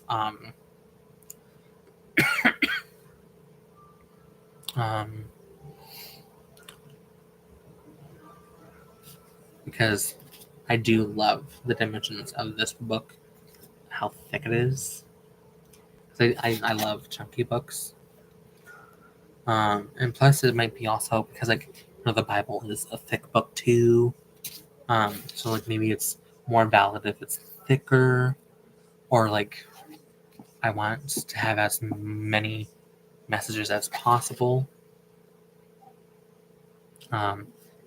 Because I do love the dimensions of this book, how thick it is. I love chunky books. And plus it might be also because the Bible is a thick book too. So like maybe it's more valid if it's thicker, or like I want to have as many messages as possible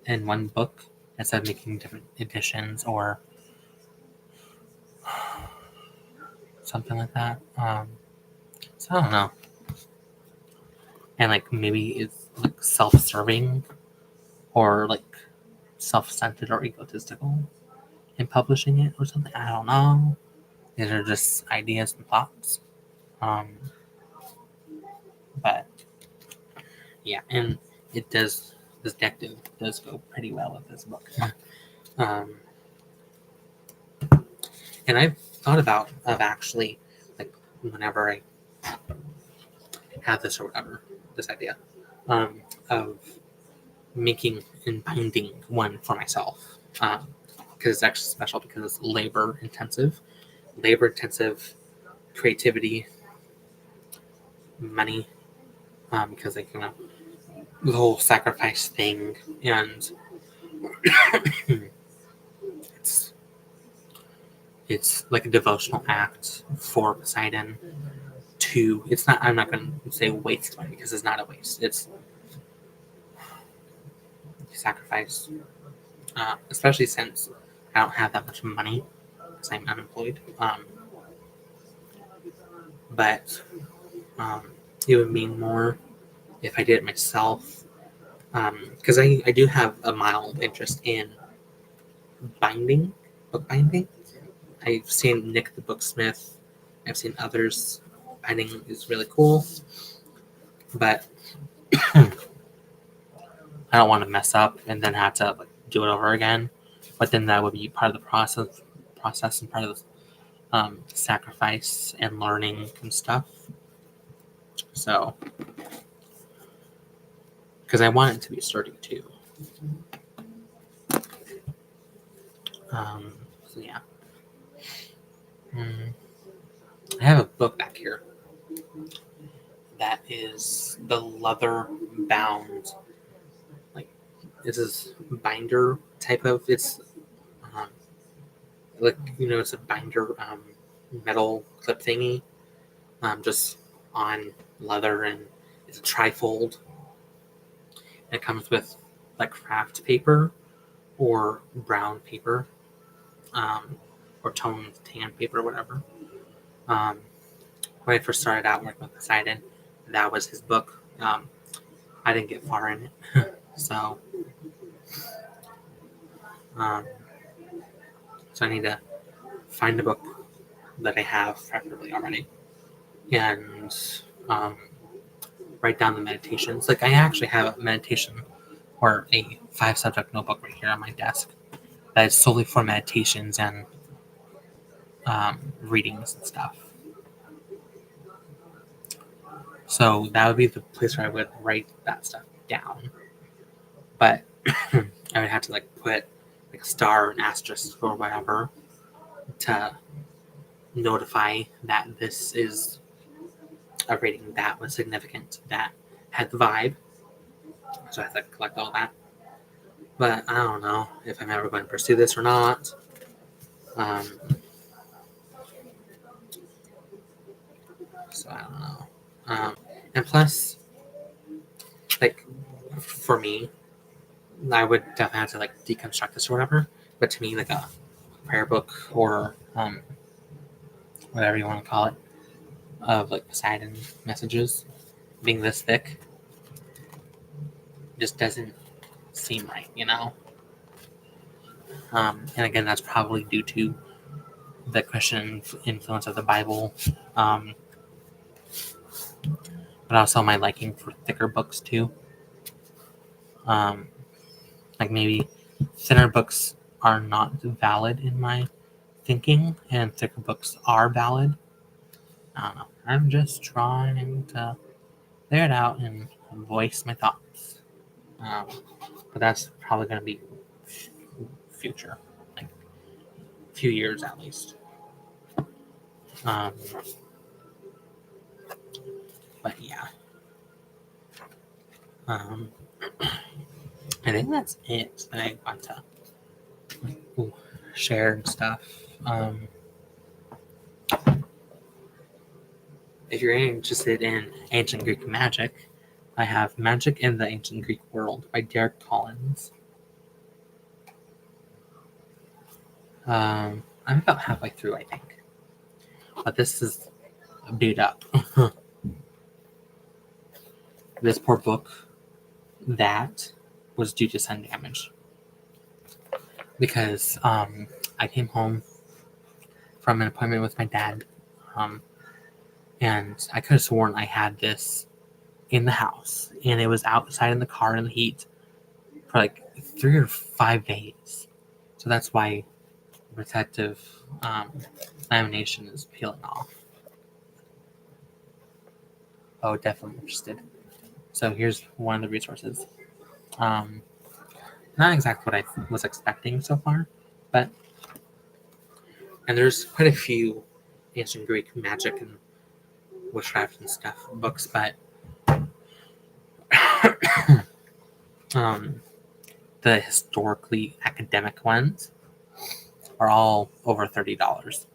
in one book instead of making different editions or something like that. So I don't know. And like maybe it's like self-serving or like self-centered or egotistical in publishing it or something. I don't know. These are just ideas and thoughts. But yeah, and it does. This detective does go pretty well with this book. And I've thought of actually, like, whenever I have this or whatever, this idea of making and binding one for myself, because it's actually special because it's labor intensive, creativity, money, because like the whole sacrifice thing, and it's it's like a devotional act for Poseidon. To it's not. I'm not going to say waste money because it's not a waste. It's sacrifice, especially since I don't have that much money because I'm unemployed. But it would mean more if I did it myself. Because I do have a mild interest in book binding. I've seen Nick the Booksmith. I've seen others. Binding is really cool, but I don't want to mess up and then have to do it over again. But then that would be part of the process and part of the sacrifice and learning and stuff. So, because I want it to be sturdy too. So yeah. I have a book back here that is the leather bound, like this is binder type of. It's it's a binder metal clip thingy, just on leather, and it's a trifold. And it comes with like craft paper or brown paper, or toned tan paper, or whatever. When I first started out working with Poseidon, that was his book. I didn't get far in it, so um, I need to find a book that I have preferably already, and write down the meditations. Like I actually have a meditation or a 5-subject notebook right here on my desk that is solely for meditations and readings and stuff. So that would be the place where I would write that stuff down. But I would have to put a star, an asterisk, or whatever to notify that this is a rating that was significant, that had the vibe. So I have to collect all that. But I don't know if I'm ever going to pursue this or not. So I don't know. And plus, for me, I would definitely have to deconstruct this or whatever. But to me, a prayer book or whatever you want to call it, of Poseidon messages being this thick just doesn't seem right, And again, that's probably due to the Christian influence of the Bible, but also my liking for thicker books too. Maybe thinner books are not valid in my thinking, and thicker books are valid. I don't know. I'm just trying to figure it out and voice my thoughts. But that's probably going to be future, a few years at least. But yeah. I think that's it that I want to share and stuff. If you're interested in ancient Greek magic, I have Magic in the Ancient Greek World by Derek Collins. I'm about halfway through, I think. But this is beat up. This poor book, that was due to sun damage. Because I came home from an appointment with my dad, and I could have sworn I had this in the house, and it was outside in the car in the heat for 3 or 5 days. So that's why protective lamination is peeling off. Oh, definitely interested. So here's one of the resources. Not exactly what I was expecting so far, but and there's quite a few ancient Greek magic and witchcraft and stuff books, but um, the historically academic ones are all over $30.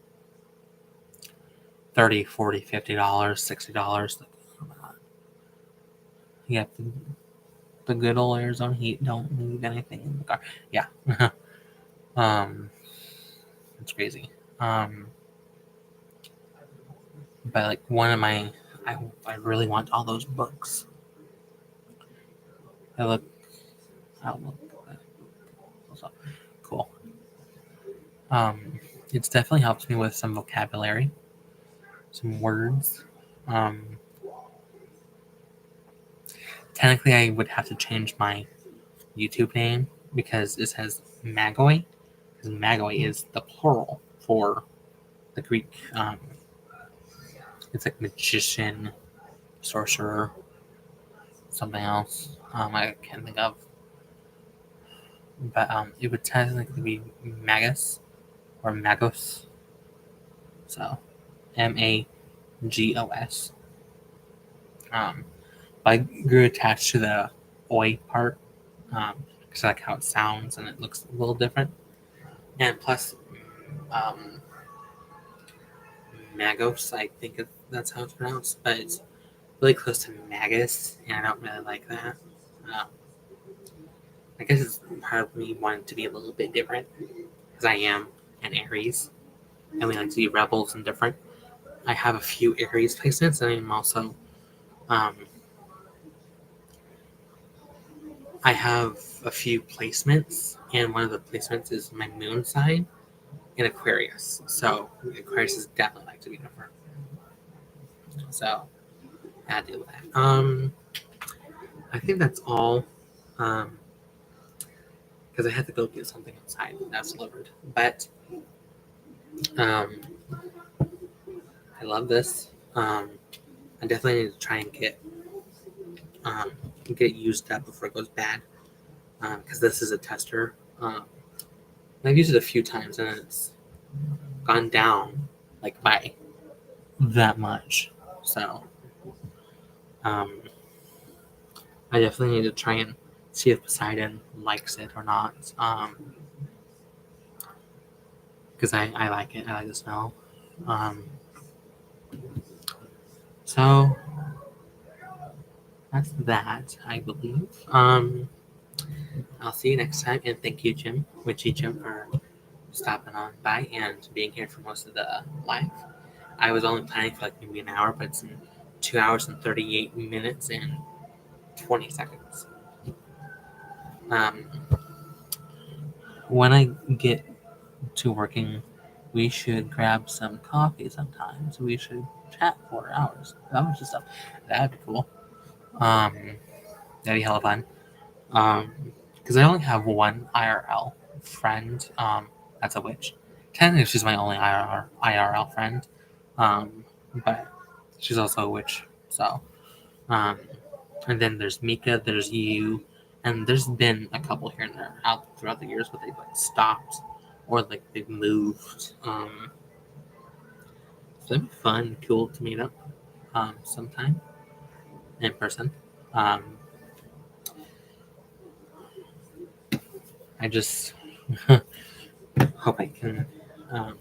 30, 40, $50, $60. Yep, the good old Arizona heat don't leave anything in the car. Yeah. It's crazy. But like one of my, I really want all those books. I look, I'll look. Also, cool. It's definitely helped me with some vocabulary, some words. Um, Technically, I would have to change my YouTube name because it says Magoi. Because Magoi is the plural for the Greek. It's like magician, sorcerer, something else. I can't think of. But it would technically be Magus or Magos. So Magos. Um, but I grew attached to the oi part because I like how it sounds and it looks a little different. And plus, um, Magos, I think that's how it's pronounced, but it's really close to Magus, and I don't really like that. Um, I guess it's part of me wanting to be a little bit different because I am an Aries, and we like to be rebels and different. I have a few Aries placements, and I'm also um, I have a few placements, and one of the placements is my moon sign in Aquarius. So Aquarius is definitely like to be different. So I had to deal with that. I think that's all. Because I had to go get something outside that's delivered. But um, I love this. I definitely need to try and um, get it used up before it goes bad. Because this is a tester. I've used it a few times and it's gone down like by that much. So um, I definitely need to try and see if Poseidon likes it or not. Because I like it. I like the smell. Um, so that's that, I believe. I'll see you next time, and thank you, Jim, Witchy Jim, for stopping on by and being here for most of the live. I was only planning for like maybe an hour, but it's in 2 hours and 38 minutes and 20 seconds. Um, when I get to working, we should grab some coffee sometimes. We should chat for hours. That was just stuff. That'd be cool. Um, that'd be hella fun. Because I only have one IRL friend. That's a witch. Technically, she's my only IRL friend. But she's also a witch. So, um, and then there's Mika. There's you, and there's been a couple here and there out throughout the years, but they've like stopped or like they've moved. So it'd be fun, cool to meet up sometime in person. Um, I just hope I can um,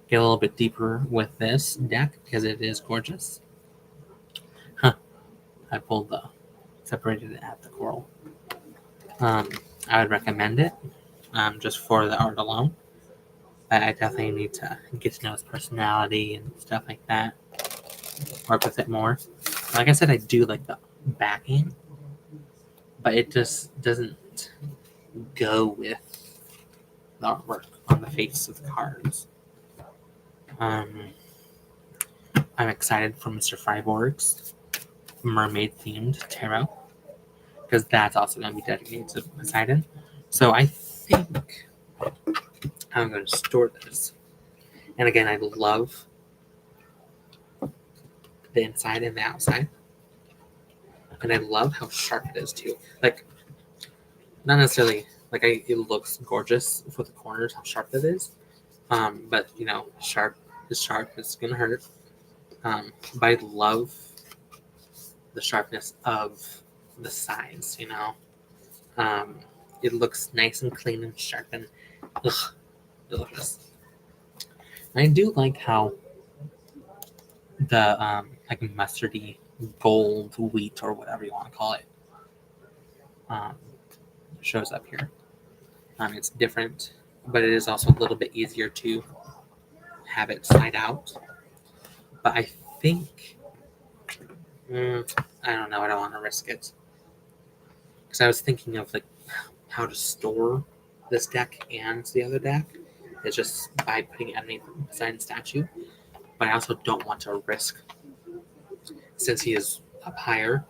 get a little bit deeper with this deck because it is gorgeous. Huh. I pulled the separated it at the coral. I would recommend it just for the art alone. But I definitely need to get to know his personality and stuff like that. Work with it more. Like I said, I do like the backing, but it just doesn't go with the artwork on the face of the cards. Um, I'm excited for Mr. Freiborg's mermaid themed tarot because that's also going to be dedicated to Poseidon. So I think I'm going to store this. And again, I love the inside and the outside. And I love how sharp it is too. Like not necessarily like it looks gorgeous with the corners, how sharp it is. But sharp is sharp. It's gonna hurt. But I love the sharpness of the sides. It looks nice and clean and sharp and delicious. I do like how the like mustardy gold wheat or whatever you want to call it um, shows up here. It's different, but it is also a little bit easier to have it slide out. But I think I don't know. I don't want to risk it because I was thinking of like how to store this deck and the other deck. It's just by putting it underneath beside the statue. But I also don't want to risk, since he is up higher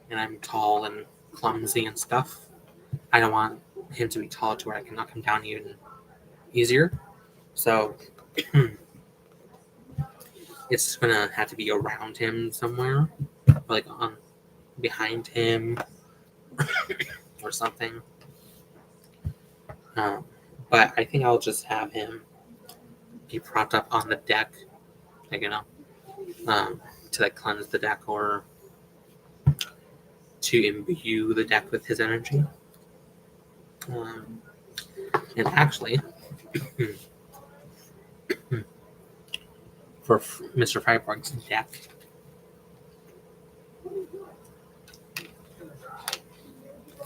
and I'm tall and clumsy and stuff. I don't want him to be tall to where I can knock him down even easier. So it's gonna have to be around him somewhere, like on behind him or something. But I think I'll just have him be propped up on the deck, like to like cleanse the deck or to imbue the deck with his energy. And actually, for Mr. Freiburg's deck,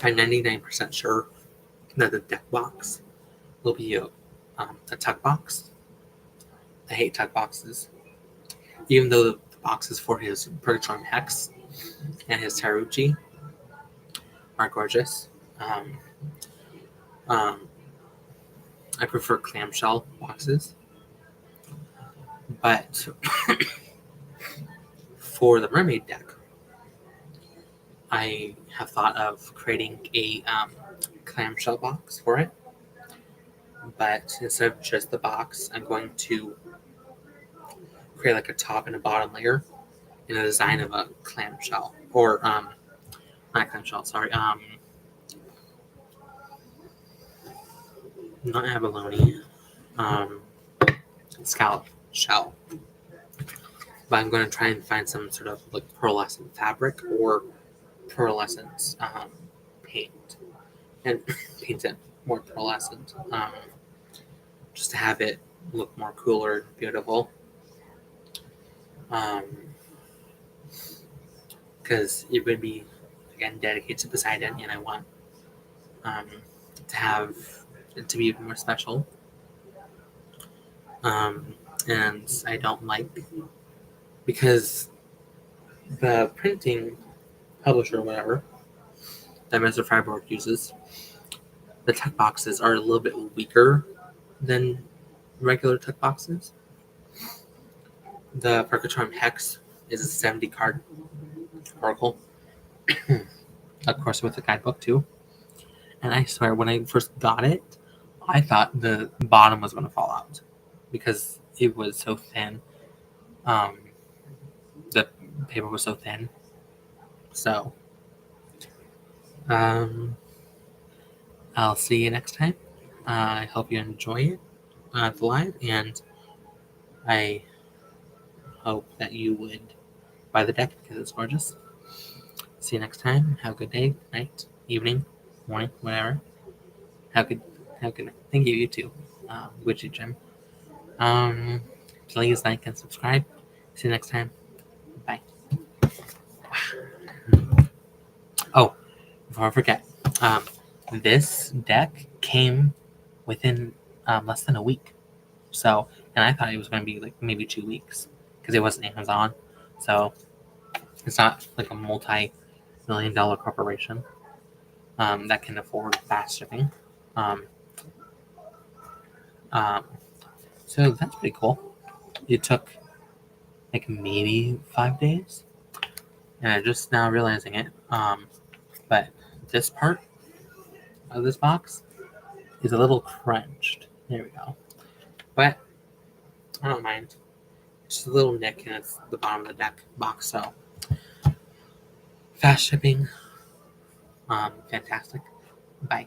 I'm 99% sure that the deck box will be a tuck box. I hate tuck boxes. Even though the boxes for his Purgatorium Hex and his Taruchi are gorgeous. I prefer clamshell boxes. But for the mermaid deck, I have thought of creating a clamshell box for it. But instead of just the box, I'm going to create like a top and a bottom layer in a design of a clamshell. Or, not clamshell, sorry. Not abalone. Scallop shell. But I'm going to try and find some sort of like pearlescent fabric or pearlescent paint and paint it more pearlescent, just to have it look more cooler and beautiful. Because it would be again dedicated to Poseidon, and I want to have it to be even more special. And I don't like, because the printing publisher or whatever that Mr. Freiburg uses, the tuck boxes are a little bit weaker than regular tuck boxes. The Purgatorium Hex is a 70 card oracle, of course with the guidebook too. And I swear, when I first got it, I thought the bottom was going to fall out because it was so thin. The paper was so thin. So, I'll see you next time. I hope you enjoy it, the live, and I hope that you would buy the deck because it's gorgeous. See you next time. Have a good day, night, evening, morning, whatever. Have a good night. Thank you, you too. Gucci Jim. Please like and subscribe. See you next time. Bye. Oh, before I forget, this deck came within less than a week. So, and I thought it was going to be like maybe 2 weeks because it wasn't Amazon. So, it's not like a multi-million-dollar corporation that can afford fast shipping. So that's pretty cool. It took like maybe 5 days, and I'm just now realizing it. But this part of this box is a little crunched. There we go. But I don't mind. It's just a little nick, and it's the bottom of the deck box. So fast shipping, fantastic. Bye.